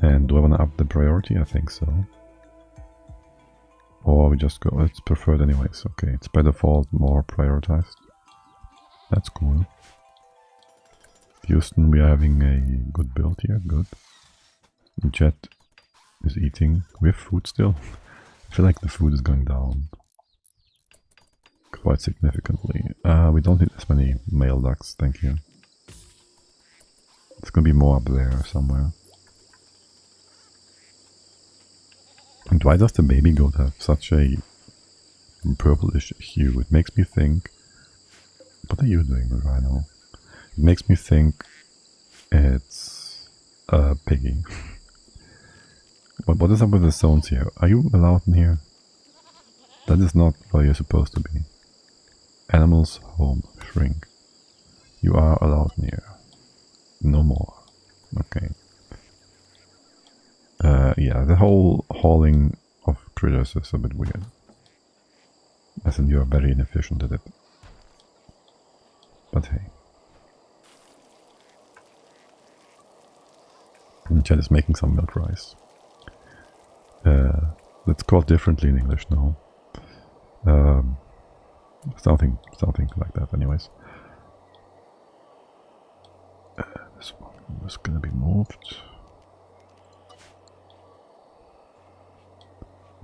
And do I want to up the priority? I think so. Or we just go, it's preferred anyways. Okay, it's by default more prioritized. That's cool. Houston, we are having a good build here, good. And chat is eating. We have food still. I feel like the food is going down quite significantly. We don't need as many male ducks, thank you. It's gonna be more up there somewhere. And why does the baby goat have such a purplish hue? It makes me think... What are you doing, Rhino? It makes me think it's a piggy. What is up with the zones here? Are you allowed in here? That is not where you're supposed to be. Animals, home, shrink. You are allowed in here. No more. Okay. Yeah, the whole hauling of critters is a bit weird. As in, you are very inefficient at it. But hey. And chat is making some milk rice. It's called differently in English now. Something like that anyways. This one is gonna be moved.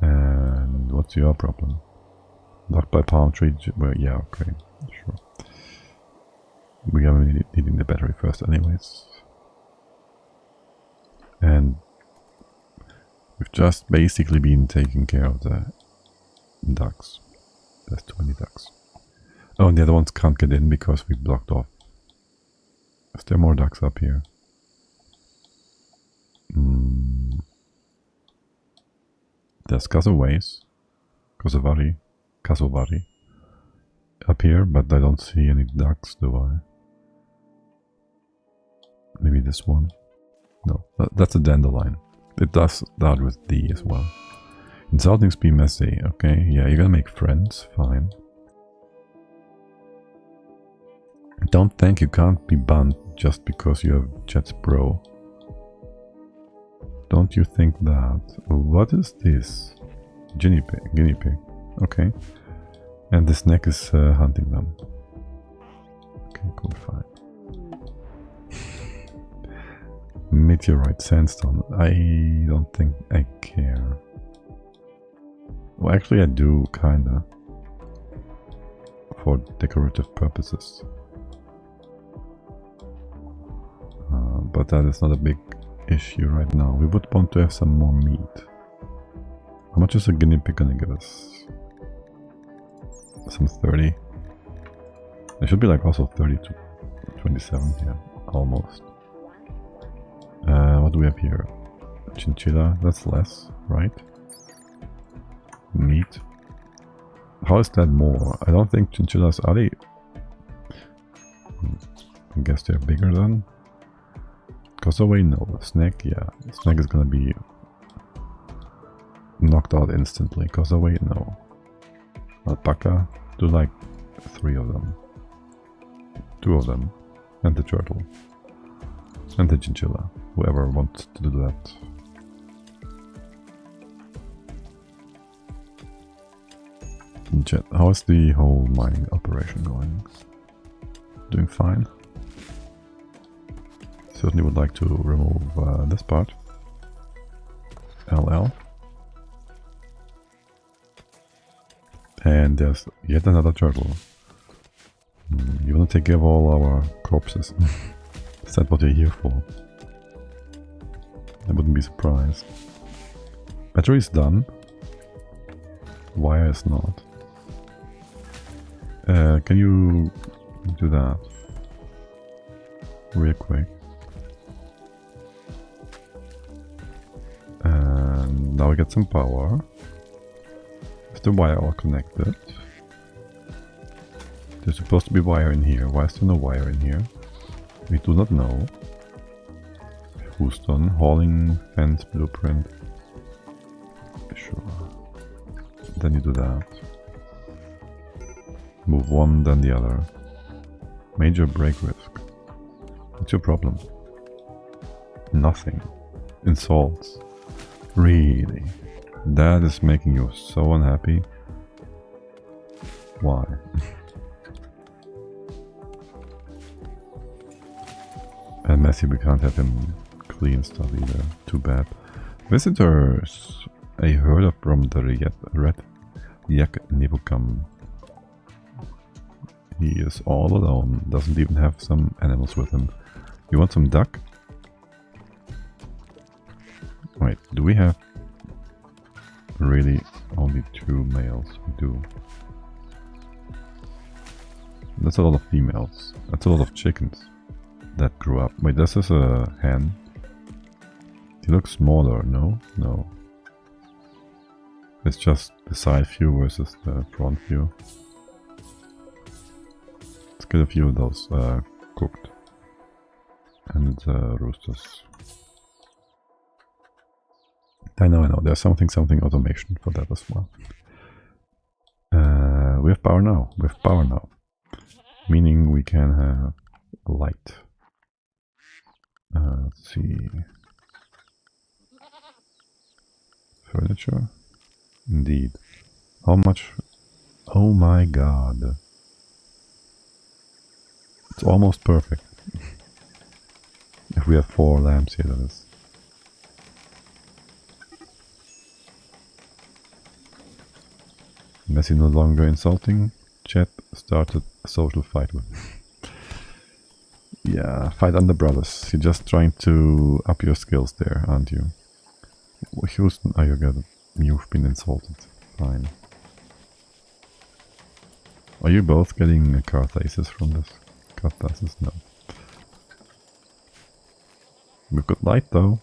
And what's your problem? Blocked by palm tree, well, yeah, okay, sure. We are needing the battery first anyways. And we've just basically been taking care of the ducks. There's too many ducks. Oh, and the other ones can't get in because we blocked off Is there more ducks up here? There's Casoways, Casovari up here, but I don't see any ducks, do I? Maybe this one? No, that's a dandelion. It does start with D as well. Insulting be messy, okay, yeah, you're gonna make friends, fine. Don't think you can't be banned just because you have Jets Pro. Don't you think that? What is this? Guinea pig, okay. And the snake is hunting them. Okay, cool, fine. Meteorite sandstone. I don't think I care. Well, actually I do, kinda. For decorative purposes. But that is not a big issue right now. We would want to have some more meat. How much is a guinea pig gonna give us? Some 30. There should be like also 30 to 27, yeah, almost. What do we have here? Chinchilla, that's less, right? Meat. How is that more? I don't think chinchillas are they... I guess they're bigger then. Cassoway, no. Snake, yeah. Snake is gonna be knocked out instantly. Cassoway, no. Alpaca, do like 3 of them. 2 of them. And the turtle. And the chinchilla. Whoever wants to do that. Jet, how is the whole mining operation going? Doing fine? Certainly would like to remove this part. LL. And there's yet another turtle. You wanna take care of all our corpses? Is that what you're here for? I wouldn't be surprised. Battery is done. Wire is not. Can you do that? Real quick. And now we get some power. Is the wire all connected? There's supposed to be wire in here. Why is there no wire in here? We do not know. Who's done? Hauling, fence, blueprint. Sure. Then you do that. Move one, then the other. Major break risk. What's your problem? Nothing. Insults. Really? That is making you so unhappy? Why? And Messi, we can't have him clean stuff either. Too bad. Visitors. I heard of from the Red Yak Nebukam. He is all alone. Doesn't even have some animals with him. You want some duck? Wait, do we have really only 2 males? We do. That's a lot of females. That's a lot of chickens that grew up. Wait, this is a hen. He looks smaller, no? No. It's just the side view versus the front view. Let's get a few of those cooked. And roosters. I know, there's something automation for that as well. We have power now. Meaning we can have light. Let's see. Furniture? Indeed. How much? Oh my god. It's almost perfect. If we have 4 lamps here, that is. Messi no longer insulting. Chat started a social fight with him. Yeah, fight under brothers. You're just trying to up your skills there, aren't you? Houston, you got it. You've been insulted. Fine. Are you both getting catharsis from this? Catharsis? No. We've got light though.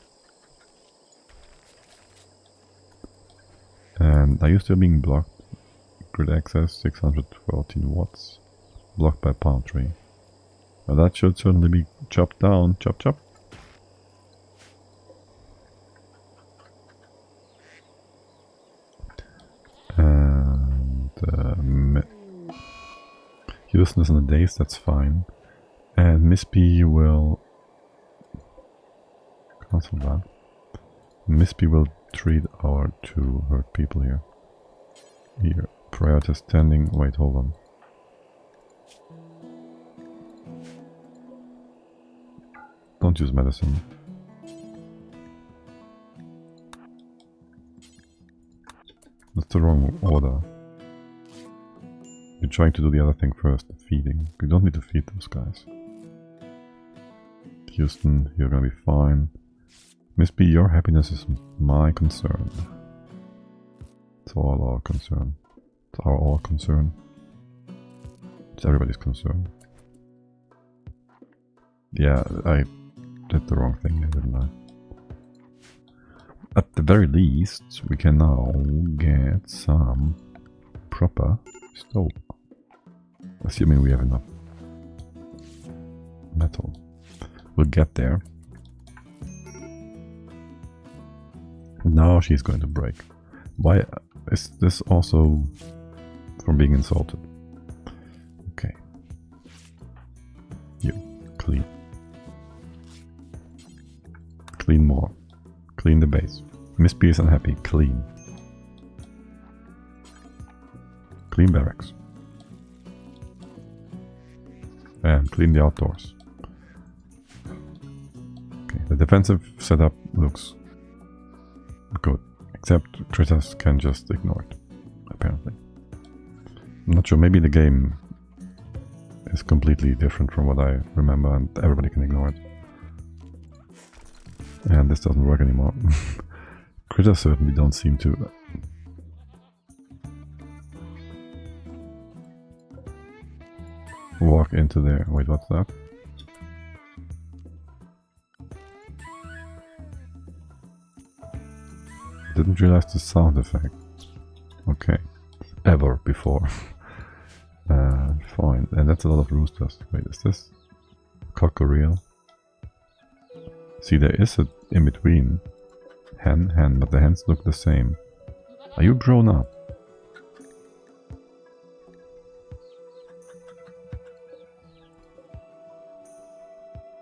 And are you still being blocked? Grid access 614 watts. Blocked by palm tree. Well, that should certainly be chopped down. Chop chop. And Houston is in the days, that's fine. And Miss B will cancel that. Miss B will treat our 2 hurt people here. Here, prior to standing. Wait, hold on. Don't use medicine. That's the wrong order. You're trying to do the other thing first, the feeding. You don't need to feed those guys. Houston, you're gonna be fine. Miss B, your happiness is my concern. It's all our concern. It's our all concern. It's everybody's concern. Yeah, I did the wrong thing there, didn't I? At the very least, we can now get some proper stove. Assuming we have enough metal. We'll get there. Now she's going to break. Why is this also from being insulted? Okay. You, clean. Clean more. Clean the base. Miss B is unhappy. Clean. Clean barracks. And clean the outdoors. Okay, the defensive setup looks good. Except critters can just ignore it, apparently. I'm not sure, maybe the game is completely different from what I remember and everybody can ignore it. And this doesn't work anymore. Critters certainly don't seem to. Walk into there. Wait, what's that? Didn't realize the sound effect. Okay. Ever before. Fine. And that's a lot of roosters. Wait, is this cockerel? See, there is a in between. Hen, but the hens look the same. Are you grown up?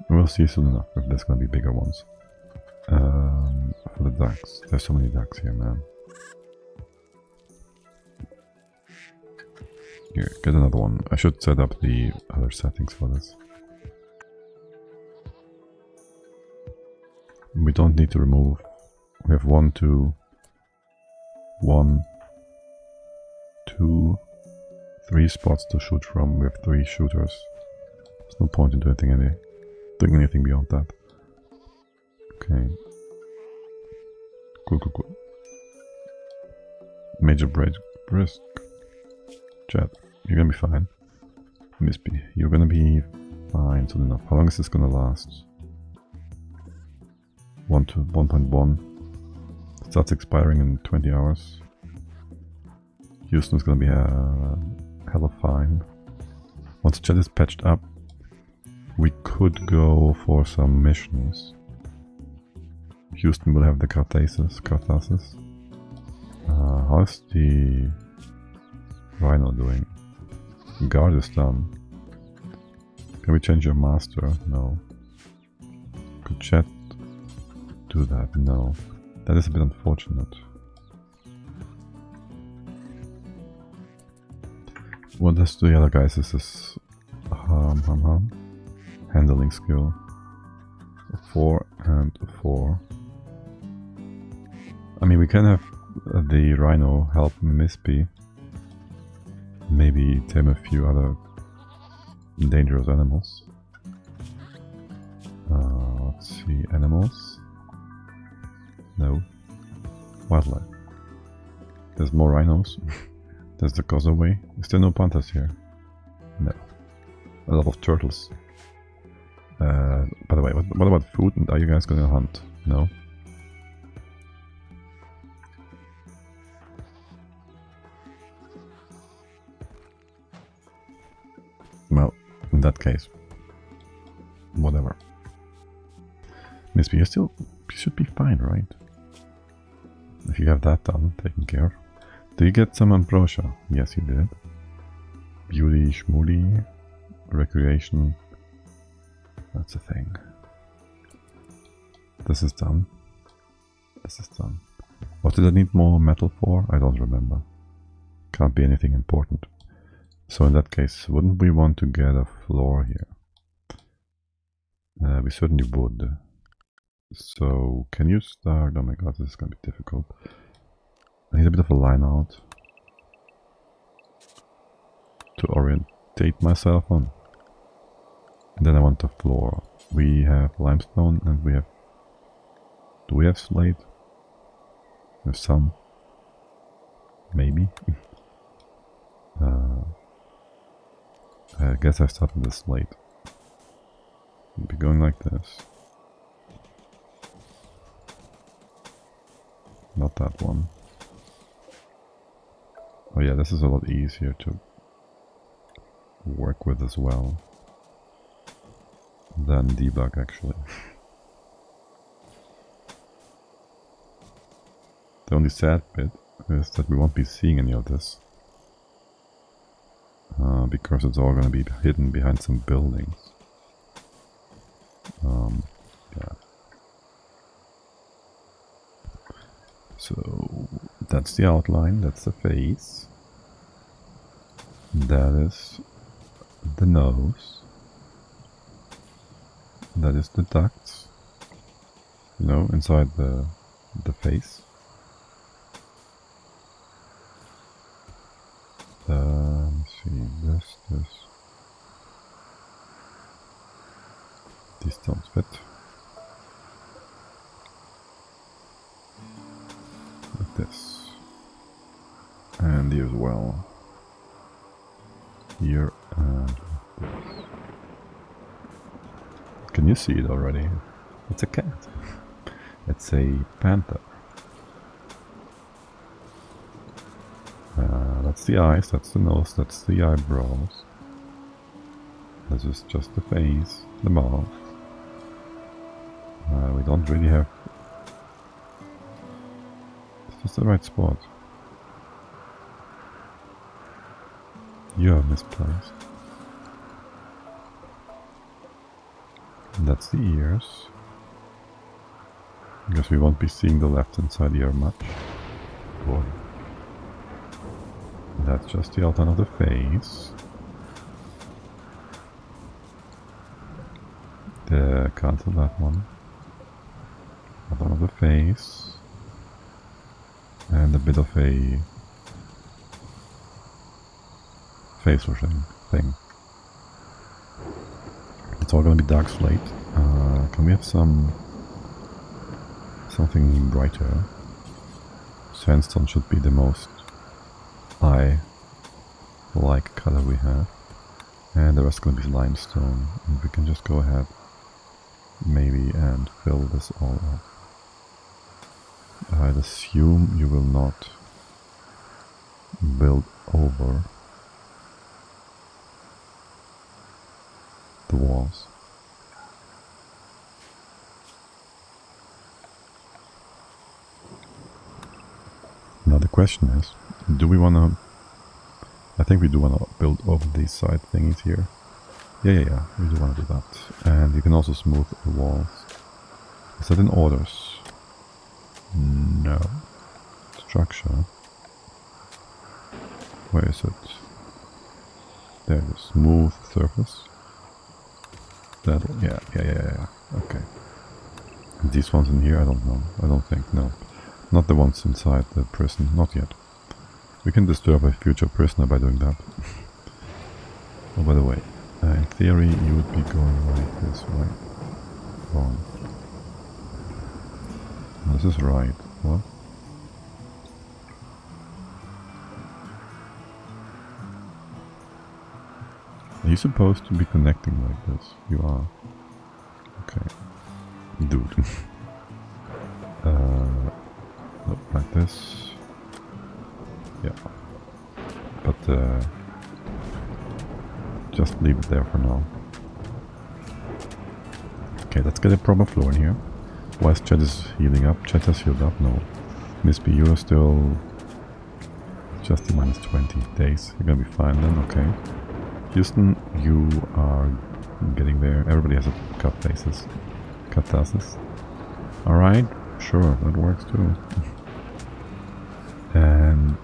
We'll see soon enough if there's gonna be bigger ones. For the ducks. There's so many ducks here, man. Here, get another one. I should set up the other settings for this. We don't need to remove. We have 1, 2, 2, 3 spots to shoot from. We have 3 shooters. There's no point in doing anything beyond that. Okay. Cool. Major brisk. Chat, you're gonna be fine. Miss B, you're gonna be fine soon enough. How long is this gonna last? 1.1. Starts expiring in 20 hours. Houston's gonna be hella fine. Once chat is patched up, we could go for some missions. Houston will have the Carthasses. How's the Rhino doing? Guard is done. Can we change your master? No. Could chat do that? No. That is a bit unfortunate. What does the other guys? Is this handling skill? A 4 and a 4. I mean, we can have the Rhino help Miss B. Maybe tame a few other dangerous animals. Let's see, animals. No. Wildlife. There's more rhinos. There's the causeway. Is there no panthers here? No. A lot of turtles. By the way, what about food? And are you guys gonna hunt? No? Well, in that case, whatever. Miss B, you should be fine, right? If you have that done, taken care of. Do you get some ambrosia? Yes, you did. Beauty, schmoody, recreation. That's a thing. This is done. This is done. What did I need more metal for? I don't remember. Can't be anything important. So in that case, wouldn't we want to get a floor here? We certainly would. So, can you start? Oh my god, this is gonna be difficult. I need a bit of a line out to orientate myself on. And then I want the floor. We have limestone and we have... Do we have slate? We have some. Maybe. I guess I start with the slate. It'll be going like this. Not that one. Oh yeah, this is a lot easier to work with as well than debug actually. The only sad bit is that we won't be seeing any of this because it's all going to be hidden behind some buildings. Yeah. So that's the outline, that's the face, that is the nose, that is the ducts, you know, inside the face. Let's see, this. These don't fit. Like this. And here as well. Here and this. Can you see it already? It's a cat. It's a panther. That's the eyes, that's the nose, that's the eyebrows. This is just the face, the mouth. We don't really have... Is this the right spot? You're misplaced. And that's the ears. Because we won't be seeing the left hand side ear much. Boy. That's just the outline of the face. Cancel that one. Outline of the face. And a bit of a face washing thing. It's all gonna be dark slate. Can we have something brighter? Sandstone should be the most eye-like color we have. And the rest is going to be limestone. And we can just go ahead, maybe, and fill this all up. I'd assume you will not build over the walls. Now the question is, do we want to... I think we do want to build over these side thingies here. Yeah, we do want to do that. And you can also smooth the walls. Is that in orders? No. Structure. Where is it? There it is. Smooth surface. That, yeah. Okay. And these ones in here, I don't know. I don't think, no. Not the ones inside the prison, not yet. We can disturb a future prisoner by doing that. Oh, by the way, in theory you would be going like this, right? Wrong. This is right. What? Are you supposed to be connecting like this? You are. Okay. Dude. Nope, like this. Yeah. But just leave it there for now. Okay, let's get a proper floor in here. Whilst Chet is healing up. Chet has healed up? No. Miss B, you are still just the minus 20 days. You're gonna be fine then, okay. Houston, you are getting there. Everybody has a cut faces. Cut tasses. Alright, sure, that works too. And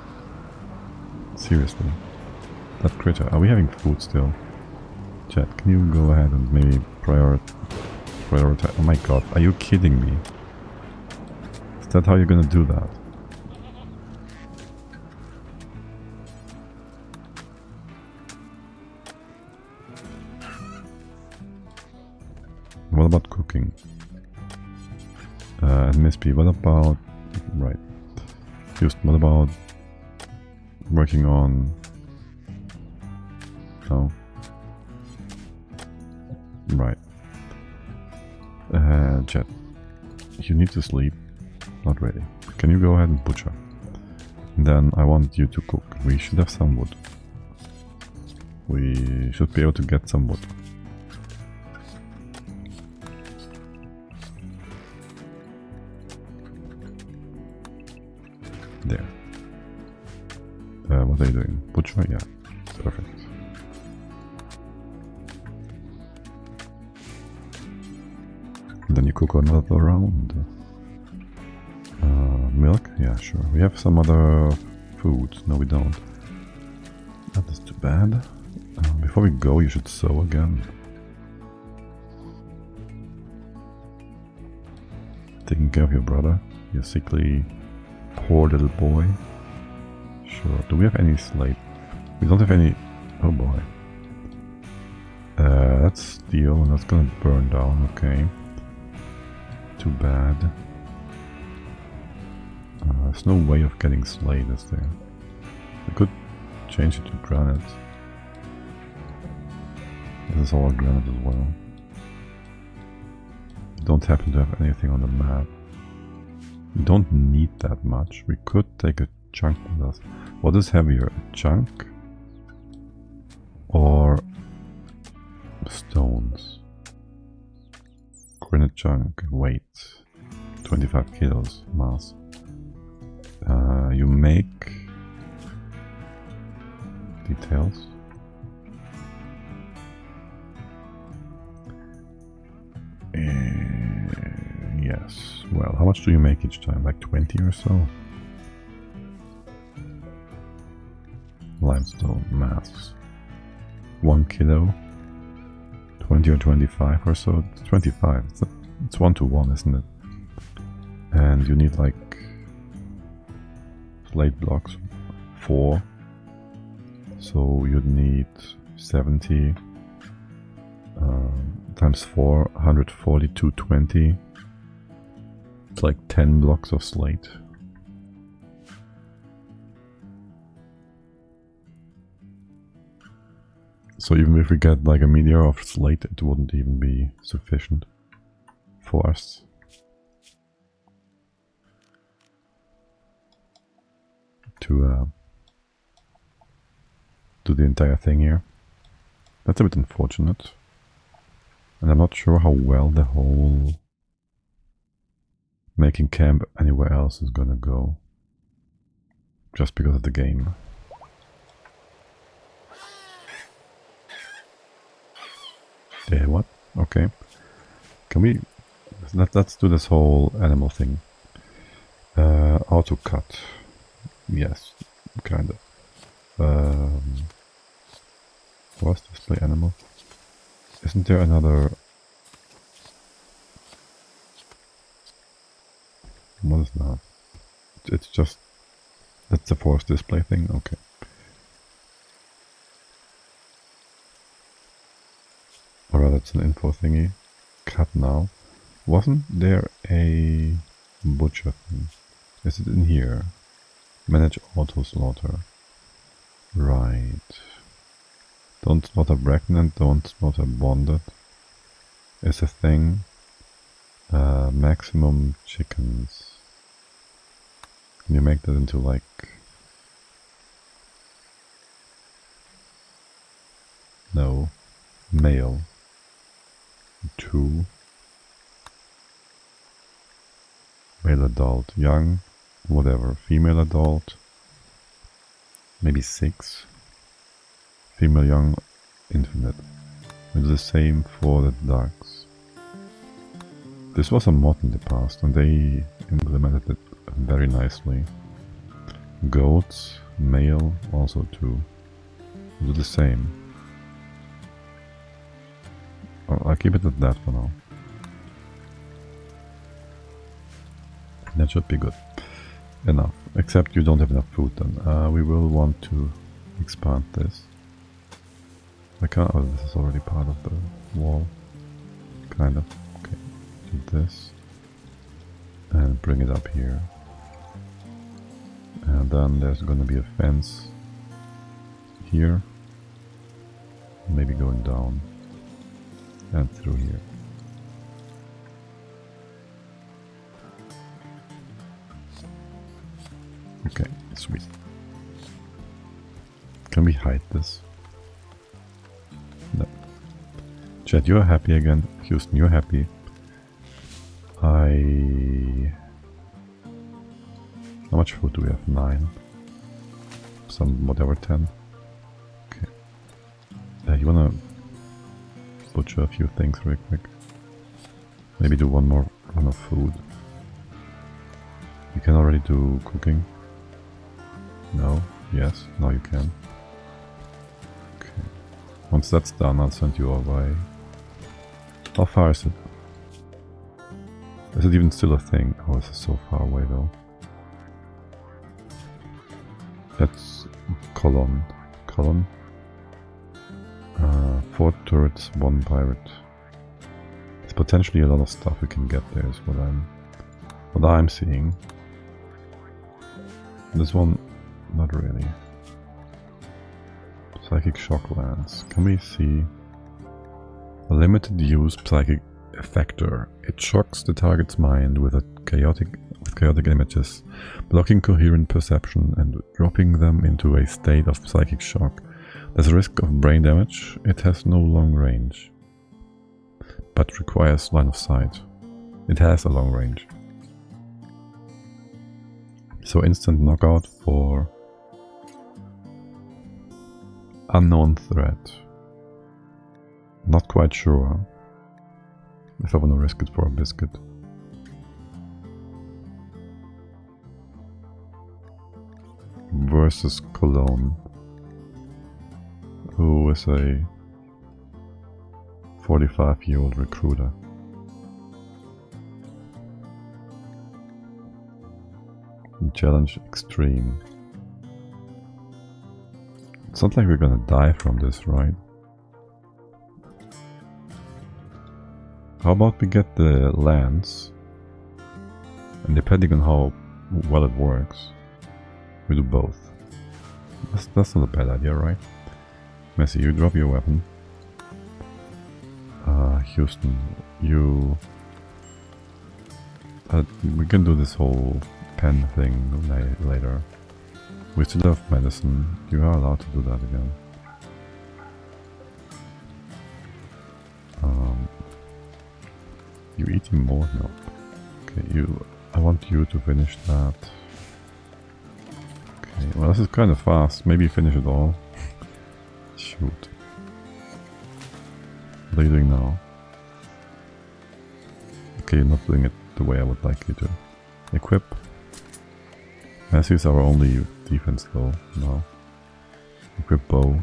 seriously, that critter. Are we having food still? Chat, can you go ahead and maybe prioritize? Oh my god, are you kidding me? Is that how you're gonna do that? What about cooking? And Miss P, what about... Right. Houston, what about working on... No. Right. Chat. You need to sleep. Not really. Can you go ahead and butcher? And then I want you to cook. We should have some wood. We should be able to get some wood. There. What are you doing? Butcher? Yeah. Perfect. And then you cook another round. Milk? Yeah, sure. We have some other food. No, we don't. That is too bad. Before we go, you should sew again. Taking care of your brother. Your sickly, poor little boy. Sure. Do we have any slate? We don't have any... Oh boy. That's steel and that's gonna burn down. Okay. Too bad. There's no way of getting slate, is there? We could change it to granite. This is all granite as well. We don't happen to have anything on the map. We don't need that much. We could take a chunk with us. What is heavier, a chunk or stones? Granite chunk, weight 25 kilos, mass. You make details. Yes. Well, how much do you make each time? Like 20 or so? Limestone mass. 1 kilo. 20 or 25 or so. It's 25. It's 1 to 1, isn't it? And you need like slate blocks 4. So you'd need 70 times 4, 140, 220. It's like 10 blocks of slate. So even if we get like a meteor of slate, it wouldn't even be sufficient for us. To do the entire thing here. That's a bit unfortunate. And I'm not sure how well the whole making camp anywhere else is gonna go. Just because of the game. Yeah, what? Okay. Can we... Let's do this whole animal thing. Auto cut. Yes, kinda. What's display animal? Isn't there another... What is that? It's just... That's the force display thing? Okay. Or rather, it's an info thingy. Cut now. Wasn't there a butcher thing? Is it in here? Manage auto slaughter. Right. Don't slaughter pregnant, don't slaughter bonded. is a thing. Maximum chickens. Can you make that into like... No. Male. 2. Male adult. Young. Whatever. Female adult. Maybe 6. Female young. Infinite. We do the same for the ducks. This was a mod in the past and they implemented it very nicely. Goats, male, also 2. We do the same. I'll keep it at that for now. That should be good. Enough. Except you don't have enough food then. We will want to expand this. I can't... Oh, this is already part of the wall. Kind of. Okay. Do this. And bring it up here. And then there's gonna be a fence here. Maybe going down. And through here. Okay, sweet. Can we hide this? No. Chad, you're happy again. Houston, you're happy. How much food do we have? 9. Some whatever 10. Okay. You wanna butcher a few things real quick? Maybe do one more run of food. You can already do cooking. No? Yes? Now you can. Okay. Once that's done, I'll send you away. How far is it? Is it even still a thing? Oh, this is so far away though. That's colon. Colon. 4 turrets, 1 pirate. There's potentially a lot of stuff we can get there is what I'm seeing. This one, not really. Psychic shock lance. Can we see? A limited use psychic effector. It shocks the target's mind with chaotic images, blocking coherent perception and dropping them into a state of psychic shock. There's a risk of brain damage. It has no long range, but requires line of sight. It has a long range. So instant knockout for unknown threat. Not quite sure if I want to risk it for a biscuit. Versus Cologne, who is a 45-year-old recruiter. Challenge extreme. It's not like we're gonna die from this, right? How about we get the lance, and depending on how well it works, we do both. That's not a bad idea, right? Messi, you drop your weapon. Houston, you... we can do this whole pen thing later. We still have medicine. You are allowed to do that again. You eating more? No. Okay, I want you to finish that. Okay, well this is kind of fast. Maybe finish it all. Shoot. What are you doing now? Okay, you're not doing it the way I would like you to. Equip. Messi is our only defense though, now. Equip bow.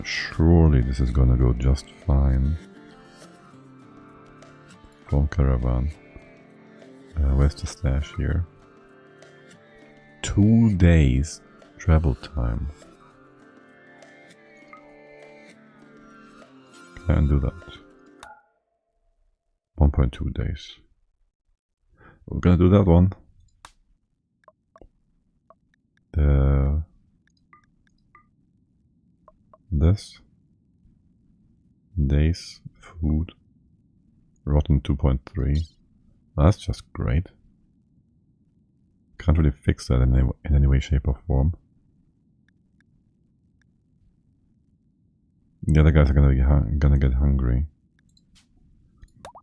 Surely this is gonna go just fine. Phone caravan. Where's the stash here? 2 days travel time. Can do that. 1.2 days. We're gonna do that one. Days, food, rotten 2.3. That's just great. Can't really fix that in any way, shape or form. The other guys are gonna get hungry.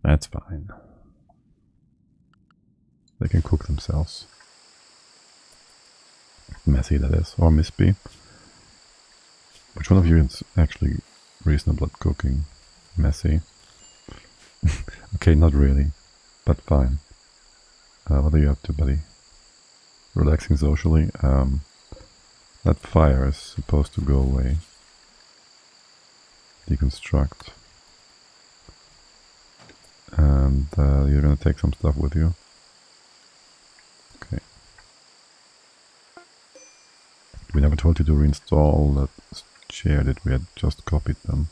That's fine. They can cook themselves. Messy, that is. Or Miss B. Which one of you is actually reasonable at cooking? Messy. Okay, not really. But fine. What are you up to, buddy? Relaxing socially. That fire is supposed to go away. Deconstruct. And you're gonna take some stuff with you. Okay. We never told you to reinstall that chair that we had just copied them.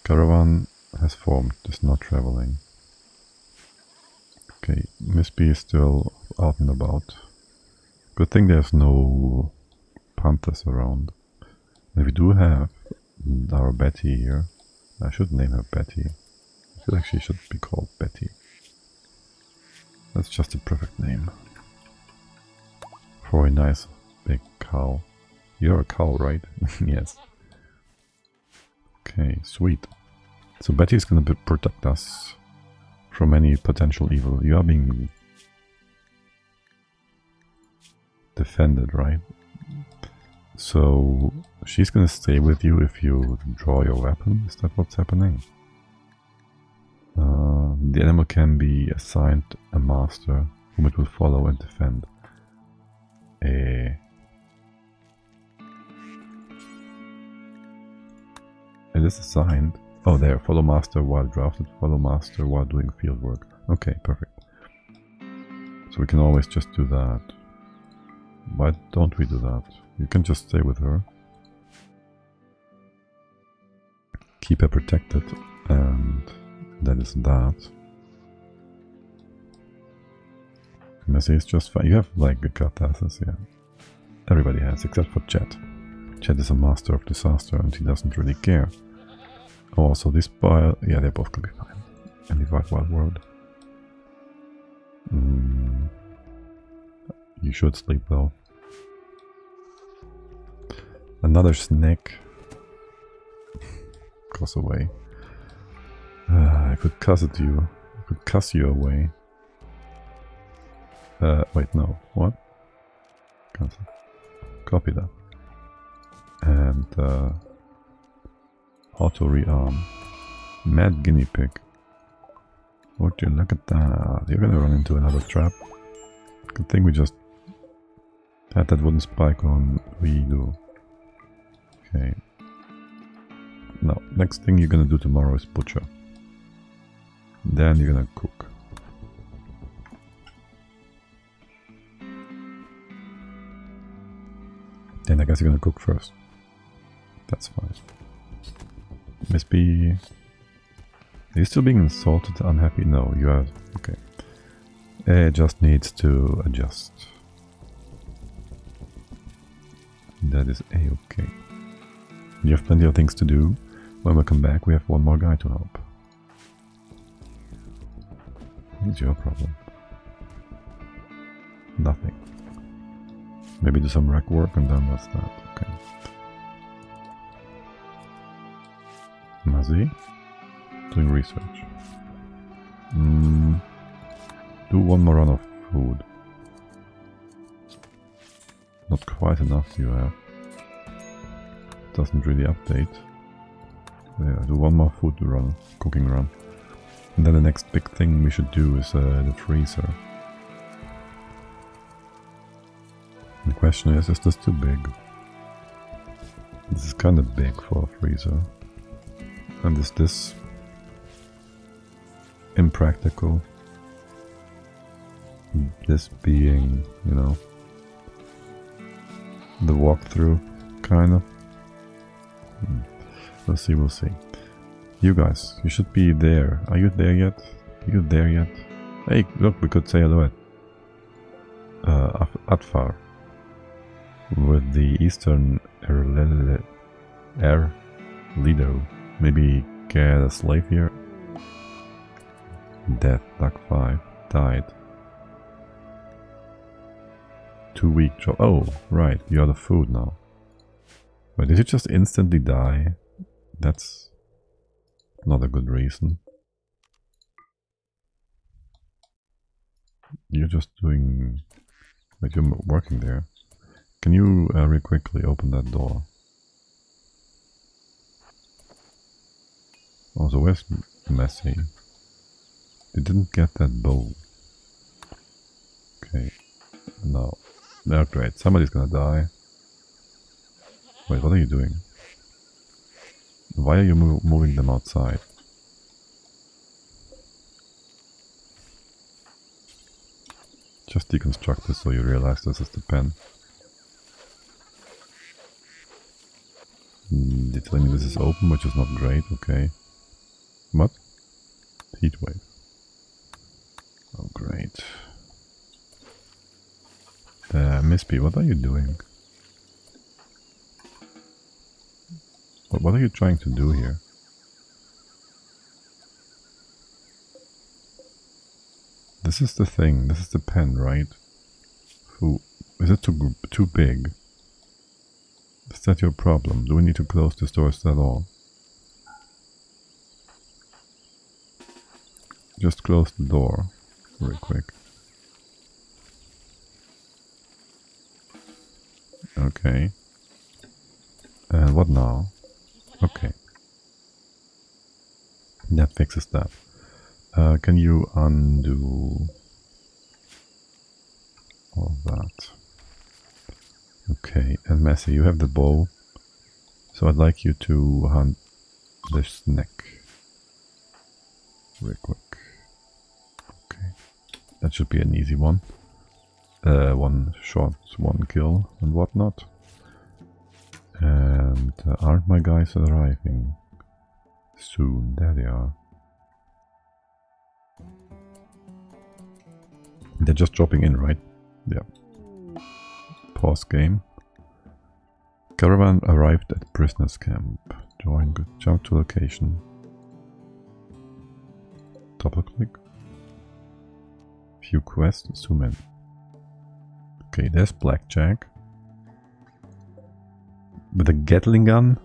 Caravan has formed, is not traveling. Okay, Miss B is still out and about. Good thing there's no Panthers around. And we do have our Betty here. I should name her Betty. I feel like she should be called Betty. That's just a perfect name. For a nice big cow. You're a cow, right? Yes. Okay, sweet. So Betty is gonna protect us from any potential evil. You are being defended, right? So she's gonna stay with you if you draw your weapon. Is that what's happening? The animal can be assigned a master whom it will follow and defend. It is assigned. Oh, there. Follow master while drafted. Follow master while doing field work. Okay, perfect. So we can always just do that. Why don't we do that? You can just stay with her. Keep her protected. And that is that. Messy is just fine. You have like the classes, yeah. Everybody has, except for Chet. Chet is a master of disaster and he doesn't really care. Also, this pile, yeah, they're both gonna be fine. And the wild world. You should sleep though. Another snack. Cuss away. I could cuss at you. I could cuss you away. Wait, no. What? Cancel. Copy that. And, auto rearm. Mad guinea pig. Would you look at that? You're gonna run into another trap. Good thing we just had that wooden spike on redo. Okay. Now, next thing you're gonna do tomorrow is butcher. Then you're gonna cook. Then I guess you're gonna cook first. That's fine. Miss B... Are you still being insulted, unhappy? No, you are... Okay. It just needs to adjust. That is a-okay. You have plenty of things to do. When we come back, we have one more guy to help. What's your problem? Nothing. Maybe do some rec work and then that's that. Okay. Mazi? Doing research. Do one more run of food. Not quite enough you have. Doesn't really update. Yeah, do one more food run, cooking run. And then the next big thing we should do is the freezer. The question is this too big? This is kind of big for a freezer. And is this impractical? This being, you know, the walkthrough, kind of. We'll see, we'll see. You guys, you should be there. Are you there yet? Are you there yet? Hey, look, we could say hello at Atfar with the Eastern Air Lido. Maybe get a slave here. Death, luck 5, died. 2 week job. Oh, right, you're out of food now. Wait, did you just instantly die? That's not a good reason. You're just doing... Wait, you're working there. Can you real quickly open that door? Oh, so where's Messy? They didn't get that bow. Okay. No. No, great. Somebody's gonna die. Wait, what are you doing? Why are you moving them outside? Just deconstruct this so you realize this is the pen. They're telling me this is open, which is not great, okay. What? Heat wave. Oh, great. Miss P, what are you doing? What are you trying to do here? This is the thing, this is the pen, right? Is it too big? Is that your problem? Do we need to close this doors at all? Just close the door, real quick. Okay. And what now? Okay. That fixes that. Can you undo all of that? Okay, and Messy, you have the bow. So I'd like you to hunt this neck. Real quick. Okay. That should be an easy one. One shot, one kill, and whatnot. And aren't my guys arriving soon? There they are. They're just dropping in, right? Yeah. Pause game. Caravan arrived at prisoners camp. Join, jump to location. Double click. View quest, zoom in. Okay, there's Blackjack. With a Gatling gun.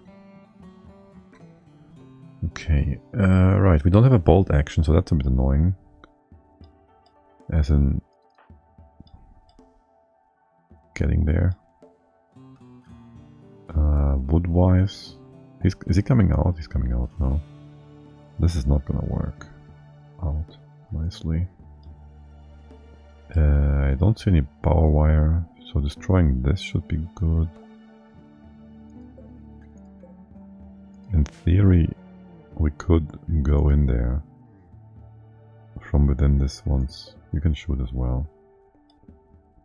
Okay, right, we don't have a bolt action, so that's a bit annoying. As in... getting there. Wood-wise... Is he coming out? He's coming out now. This is not gonna work out nicely. I don't see any power wire, so destroying this should be good. In theory, we could go in there from within this once. You can shoot as well.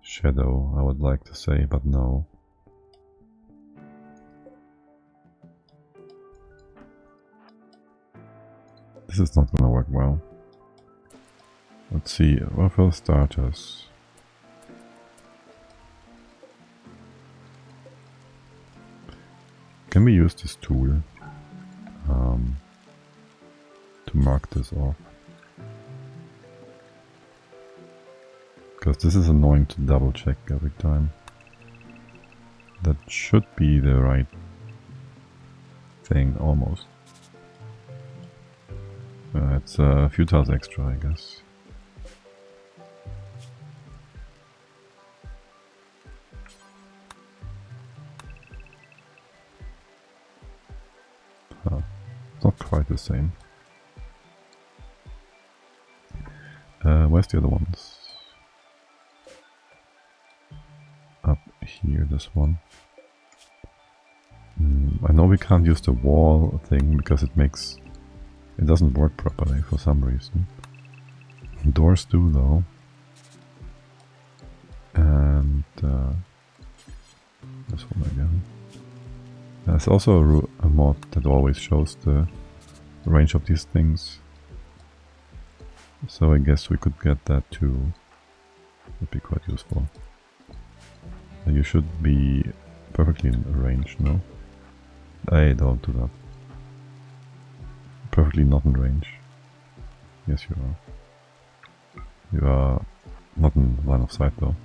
Shadow, I would like to say, but no. This is not gonna work well. Let's see, well, for starters. Can we use this tool to mark this off? Because this is annoying to double check every time. That should be the right thing, almost. It's a few tiles extra, I guess. Not quite the same. Where's the other ones? Up here, this one. I know we can't use the wall thing because it doesn't work properly for some reason. Doors do though. And this one again. There's also a mod that always shows the range of these things. So I guess we could get that too. Would be quite useful. You should be perfectly in range, no? I don't do that. perfectly not in range. Yes, you are. You are not in line of sight though.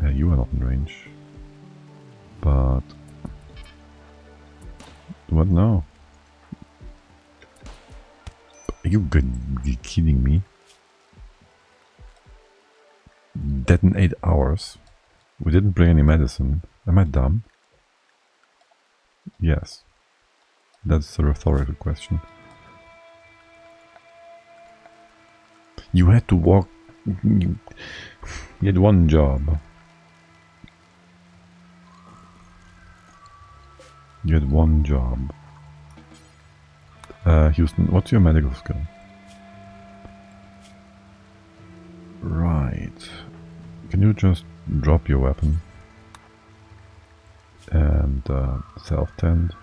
You are not in range. But... what now? Are you kidding me? Dead in 8 hours? We didn't bring any medicine. Am I dumb? Yes. That's a rhetorical question. You had to walk... You had one job. You had one job. Houston, what's your medical skill? Right. Can you just drop your weapon? And self-tend?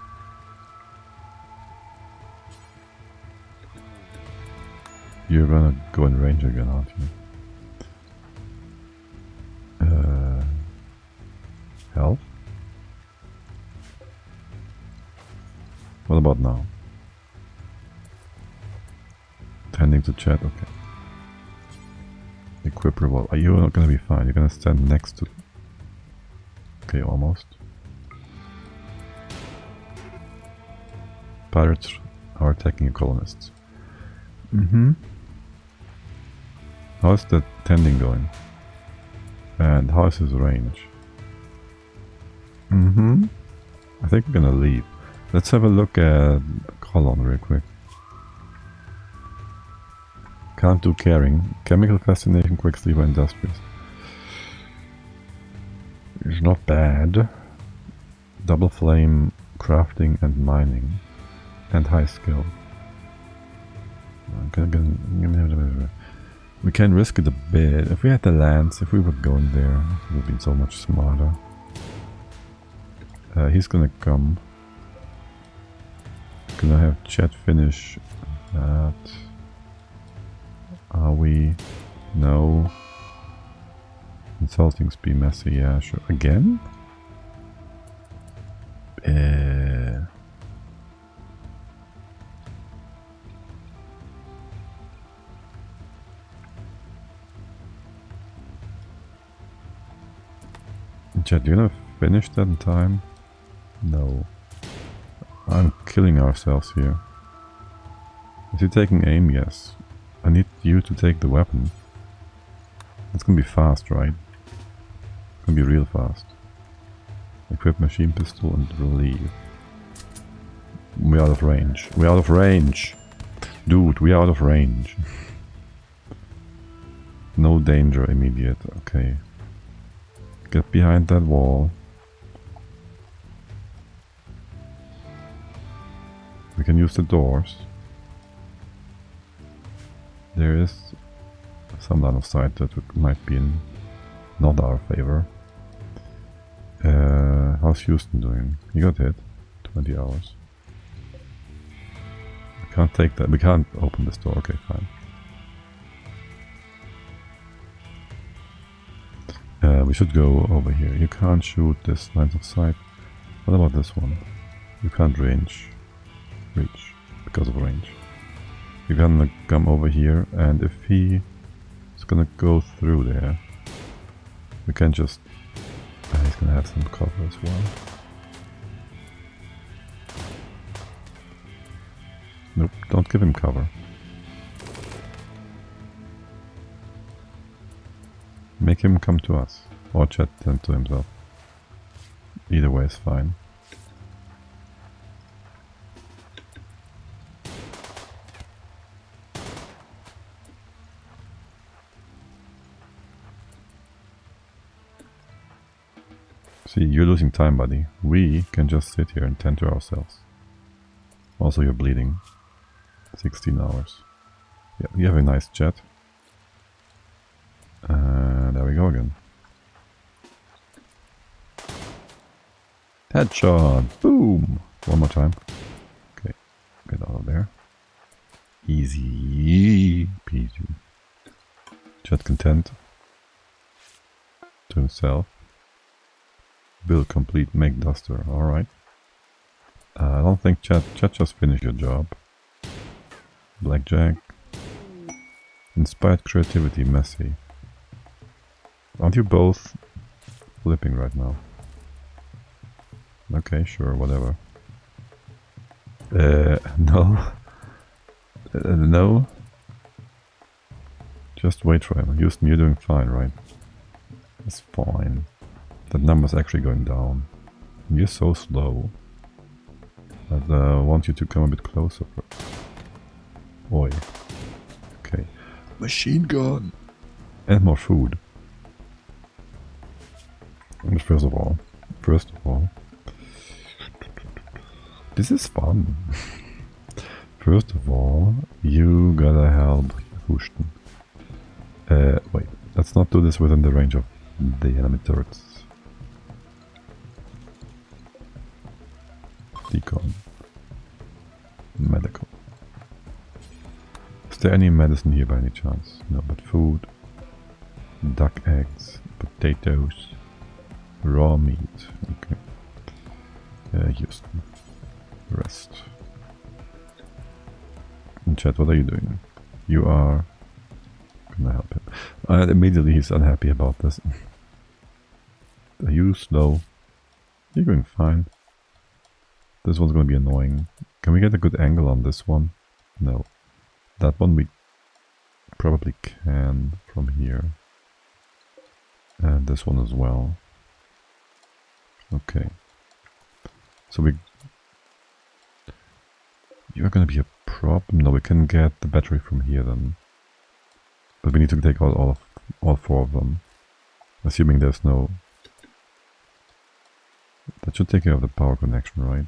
You're gonna go in range again, aren't you? Health? What about now? Tending to chat, okay. Equip revolver. You're not gonna be fine, you're gonna stand next to... Okay, almost. Pirates are attacking colonists. How's the tending going? And how's his range? I think we're gonna leave. Let's have a look at Colon real quick. Can't do caring. Chemical fascination, quick sleeper, industrious. It's not bad. Double flame, crafting and mining. And high skill. We can risk it a bit. If we had the lands, if we were going there, it would have been so much smarter. He's gonna come. Gonna have chat finish that. Are we? No. Insulting speed messy, yeah, sure. Again? Chat, you gonna finish that in time? No. I'm killing ourselves here. Is he taking aim? Yes. I need you to take the weapon. It's gonna be fast, right? It's gonna be real fast. Equip machine pistol and relieve. We're out of range. We're out of range! Dude, we're out of range. No danger immediate. Okay. Get behind that wall. We can use the doors. There is some line of sight that might be in not our favor. How's Houston doing? He got hit. 20 hours. We can't take that. We can't open this door. Okay, fine. We should go over here. You can't shoot this line of sight. What about this one? You can't reach because of range. You're gonna come over here, and if he is gonna go through there, we can just... he's gonna have some cover as well. Nope, don't give him cover. Make him come to us, or chat him to himself. Either way is fine. See, you're losing time, buddy. We can just sit here and tend to ourselves. Also, you're bleeding. 16 hours. Yeah, you have a nice chat. There we go again. Headshot! Boom! One more time. Okay, get out of there. Easy peasy. Chat content. To himself. Build complete, make duster. Alright. I don't think chat just finished your job. Blackjack. Inspired creativity, messy. Aren't you both flipping right now? Okay, sure, whatever. No. No. Just wait for him. Houston, you're doing fine, right? It's fine. That number's actually going down. You're so slow. But I want you to come a bit closer first. Boy. Okay. Machine gun! And more food. And first of all, this is fun. First of all, you gotta help Houston. Wait, let's not do this within the range of the enemy turrets. Decon. Medical. Is there any medicine here by any chance? No, but food. Duck eggs. Potatoes. Raw meat. Okay. Houston. Rest. And chat, what are you doing? You are gonna help him. Immediately he's unhappy about this. Are you slow? You're going fine. This one's gonna be annoying. Can we get a good angle on this one? No. That one we probably can from here. And this one as well. Okay. So you're gonna be a problem. No, we can get the battery from here then. But we need to take out all four of them. Assuming there's no... That should take care of the power connection, right?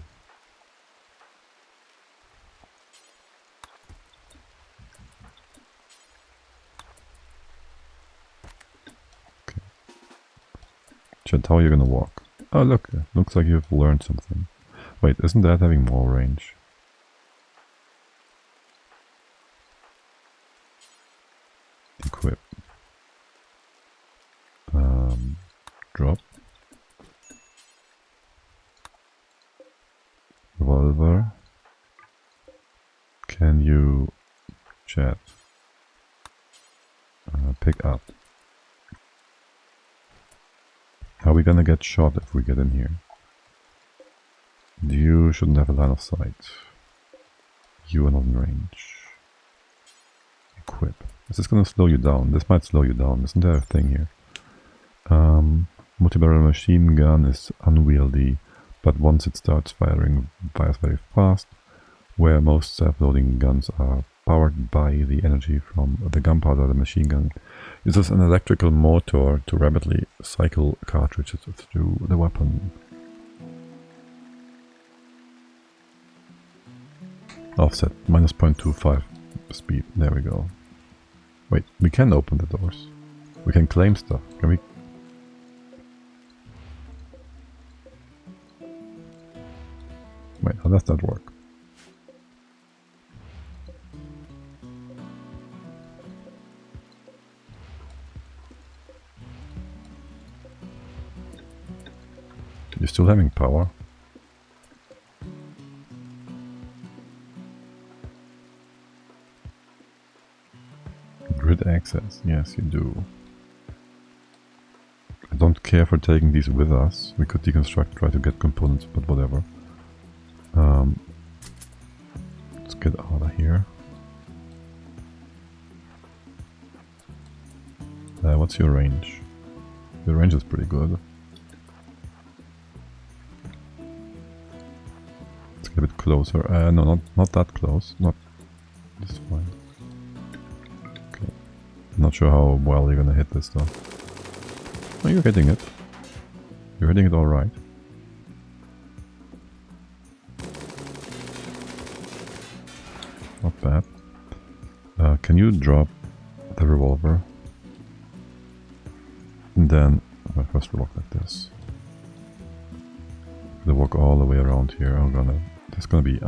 Okay. Chat, how are you gonna walk? Oh look, looks like you've learned something. Wait, isn't that having more range? Equip. Drop. Revolver. Can you chat? Pick up. Are we gonna get shot if we get in here? You shouldn't have a line of sight. You are not in range. Equip. Is this gonna slow you down? This might slow you down. Isn't there a thing here? Multi-barrel machine gun is unwieldy, but once it starts firing, fires very fast. Where most self-loading guns are powered by the energy from the gunpowder, the machine gun uses an electrical motor to rapidly cycle cartridges through the weapon. Offset, minus 0.25 speed, there we go. Wait, we can open the doors. We can claim stuff, can we? Wait, how does that work? You're still having power? Grid access, yes you do. I don't care for taking these with us. We could deconstruct, try to get components, but whatever. Let's get out of here. What's your range? Your range is pretty good. Let's get a bit closer. No, not that close. Not this fine. Okay. Not sure how well you're gonna hit this though. Oh, you're hitting it. You're hitting it all right. Not bad. Can you drop the revolver? And then first walk like this. Gonna walk all the way around here. It's gonna be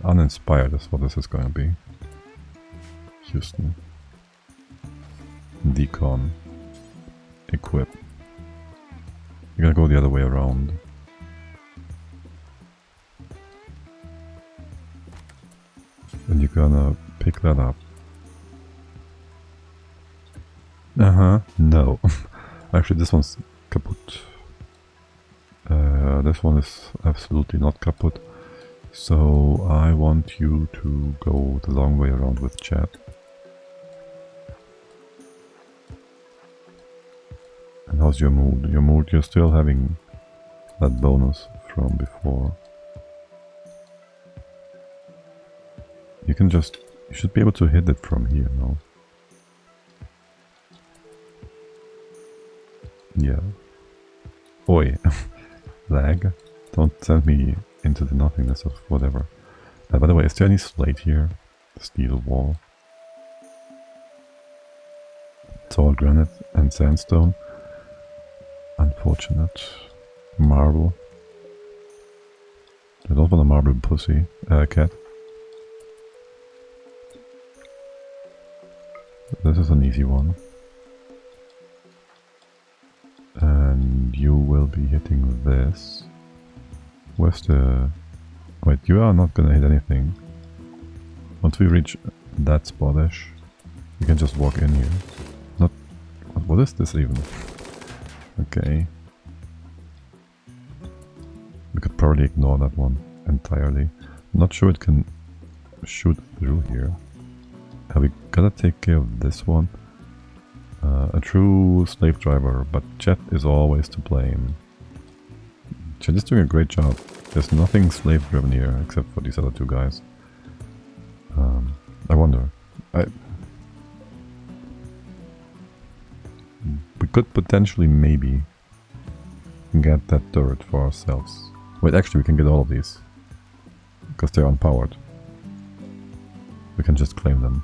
uninspired. That's what this is gonna be. Houston. Decon. Equip. You're gonna go the other way around. gonna pick that up. No. Actually, this one's kaput. This one is absolutely not kaput. So I want you to go the long way around with chat. And how's your mood? Your mood, you're still having that bonus from before. You can just, you should be able to hit it from here now. Yeah. Oi. Lag. Don't send me into the nothingness of whatever. By the way, is there any slate here? Steel wall. It's all granite and sandstone. Unfortunate. Marble. I don't want a marble pussy. Cat. This is an easy one. And you will be hitting this. Where's the... Wait, you are not gonna hit anything. Once we reach that spot-ish, you can just walk in here. Not... What is this even? Okay. We could probably ignore that one entirely. I'm not sure it can shoot through here. We gotta take care of this one. A true slave driver, but Chet is always to blame. Chet is doing a great job. There's nothing slave driven here except for these other two guys. I wonder. We could potentially maybe get that turret for ourselves. Wait, actually we can get all of these. Because they're unpowered. We can just claim them.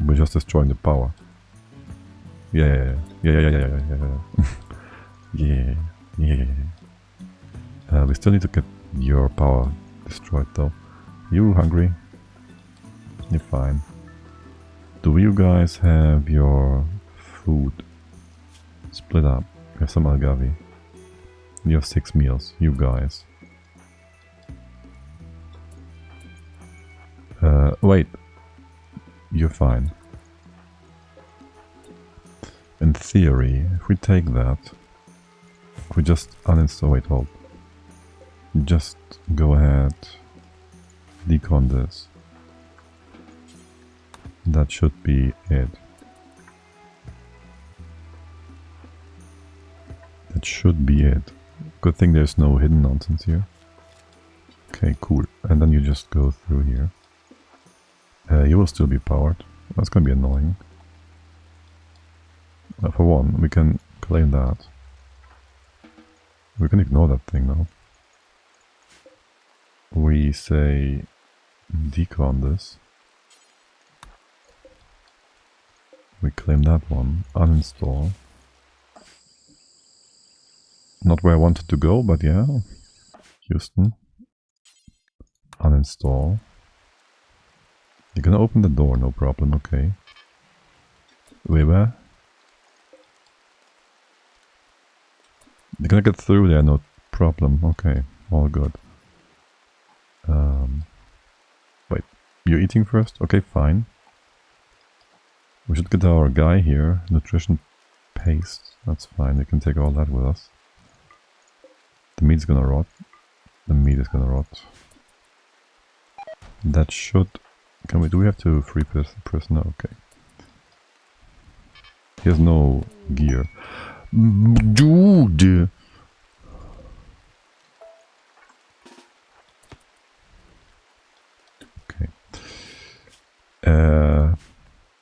We're just destroying the power. Yeah. We still need to get your power destroyed though. You hungry? You're fine. Do you guys have your food split up? You have some agave. You have 6 meals, you guys. Wait. You're fine. In theory, if we take that, if we just uninstall, wait, hold. Just go ahead, decon this. That should be it. That should be it. Good thing there's no hidden nonsense here. Okay, cool. And then you just go through here. You will still be powered. That's gonna be annoying. For one, we can claim that. We can ignore that thing now. We say decon this. We claim that one. Uninstall. Not where I wanted to go, but yeah. Houston. Uninstall. You can open the door, no problem, okay. Wait, where? You're gonna get through there, no problem, okay, all good. Wait, you're eating first? Okay, fine. We should get our guy here, nutrition paste, that's fine, we can take all that with us. The meat's gonna rot. The meat is gonna rot. That should... do we have to free prisoner? Okay. He has no gear. Dude! Okay.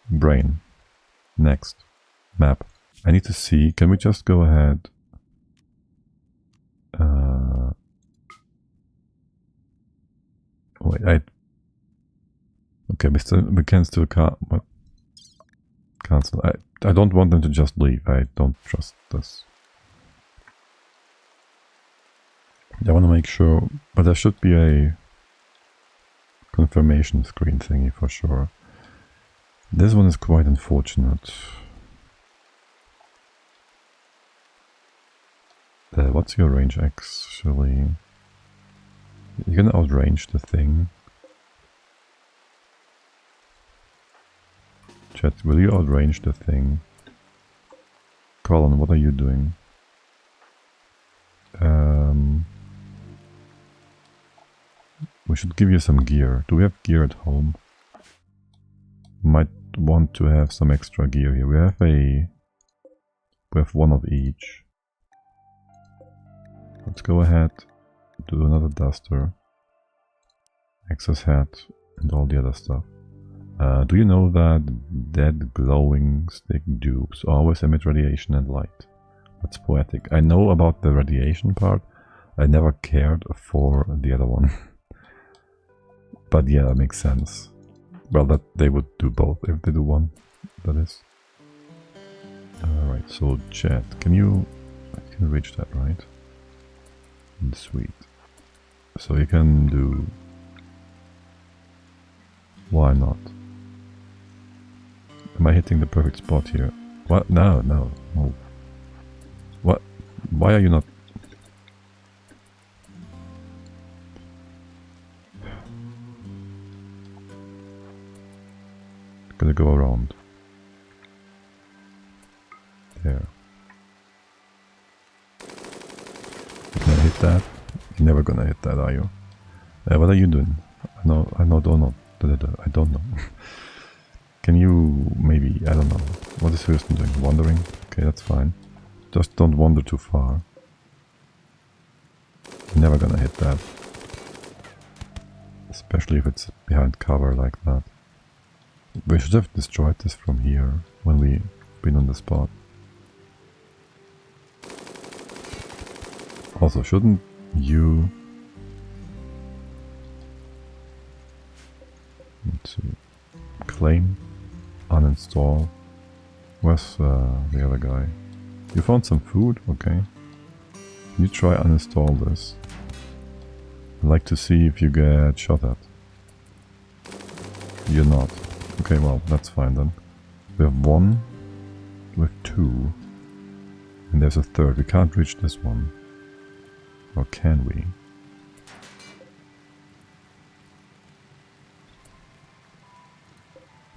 Brain. Next. Map. I need to see, can we just go ahead? Wait, okay, we can still cancel. I don't want them to just leave. I don't trust this. I want to make sure, but there should be a confirmation screen thingy for sure. This one is quite unfortunate. What's your range actually? You can outrange the thing. Chat, will you outrange the thing? Colin, what are you doing? We should give you some gear. Do we have gear at home? Might want to have some extra gear here. We have one of each. Let's go ahead, do another duster, access hat, and all the other stuff. Do you know that dead glowing stick dupes always emit radiation and light? That's poetic. I know about the radiation part. I never cared for the other one. But yeah, that makes sense. Well, that they would do both if they do one, that is. Alright, so chat, I can reach that, right? Sweet. So you can do... Why not? Am I hitting the perfect spot here? What? No, no, move. What? Why are you not... Gonna go around. There. You gonna hit that? You're never gonna hit that, are you? What are you doing? I don't know. I don't know. Can you maybe, I don't know. What is Houston doing? Wandering? Okay, that's fine. Just don't wander too far. You're never gonna hit that. Especially if it's behind cover like that. We should have destroyed this from here when we've been on the spot. Also, shouldn't you need to claim, uninstall? Where's the other guy? You found some food? Okay. Can you try uninstall this? I'd like to see if you get shot at. You're not. Okay, well, that's fine then. We have one, we have two, and there's a third. We can't reach this one. Or can we?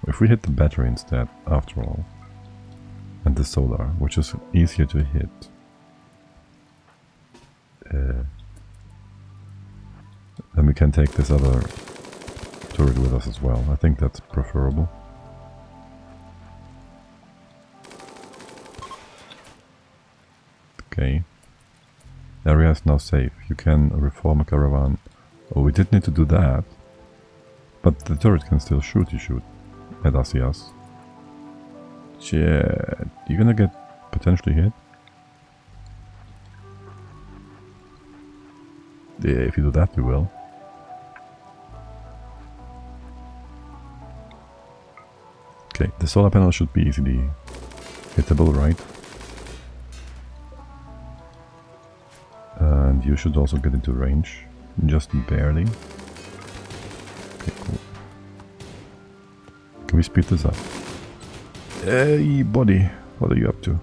If we hit the battery instead, after all, and the solar, which is easier to hit, then we can take this other turret with us as well. I think that's preferable. Okay. Area is now safe. You can reform a caravan. Oh, we did need to do that. But the turret can still shoot at us, yes. Shit. You're gonna get potentially hit? Yeah, if you do that, you will. Okay, the solar panel should be easily hittable, right? And you should also get into range, just barely. Okay, cool. Can we speed this up? Hey, buddy, what are you up to?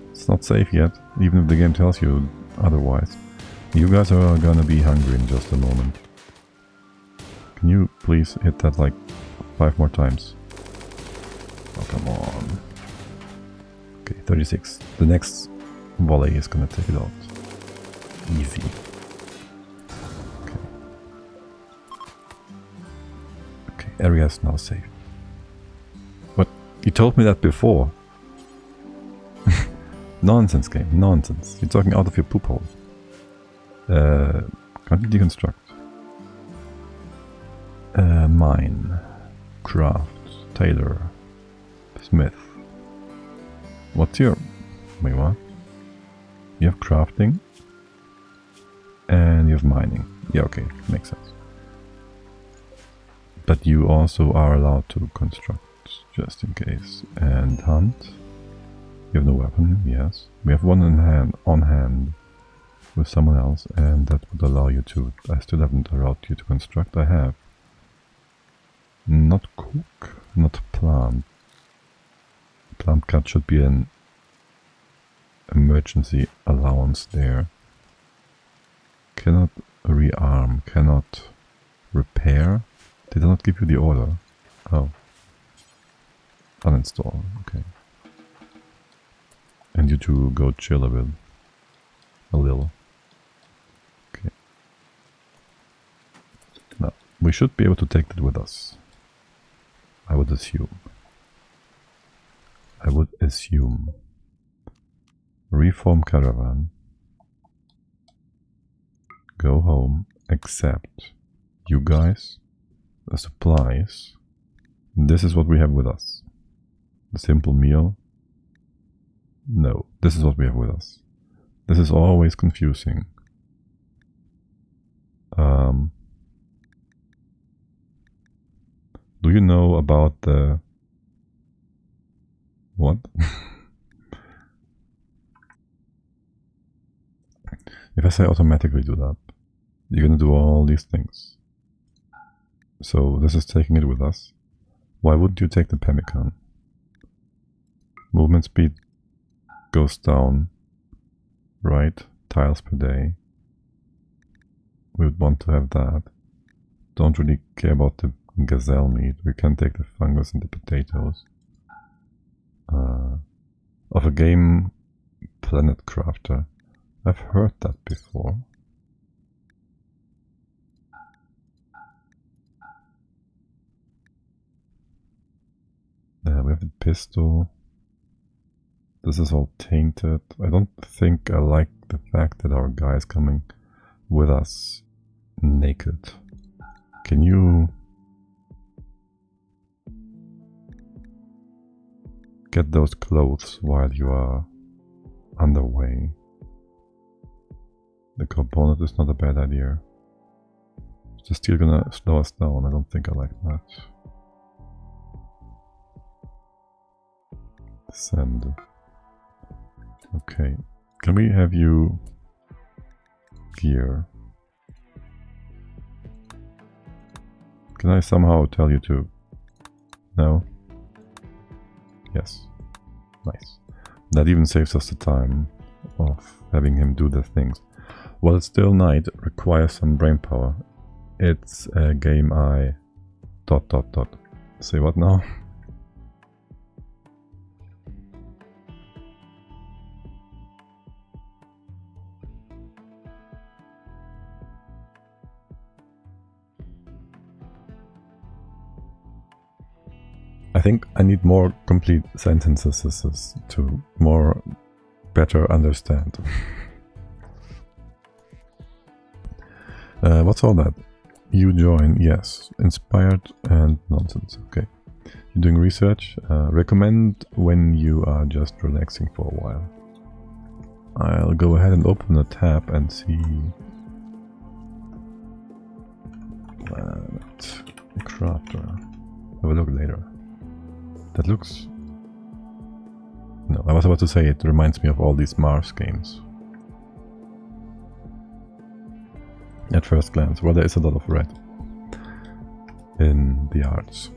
It's not safe yet, even if the game tells you otherwise. You guys are gonna be hungry in just a moment. Can you please hit that like 5 more times? Oh, come on. Okay, 36. The next volley is gonna take it out. Easy. Okay. Okay, area is now safe. What? You told me that before. Nonsense game, nonsense. You're talking out of your poop hole. Can't you deconstruct? Mine. Craft. Tailor. Smith. What's your... Wait, what? You have crafting. And you have mining. Yeah, okay, makes sense. But you also are allowed to construct, just in case. And hunt. You have no weapon, yes. We have one on hand with someone else, and that would allow you to... I still haven't allowed you to construct. I have. Not cook, not plant. Plant cut should be an emergency allowance there. Cannot rearm, cannot repair. Did I not give you the order? Oh. Uninstall, okay. And you two go chill a bit. A little. Okay. Now, we should be able to take that with us. I would assume. Reform caravan. Go home. Accept. You guys. The supplies. This is what we have with us. The simple meal. No, this is what we have with us. This is always confusing. Do you know about the... What? If I say automatically do that, you're gonna do all these things. So this is taking it with us. Why wouldn't you take the pemmican? Movement speed goes down, right? Tiles per day. We would want to have that. Don't really care about the gazelle meat. We can take the fungus and the potatoes. Of a game planet crafter. I've heard that before. We have the pistol. This is all tainted. I don't think I like the fact that our guy is coming with us naked. Can you get those clothes while you are underway? The component is not a bad idea. It's just still gonna slow us down. I don't think I like that. Send. Okay. Can we have you gear? Can I somehow tell you to? No? Yes. Nice. That even saves us the time of having him do the things. While it's still night, it requires some brain power. It's a game I... ... Say what now? I think I need more complete sentences to better understand. What's all that? You join, yes. Inspired and nonsense, okay. You're doing research. Recommend when you are just relaxing for a while. I'll go ahead and open a tab and see... Crafter. Have a look later. That looks... No, I was about to say it reminds me of all these Mars games. At first glance, well, there is a lot of red in the arts.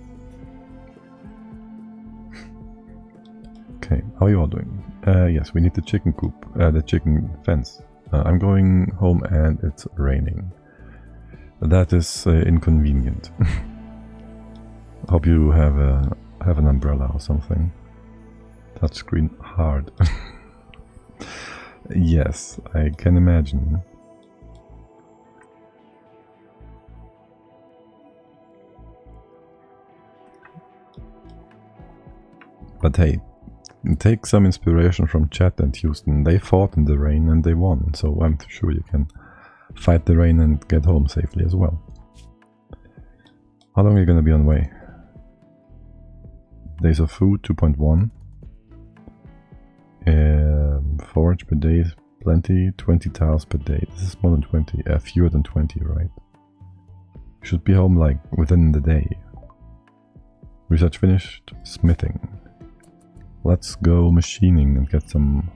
Okay, how are you all doing? Yes, we need the chicken coop, the chicken fence. I'm going home and it's raining. That is inconvenient. Hope you have an umbrella or something. Touchscreen hard. Yes, I can imagine. But hey, take some inspiration from Chet and Houston. They fought in the rain and they won, so I'm sure you can fight the rain and get home safely as well. How long are you gonna be on way? Days of food, 2.1. Forage per day is plenty, 20 tiles per day. This is more than 20, fewer than 20, right? You should be home like within the day. Research finished, smithing. Let's go machining and get some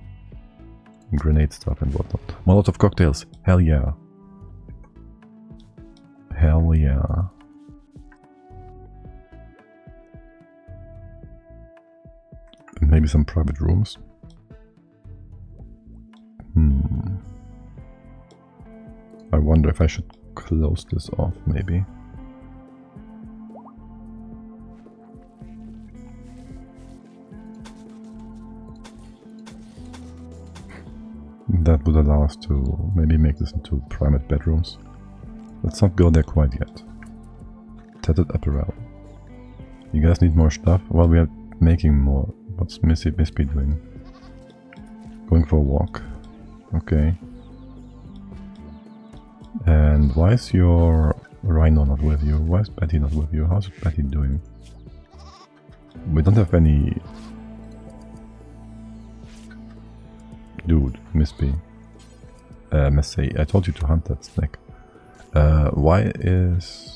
grenade stuff and whatnot. Molotov cocktails, hell yeah. Hell yeah. And maybe some private rooms. I wonder if I should close this off, maybe. That would allow us to maybe make this into private bedrooms. Let's not go there quite yet. Tattered apparel. You guys need more stuff? Well, we are making more. What's Miss B doing? Going for a walk. Okay. And why is your Rhino not with you? Why is Betty not with you? How's Betty doing? We don't have any... Dude, Miss B. Miss C. I told you to hunt that snake. Why is...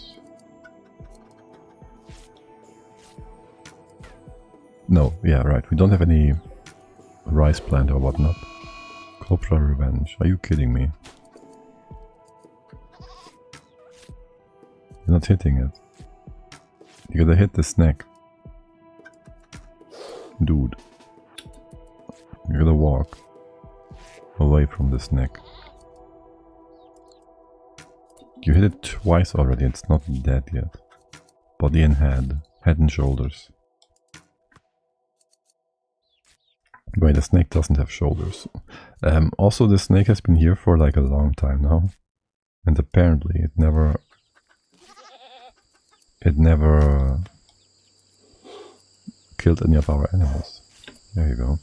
No, yeah, right. We don't have any rice plant or whatnot. Cobra Revenge. Are you kidding me? You're not hitting it. You gotta hit the snake. Dude. You gotta walk away from the snake. You hit it twice already, it's not dead yet. Body and head. Head and shoulders. Wait, the snake doesn't have shoulders. Also, the snake has been here for like a long time now. And apparently it never killed any of our animals. There you go.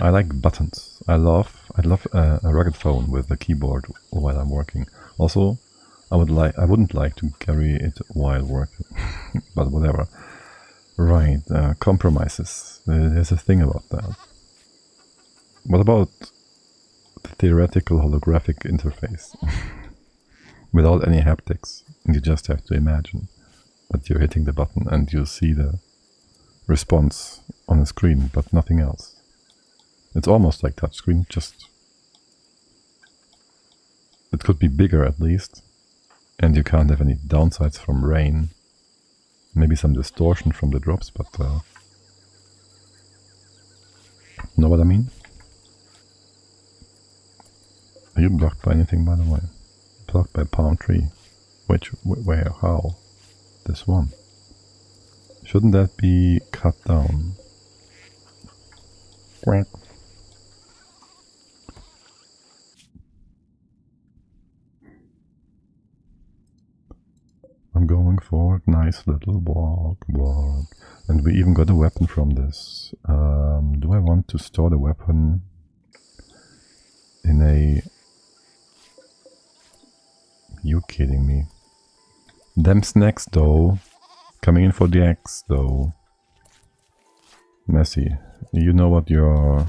I like buttons. I love a rugged phone with a keyboard while I'm working. Also, I wouldn't like to carry it while working, but whatever. Right, compromises. There's a thing about that. What about the theoretical holographic interface? Without any haptics, you just have to imagine that you're hitting the button and you see the response on the screen, but nothing else. It's almost like touchscreen, just... It could be bigger at least, and you can't have any downsides from rain. Maybe some distortion from the drops, but... know what I mean? Are you blocked by anything, by the way? Blocked by palm tree. Which, where, how? This one. Shouldn't that be cut down? Quack. I'm going forward, nice little walk. And we even got a weapon from this. Do I want to store the weapon in a... You kidding me? Them snacks though. Coming in for the axe though. Messy. You know what you're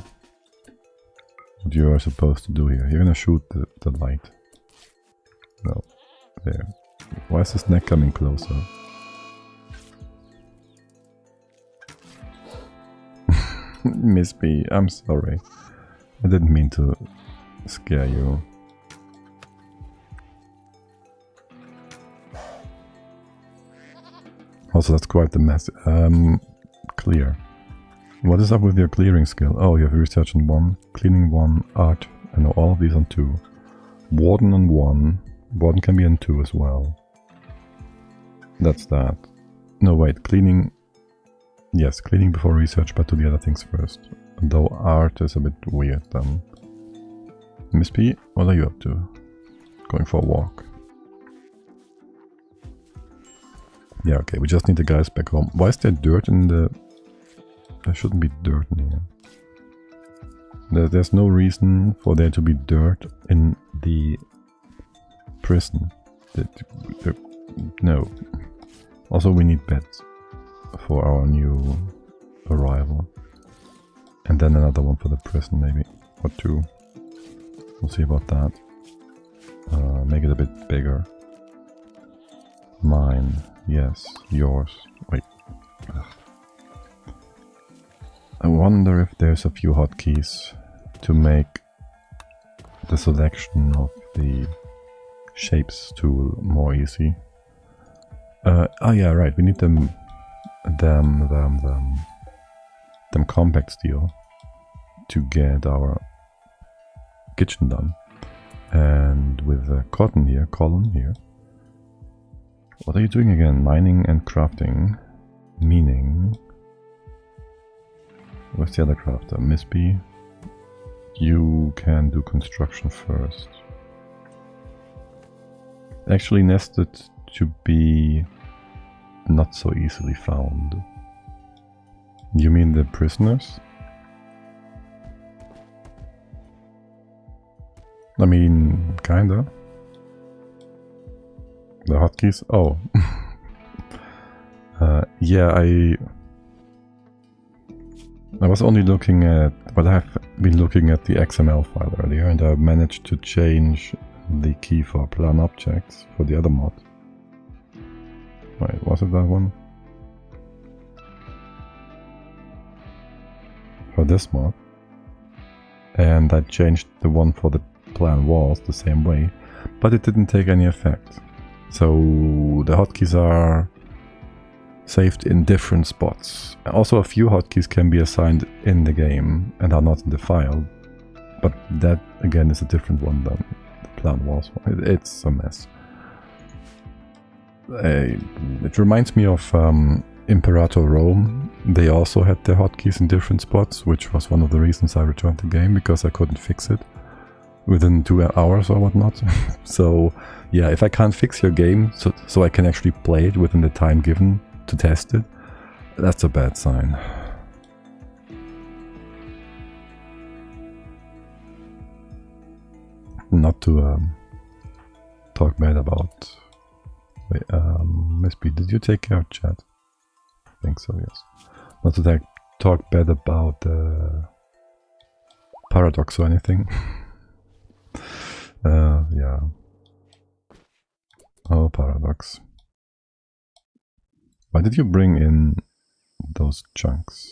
supposed to do here. You're gonna shoot the light. No. There. Why is the snack coming closer? Miss B, I'm sorry. I didn't mean to scare you. Also, that's quite the mess. Clear. What is up with your clearing skill? Oh, you have research on 1, cleaning 1, art. I know all of these on 2. Warden on 1. Warden can be on 2 as well. That's that. No, wait, cleaning... Yes, cleaning before research, but do the other things first. Though art is a bit weird then. Miss P, what are you up to? Going for a walk. Yeah, okay, we just need the guys back home. Why is there dirt in the... There shouldn't be dirt in here. There's no reason for there to be dirt in the prison. No. Also, we need beds for our new arrival. And then another one for the prison, maybe. Or 2. We'll see about that. Make it a bit bigger. Mine. Yes. Yours. Wait. Ugh. I wonder if there's a few hotkeys to make the selection of the shapes tool more easy. Oh yeah, right, we need them compact steel to get our kitchen done. And with the column here, what are you doing again? Mining and crafting, meaning... Where's the other crafter? Miss B? you can do construction first. Actually nested to be not so easily found. You mean the prisoners? I mean, kinda. The hotkeys? Oh. Yeah, I was only looking at, but I've been looking at the XML file earlier, and I managed to change the key for plan objects for the other mod. Wait, was it that one? For this mod. And I changed the one for the plan walls the same way, but it didn't take any effect. So the hotkeys are saved in different spots. Also, a few hotkeys can be assigned in the game and are not in the file, but that again is a different one than the plan walls one. It's a mess. It reminds me of Imperator Rome. They also had their hotkeys in different spots, which was one of the reasons I returned the game, because I couldn't fix it within 2 hours or whatnot. So yeah, if I can't fix your game so I can actually play it within the time given to test it, that's a bad sign. Not to talk bad about... Wait, Miss B, did you take care of chat? I think so, yes. Not to talk bad about Paradox or anything. Yeah. Oh, Paradox. Why did you bring in those chunks?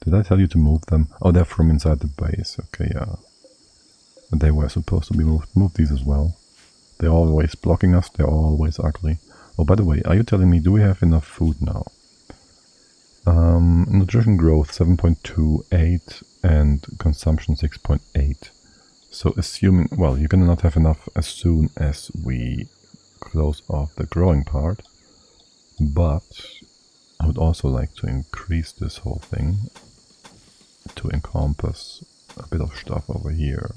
Did I tell you to move them? Oh, they're from inside the base. Okay, yeah. They were supposed to be moved. Move these as well. They're always blocking us. They're always ugly. Oh, by the way, are you telling me, do we have enough food now? Nutrition growth 7.28 and consumption 6.8. So assuming, well, you're gonna not have enough as soon as we close off the growing part, but I would also like to increase this whole thing to encompass a bit of stuff over here.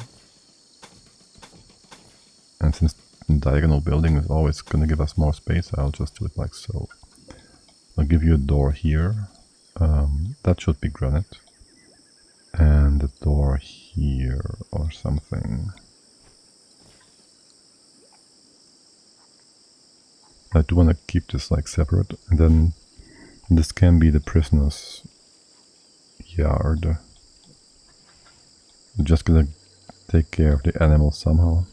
And since diagonal building is always going to give us more space, I'll just do it like so. I'll give you a door here. That should be granite. And a door here or something. I do want to keep this like separate, and then this can be the prisoner's yard. I'm just gonna take care of the animals somehow.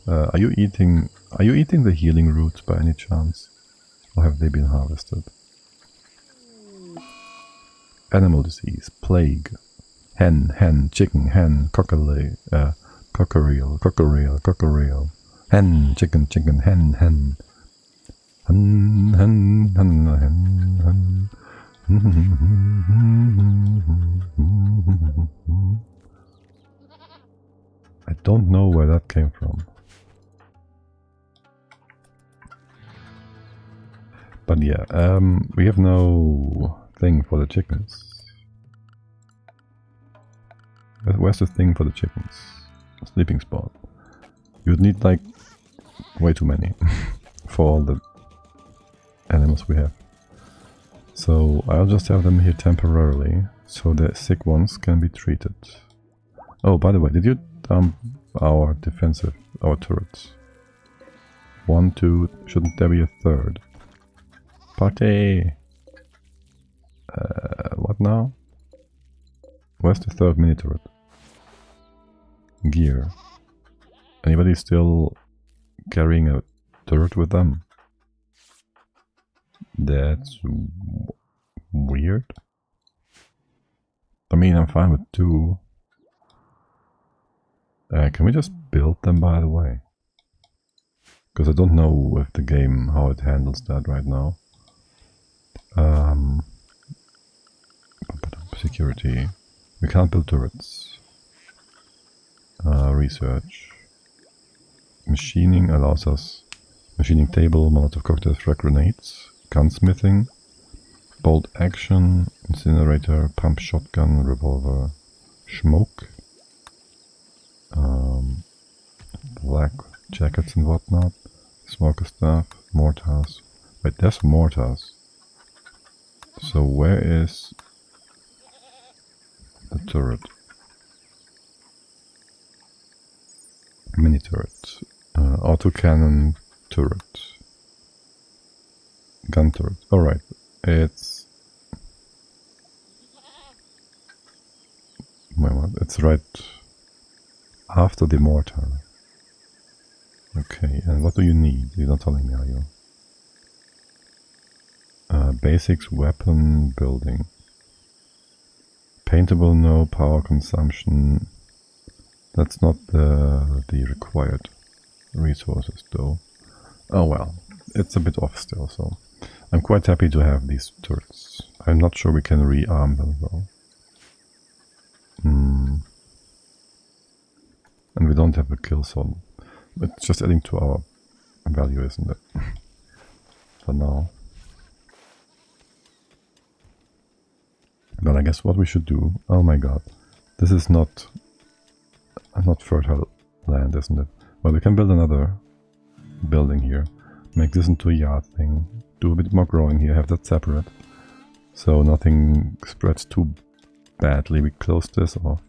Are you eating the healing roots by any chance? Or have they been harvested? Animal disease, plague, hen, chicken, hen, cockeriel, hen, chicken, hen. Hen. I don't know where that came from. But yeah, we have no thing for the chickens. Where's the thing for the chickens? Sleeping spot. You'd need like way too many for all the animals we have. So I'll just have them here temporarily, so the sick ones can be treated. Oh, by the way, did you dump our turrets? 1, 2, shouldn't there be a third? Party! What now? Where's the third mini turret? Gear. Anybody still carrying a turret with them? That's weird. I mean, I'm fine with 2. Can we just build them, by the way? Because I don't know with the game how it handles that right now. Security. We can't build turrets. Research. Machining allows us machining table, Molotov cocktails, frag grenades, gunsmithing. bolt action, incinerator, pump shotgun, revolver, smoke, black jackets and whatnot, smoker stuff, mortars. Wait, there's mortars. So where is the turret? Mini turret, autocannon turret, gun turret. Alright, it's... Wait, what? It's right after the mortar. Okay, and what do you need? You're not telling me, are you? Basics, weapon building. Paintable, no. Power consumption. That's not the required resources, though. Oh well, it's a bit off still, so... I'm quite happy to have these turrets. I'm not sure we can rearm them, though. And we don't have a kill zone. It's just adding to our value, isn't it? For now. But I guess what we should do... Oh my god. This is not fertile land, isn't it? Well, we can build another building here. Make this into a yard thing. Do a bit more growing here, have that separate. So nothing spreads too badly. We close this off.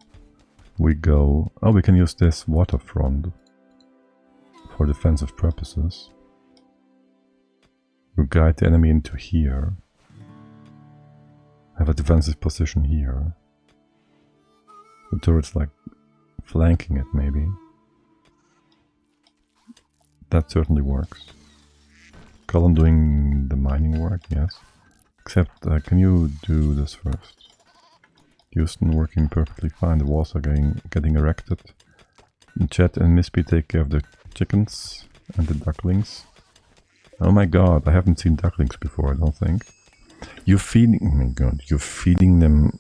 We go... Oh, we can use this waterfront for defensive purposes. We guide the enemy into here. Have a defensive position here. The turret's like flanking it, maybe. That certainly works. Column doing the mining work, yes. Except, can you do this first? Houston working perfectly fine. The walls are getting erected. And Chet and Mispy take care of the chickens and the ducklings. Oh my god, I haven't seen ducklings before, I don't think. You're feeding... Oh my god, you're feeding them...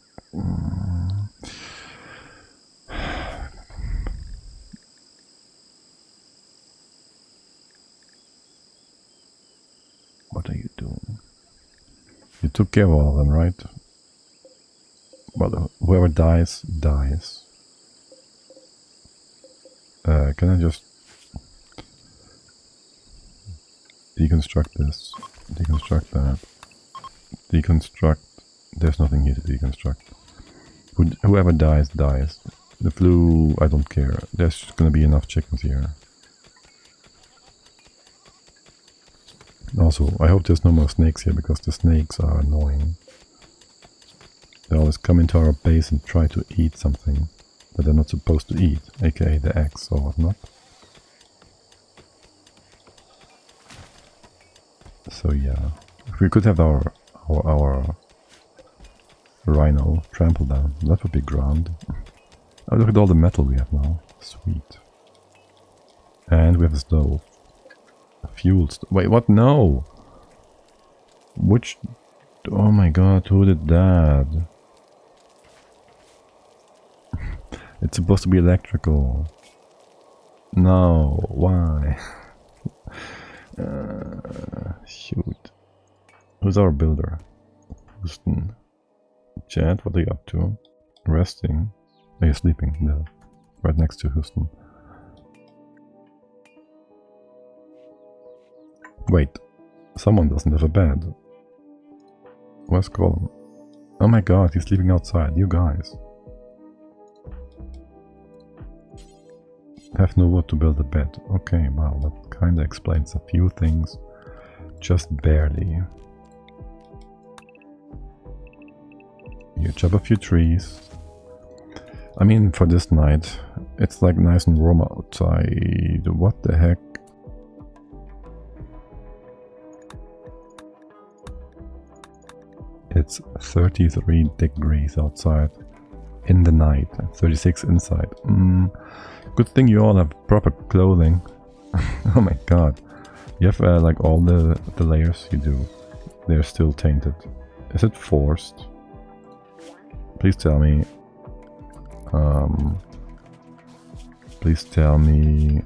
What are you doing? You took care of all of them, right? Well, whoever dies, dies. Can I just... deconstruct this? Deconstruct that. Deconstruct... There's nothing here to deconstruct. Whoever dies, dies. The flu, I don't care. There's gonna be enough chickens here. Also, I hope there's no more snakes here, because the snakes are annoying. They always come into our base and try to eat something that they're not supposed to eat, aka the eggs or whatnot. So yeah, if we could have our rhino trampled down, that would be grand. Oh, look at all the metal we have now. Sweet. And we have a stove. A fuel stove. Wait, what? No! Which... Oh my god, who did that? It's supposed to be electrical. No, why? Shoot. Who's our builder? Houston. Chad, what are you up to? Resting. Oh, you're sleeping. No. Right next to Houston. Wait. Someone doesn't have a bed. Where's Colin? Oh my god, he's sleeping outside. You guys. Have no wood to build a bed. Okay, well, that kinda explains a few things. Just barely. You chop a few trees. I mean, for this night, it's like nice and warm outside. What the heck? It's 33 degrees outside in the night, 36 inside. Good thing you all have proper clothing. Oh my god. You have like all the layers you do. They're still tainted. Is it forced? Please tell me. Please tell me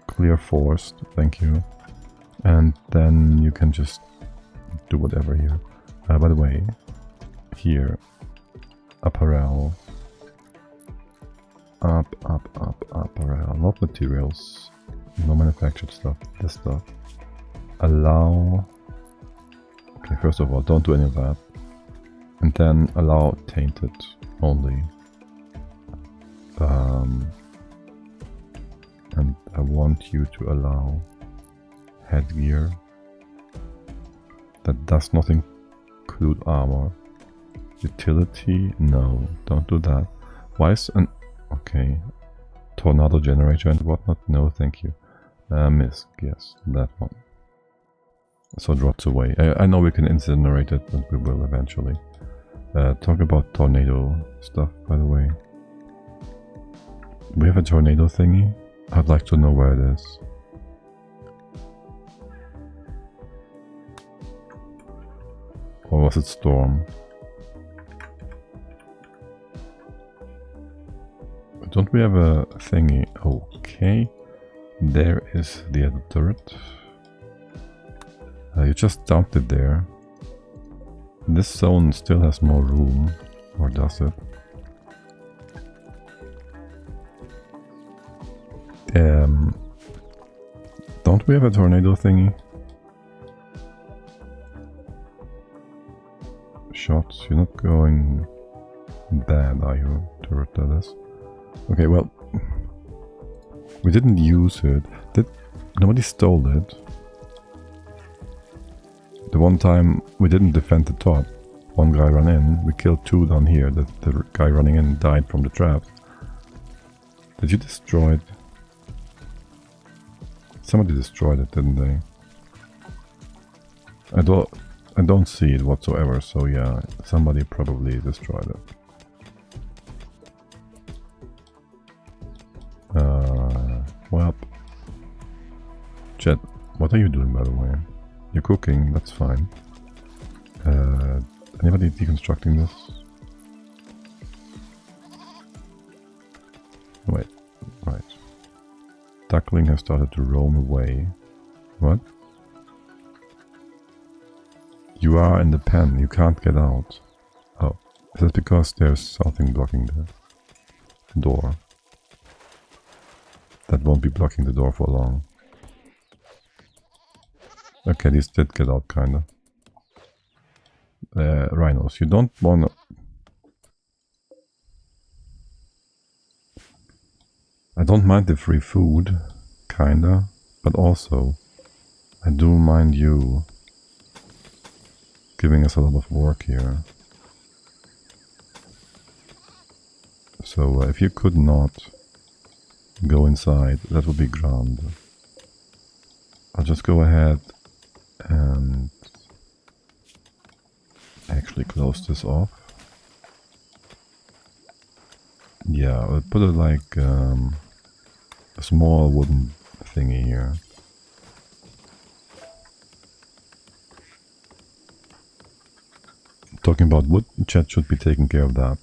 clear forced. Thank you. And then you can just do whatever here. By the way, here, apparel, apparel, not materials, no manufactured stuff, this stuff. Allow, okay, first of all, don't do any of that. And then allow tainted only. And I want you to allow headgear that does not include armor. Utility, no, don't do that. Why is an, okay, tornado generator and whatnot, no thank you. Misc, yes, that one. So it rots away. I know we can incinerate it, but we will eventually. Talk about tornado stuff, by the way. We have a tornado thingy. I'd like to know where it is. Or was it storm? Don't we have a thingy? Okay. There is the other turret. You just dumped it there. This zone still has more room. Or does it? Don't we have a tornado thingy? Shots, you're not going bad, are you? Turret that is. Okay, well, we didn't use it. Nobody stole it. The one time we didn't defend the top, one guy ran in, we killed two down here. The guy running in died from the traps. Did you destroy it? Somebody destroyed it, didn't they? I don't see it whatsoever, so yeah, somebody probably destroyed it. Well, Chet, what are you doing, by the way? You're cooking, that's fine. Anybody deconstructing this? Wait, right. Duckling has started to roam away. What? You are in the pen, you can't get out. Oh, is that because there's something blocking the door? That won't be blocking the door for long. Okay, these did get out, kinda. Rhinos, you don't wanna... I don't mind the free food, kinda, but also I do mind you giving us a lot of work here. So if you could not go inside, that would be grand. I'll just go ahead and actually close this off. Yeah, I'll put it like a small wooden thingy here. Talking about wood, chat should be taking care of that.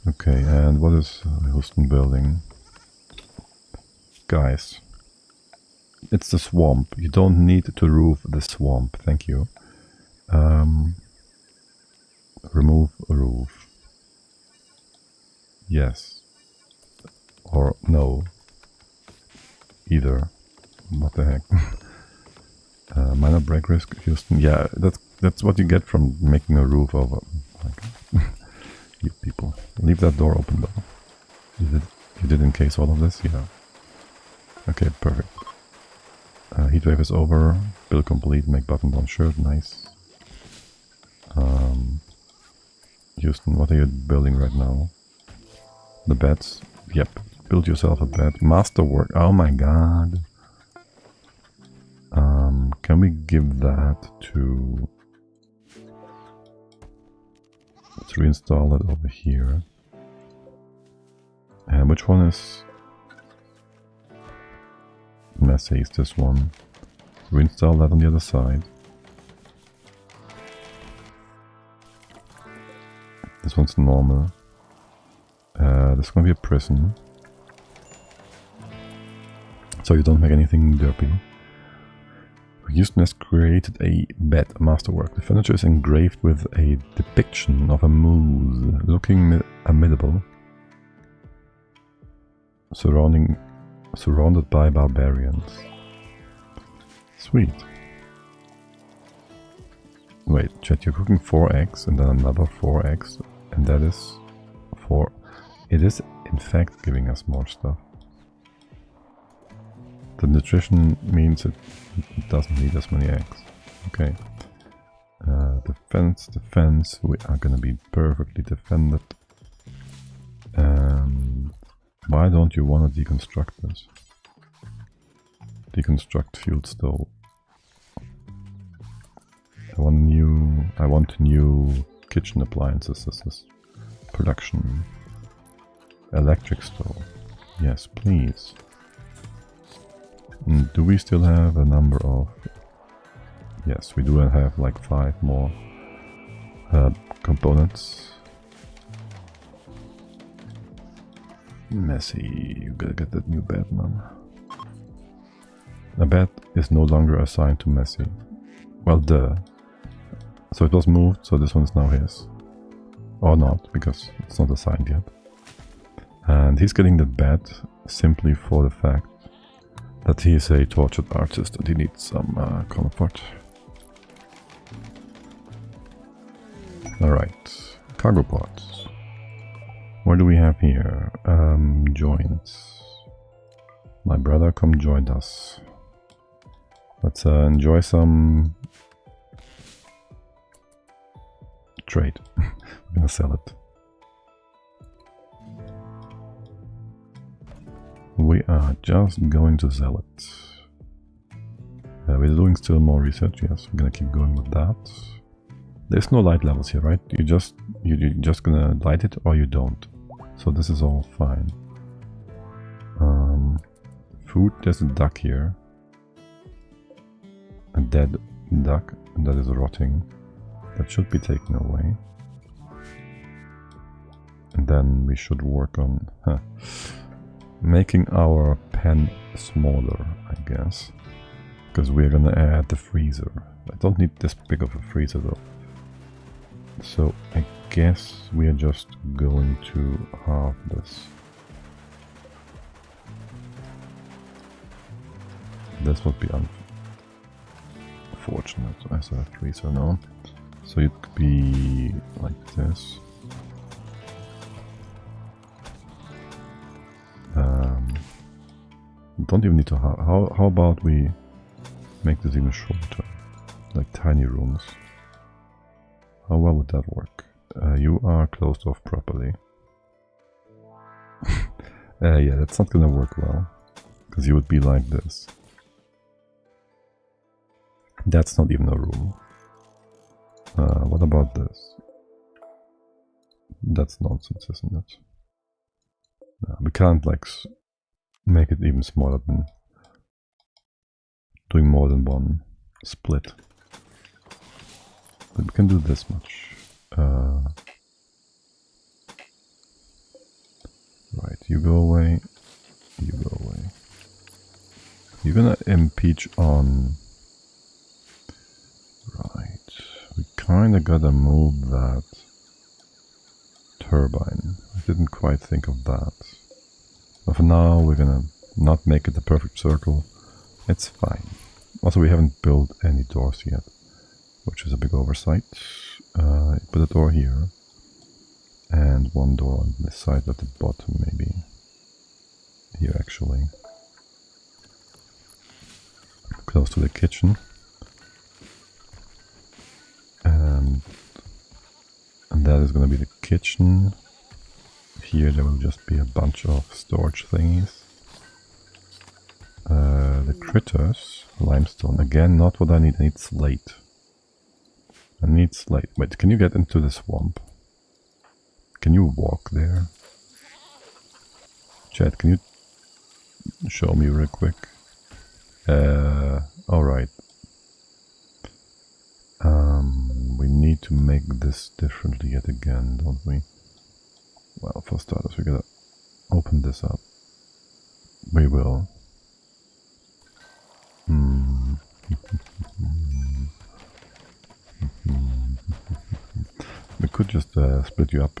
Okay, and what is Houston building? Guys, it's the swamp. You don't need to roof the swamp. Thank you. Remove a roof. Yes. Or no. Either. What the heck? Minor break risk, Houston. Yeah, that's what you get from making a roof over. You people. Leave that door open though. You did encase all of this? Yeah. Okay, perfect. Heatwave is over. Build complete. Make button down shirt. Nice. Houston, what are you building right now? The beds? Yep. Build yourself a bed. Masterwork. Oh my god. Can we give that to... Let's reinstall it over here. And which one is... Messy is this one. Reinstall that on the other side. This one's normal. This is gonna be a prison. So you don't make anything derpy. Houston has created a bed masterwork. The furniture is engraved with a depiction of a moose looking amiable, surrounded by barbarians. Sweet. Wait, chat, you're cooking 4 eggs and then another 4 eggs, and that is 4. It is in fact giving us more stuff. The nutrition means it doesn't need as many eggs. Okay. Defense, we are gonna be perfectly defended. And why don't you want to deconstruct this? Deconstruct fuel stove. I want new kitchen appliances. This is production. Electric stove. Yes, please. Do we still have a number of... Yes, we do have like 5 more components. Messy, you gotta get that new bed, man. The bed is no longer assigned to Messy. Well, duh. So it was moved, so this one is now his. Or not, because it's not assigned yet. And he's getting the bed simply for the fact that he is a tortured artist and he needs some comfort. Alright, cargo pods. What do we have here? Joints. My brother, come join us. Let's enjoy some trade. I'm gonna sell it. We are just going to sell it. We're doing still more research. Yes, we're gonna keep going with that. There's no light levels here, right? You're just gonna light it or you don't. So this is all fine. Food. There's a duck here. A dead duck that is rotting. That should be taken away. And then we should work on making our pen smaller, I guess. Because we're gonna add the freezer. I don't need this big of a freezer though. So I guess we are just going to halve this. This would be unfortunate as a freezer now. So it could be like this. Don't even need to have. How about we make this even shorter, like tiny rooms? How well would that work? You are closed off properly. Yeah, that's not gonna work well, because you would be like this. That's not even a room. What about this? That's nonsense, isn't it? No, we can't like make it even smaller than doing more than one split. But we can do this much. Right, you go away. You go away. You're gonna impeach on... Right. We kinda gotta move that turbine. I didn't quite think of that. But for now, we're gonna not make it the perfect circle. It's fine. Also, we haven't built any doors yet, which is a big oversight. Put a door here. And one door on this side at the bottom, maybe. Here, actually. Close to the kitchen. And that is going to be the kitchen. Here there will just be a bunch of storage thingies. The critters, limestone. Again, not what I need. I need slate. I need slate. Wait, can you get into the swamp? Can you walk there? Chat, can you show me real quick? Alright. We need to make this differently yet again, don't we? Well, for starters, we gotta open this up. We will. We could just split you up.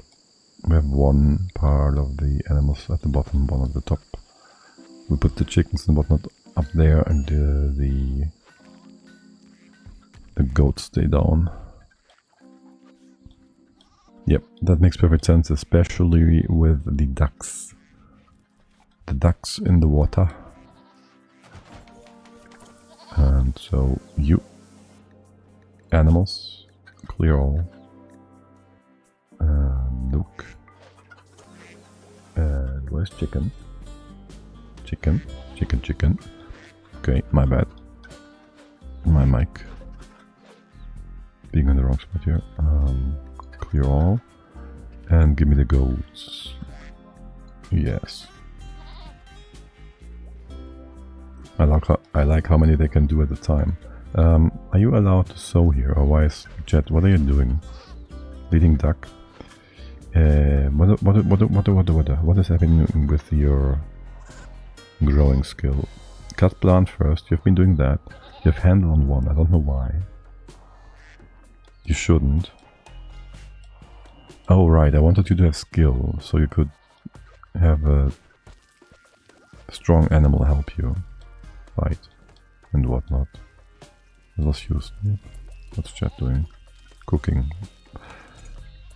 We have one part of the animals at the bottom, one at the top. We put the chickens and whatnot up there, and the goats stay down. Yep, that makes perfect sense, especially with the ducks. The ducks in the water. And so you animals, clear all. Look. And where's chicken? Chicken. Okay, my bad. My mic. Being on the wrong spot here. Clear all. And give me the goats. Yes. I like how many they can do at a time. Are you allowed to sow here? Or why is Jet? What are you doing? Leading duck. What is happening with your growing skill? Cut plant first. You've been doing that. You have handle on one. I don't know why. You shouldn't. Oh right, I wanted you to have skill, so you could have a strong animal help you fight and whatnot. That was Houston. What's Chat doing? Cooking.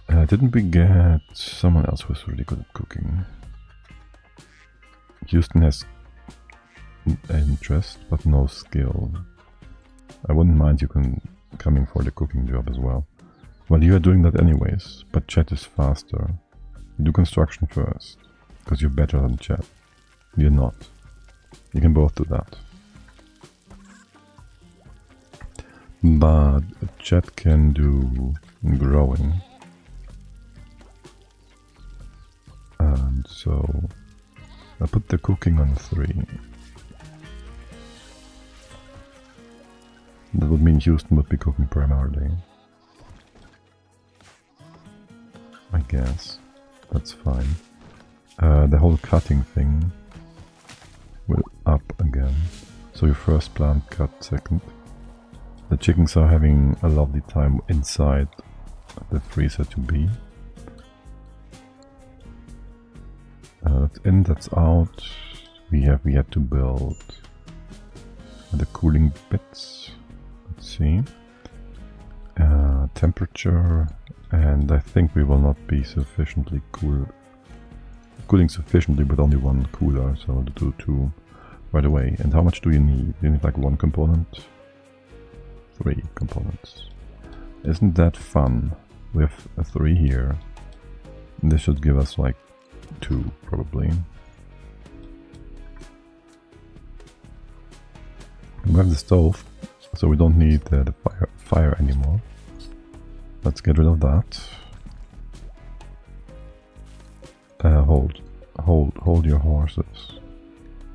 Didn't we get someone else who's really good at cooking? Houston has interest, but no skill. I wouldn't mind you coming for the cooking job as well. Well, you are doing that anyways, but Chat is faster. You do construction first, because you're better than Chat. You're not. You can both do that. But Chat can do growing. And so I put the cooking on 3. That would mean Houston would be cooking primarily. I guess. That's fine. The whole cutting thing will up again. So you first plant, cut second. The chickens are having a lovely time inside the freezer to be. That's in, that's out. We have yet to build the cooling bits. Let's see. Temperature, and I think we will not be sufficiently cooling sufficiently with only one cooler, so I'll do 2 right away. And how much do you need? You need like 1 component? 3 components. Isn't that fun? We have a 3 here. This should give us like 2 probably. We have the stove, so we don't need the fire anymore. Let's get rid of that. Hold your horses.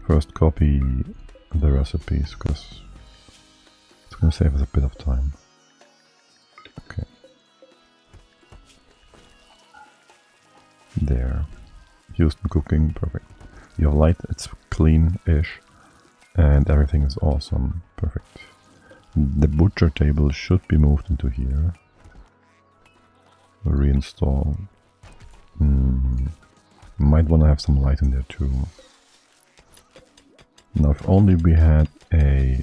First copy the recipes, because it's going to save us a bit of time. Okay. There. Houston cooking, perfect. You have light, it's clean-ish, and everything is awesome, perfect. The butcher table should be moved into here. Reinstall. Might want to have some light in there too. Now if only we had a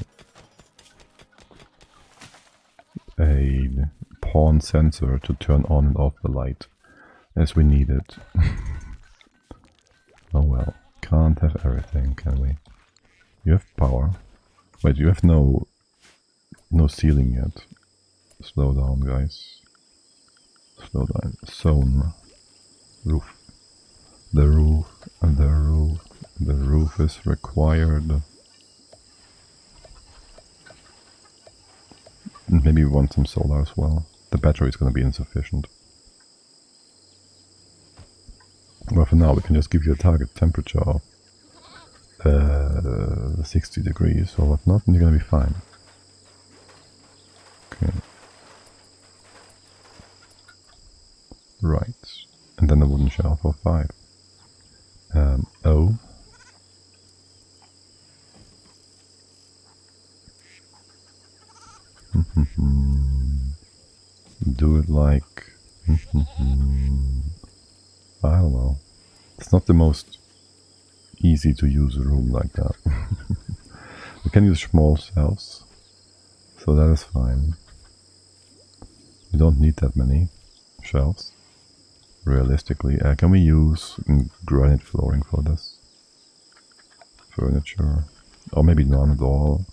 pawn sensor to turn on and off the light as we need it. Oh well, can't have everything, can we? You have power. Wait, you have no ceiling yet. Slow down, guys. Slow down. Zone. Roof. The roof is required. Maybe we want some solar as well. The battery is going to be insufficient. Well, for now we can just give you a target temperature of 60 degrees or whatnot, and you're going to be fine. Okay. Right. And then the wooden shelf for 5. do it like... I don't know. It's not the most easy to use room like that. We can use small shelves, so that is fine. We don't need that many shelves, realistically. Can we use granite flooring for this? Furniture? Or maybe none at all.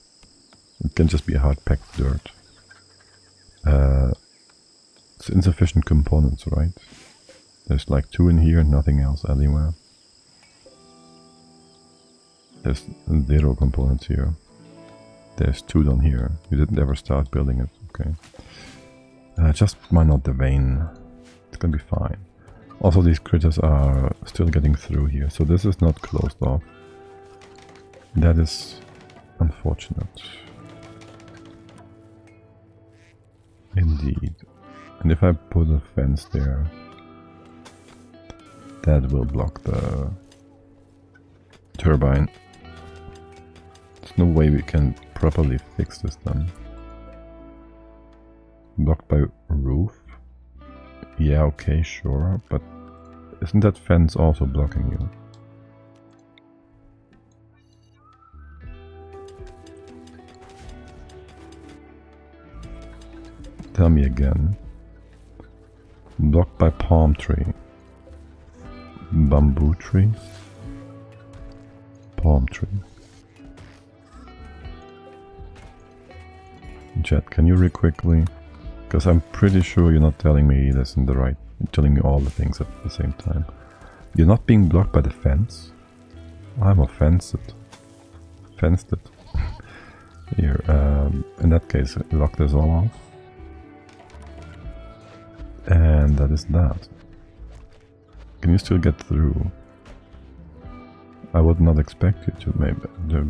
It can just be hard-packed dirt. It's insufficient components, right? There's like 2 in here and nothing else anywhere. There's 0 components here. There's 2 down here. You didn't ever start building it, okay. Just mine out the vein. It's gonna be fine. Also, these critters are still getting through here, so this is not closed off. That is unfortunate. Indeed. And if I put a fence there, that will block the turbine. There's no way we can properly fix this then. Blocked by roof? Yeah, okay, sure, but isn't that fence also blocking you? Tell me again. Blocked by palm tree. Bamboo tree. Palm tree. Chat, can you real quickly? Because I'm pretty sure you're not telling me this in the right... You're telling me all the things at the same time. You're not being blocked by the fence? I'm offended. Fenced it. Here, in that case, lock this all off. And that is that. Can you still get through? I would not expect you to maybe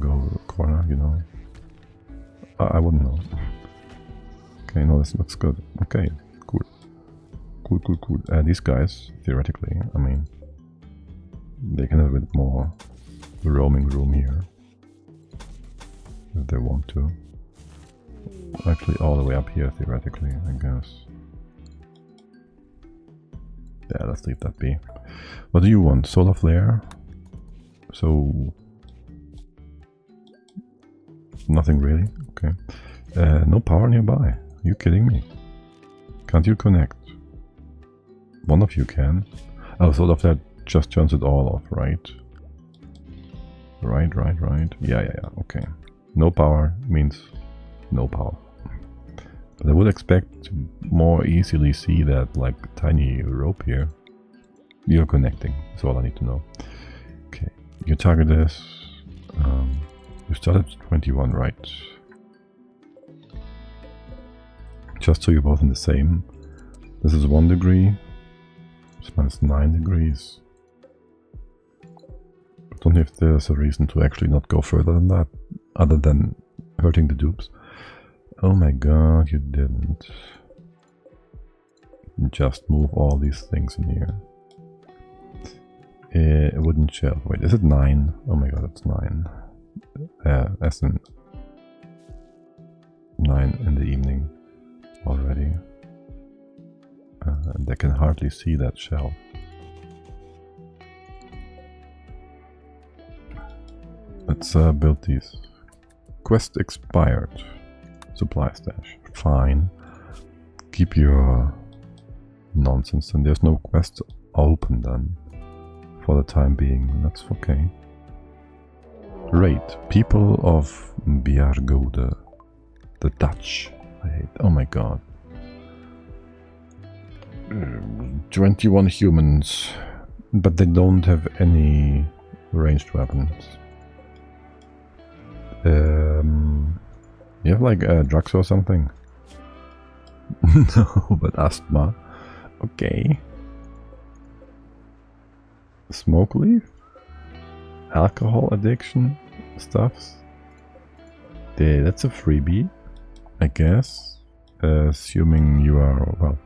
go corner, you know. I wouldn't know. Okay, no, this looks good. Okay, cool. Cool. These guys, theoretically, I mean, they can have a bit more roaming room here. If they want to. Actually, all the way up here, theoretically, I guess. Yeah, let's leave that be. What do you want? Solar flare? So... Nothing really? Okay. No power nearby. Are you kidding me? Can't you connect? One of you can. Oh, solar flare just turns it all off, right? Right. Yeah, okay. No power means no power. But I would expect to more easily see that, like, tiny rope here. You're connecting, that's all I need to know. Okay, your target is... you started at 21, right? Just so you're both in the same. This is 1 degree. This one's 9 degrees. I don't know if there's a reason to actually not go further than that, other than hurting the dupes. Oh my god, you didn't. Just move all these things in here. A wooden shelf. Wait, is it 9? Oh my god, it's 9. As in 9 in the evening already. And I can hardly see that shelf. Let's build these. Quest expired. Supply stash. Fine. Keep your nonsense, and there's no quest open then. For the time being, that's okay. Rate. People of Bjargode. The Dutch. I hate. Oh my god. 21 humans. But they don't have any ranged weapons. You have like drugs or something? No, but asthma. Okay. Smoke leaf? Alcohol addiction stuffs? That's a freebie, I guess. Assuming you are, well...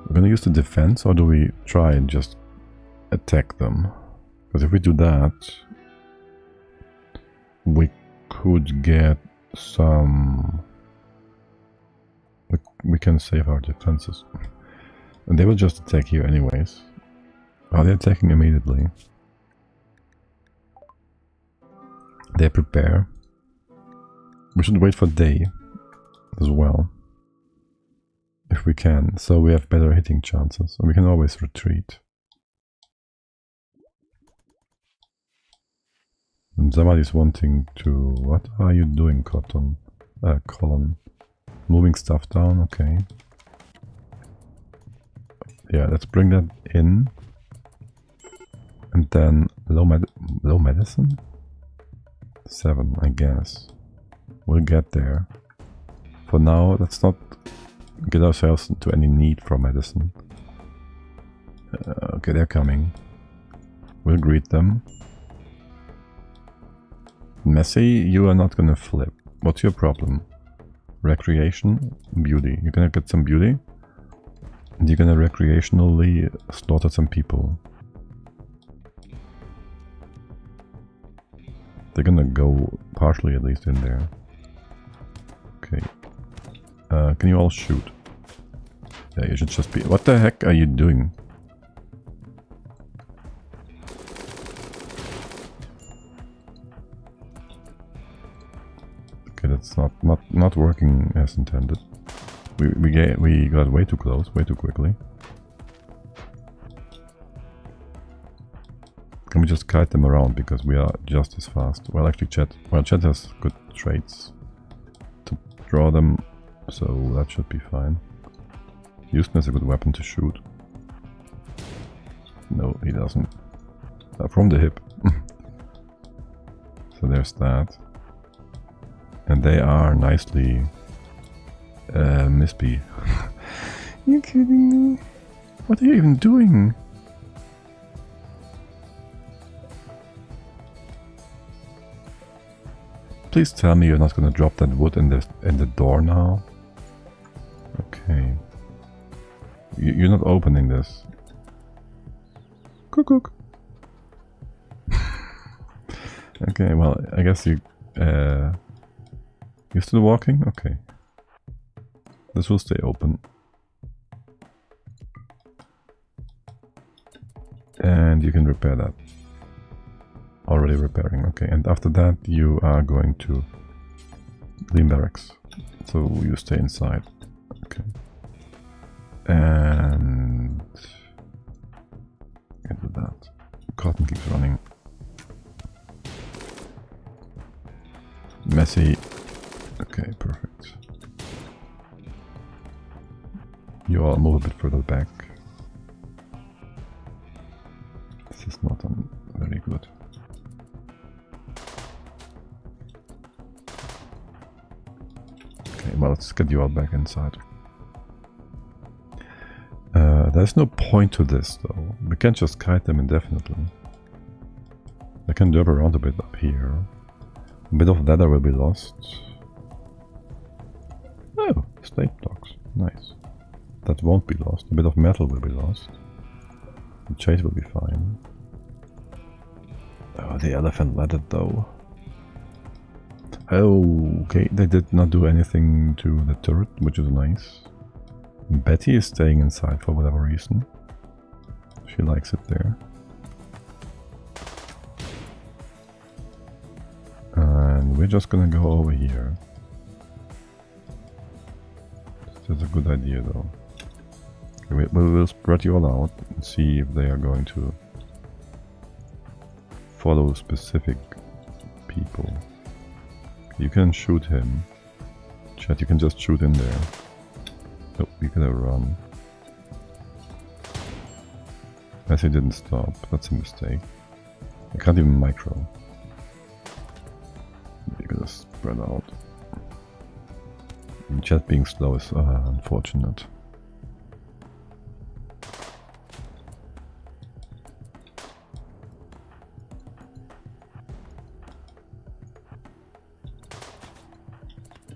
We're gonna use the defense, or do we try and just attack them? Because if we do that... We could get some... We we can save our defenses. And they will just attack here anyways. Are they attacking immediately? They prepare. We should wait for day as well, if we can, so we have better hitting chances. And we can always retreat. And somebody's wanting to... What are you doing, Colin? Moving stuff down, okay. Yeah, let's bring that in. And then low medicine? 7, I guess. We'll get there. For now, let's not get ourselves into any need for medicine. Okay, they're coming. We'll greet them. Messy, you are not gonna flip. What's your problem? Recreation? Beauty. You're gonna get some beauty? And you're gonna recreationally slaughter some people. They're gonna go partially at least in there. Okay. Can you all shoot? Yeah, you should just be... What the heck are you doing? Okay, that's not working as intended. We got way too close, way too quickly. Can we just kite them around because we are just as fast? Well, actually, Chet has good traits to draw them, so that should be fine. Houston is a good weapon to shoot. No, he doesn't. From the hip. So there's that. And they are nicely Mispy. You kidding me? What are you even doing? Please tell me you're not gonna drop that wood in the door now. Okay. You're not opening this. Cook. Okay, well, I guess you're still walking? Okay. This will stay open. And you can repair that. Already repairing, okay. And after that you are going to lean barracks. So you stay inside. Okay. And get to that. Cotton keeps running. Messy. Okay, perfect. You all move a bit further back. This is not very good. Okay, well, let's get you all back inside. There's no point to this, though. We can't just kite them indefinitely. I can jump around a bit up here. A bit of leather will be lost. Oh, slate blocks. Nice. That won't be lost. A bit of metal will be lost. The chase will be fine. Oh, the elephant leather, though. Oh, okay. They did not do anything to the turret, which is nice. Betty is staying inside for whatever reason. She likes it there. And we're just gonna go over here. That's a good idea, though. Okay, we'll spread you all out and see if they are going to follow specific people. You can shoot him. Chat, you can just shoot in there. Oh, we gotta run. As he didn't stop, that's a mistake. I can't even micro. We gotta spread out. And chat being slow is unfortunate.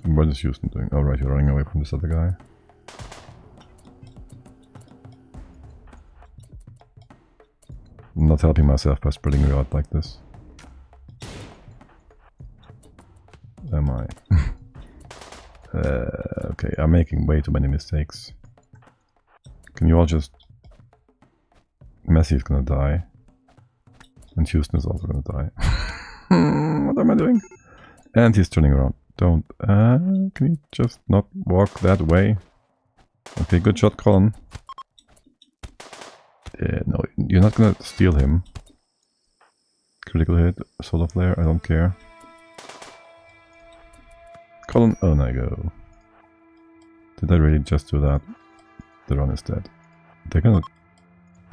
What is Houston doing? Oh right, you're running away from this other guy. I'm not helping myself by spreading you out like this. Am I? Okay, I'm making way too many mistakes. Can you all just... Messi is gonna die. And Houston is also gonna die. What am I doing? And he's turning around. Don't... can you just not walk that way? Okay, good shot, Colin. No, you're not gonna steal him. Critical hit, solar flare, I don't care. Colin, oh no, go. Did I really just do that? The run is dead. They're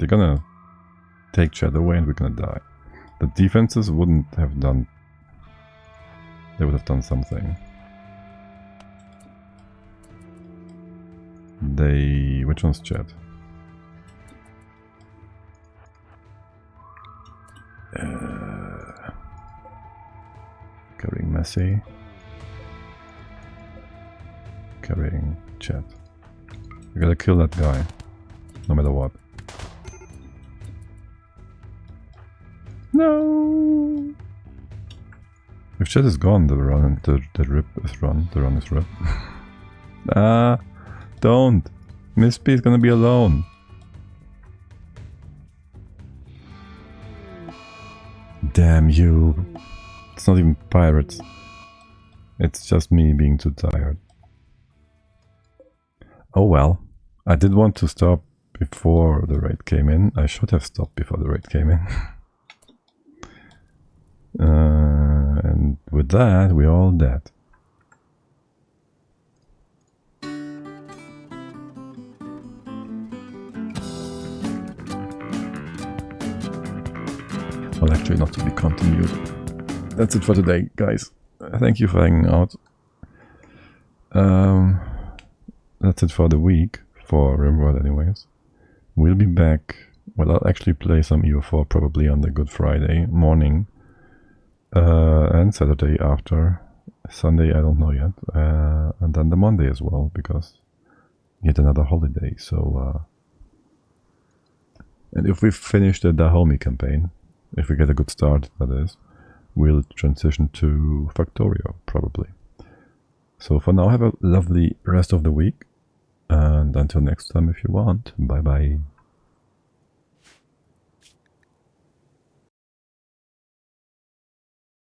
gonna take Chad away and we're gonna die. The defenses wouldn't have done... They would have done something. They... Which one's Chad? Carrying Messi. Carrying Chad. We gotta kill that guy, no matter what. No. If Chad is gone, the run is rip. Ah, don't. Miss P is gonna be alone. Damn you. It's not even pirates. It's just me being too tired. Oh well. I did want to stop before the raid came in. I should have stopped before the raid came in. And with that, we're all dead. Well, actually not to be continued. That's it for today, guys. Thank you for hanging out. That's it for the week, for RimWorld anyways. We'll be back. Well, I'll actually play some EO4 probably on the Good Friday morning. And Saturday after. Sunday, I don't know yet. And then the Monday as well, because yet another holiday. So, and if we finish the Dahomey campaign, if we get a good start, that is, we'll transition to Factorio, probably. So for now, have a lovely rest of the week. And until next time, if you want, bye-bye.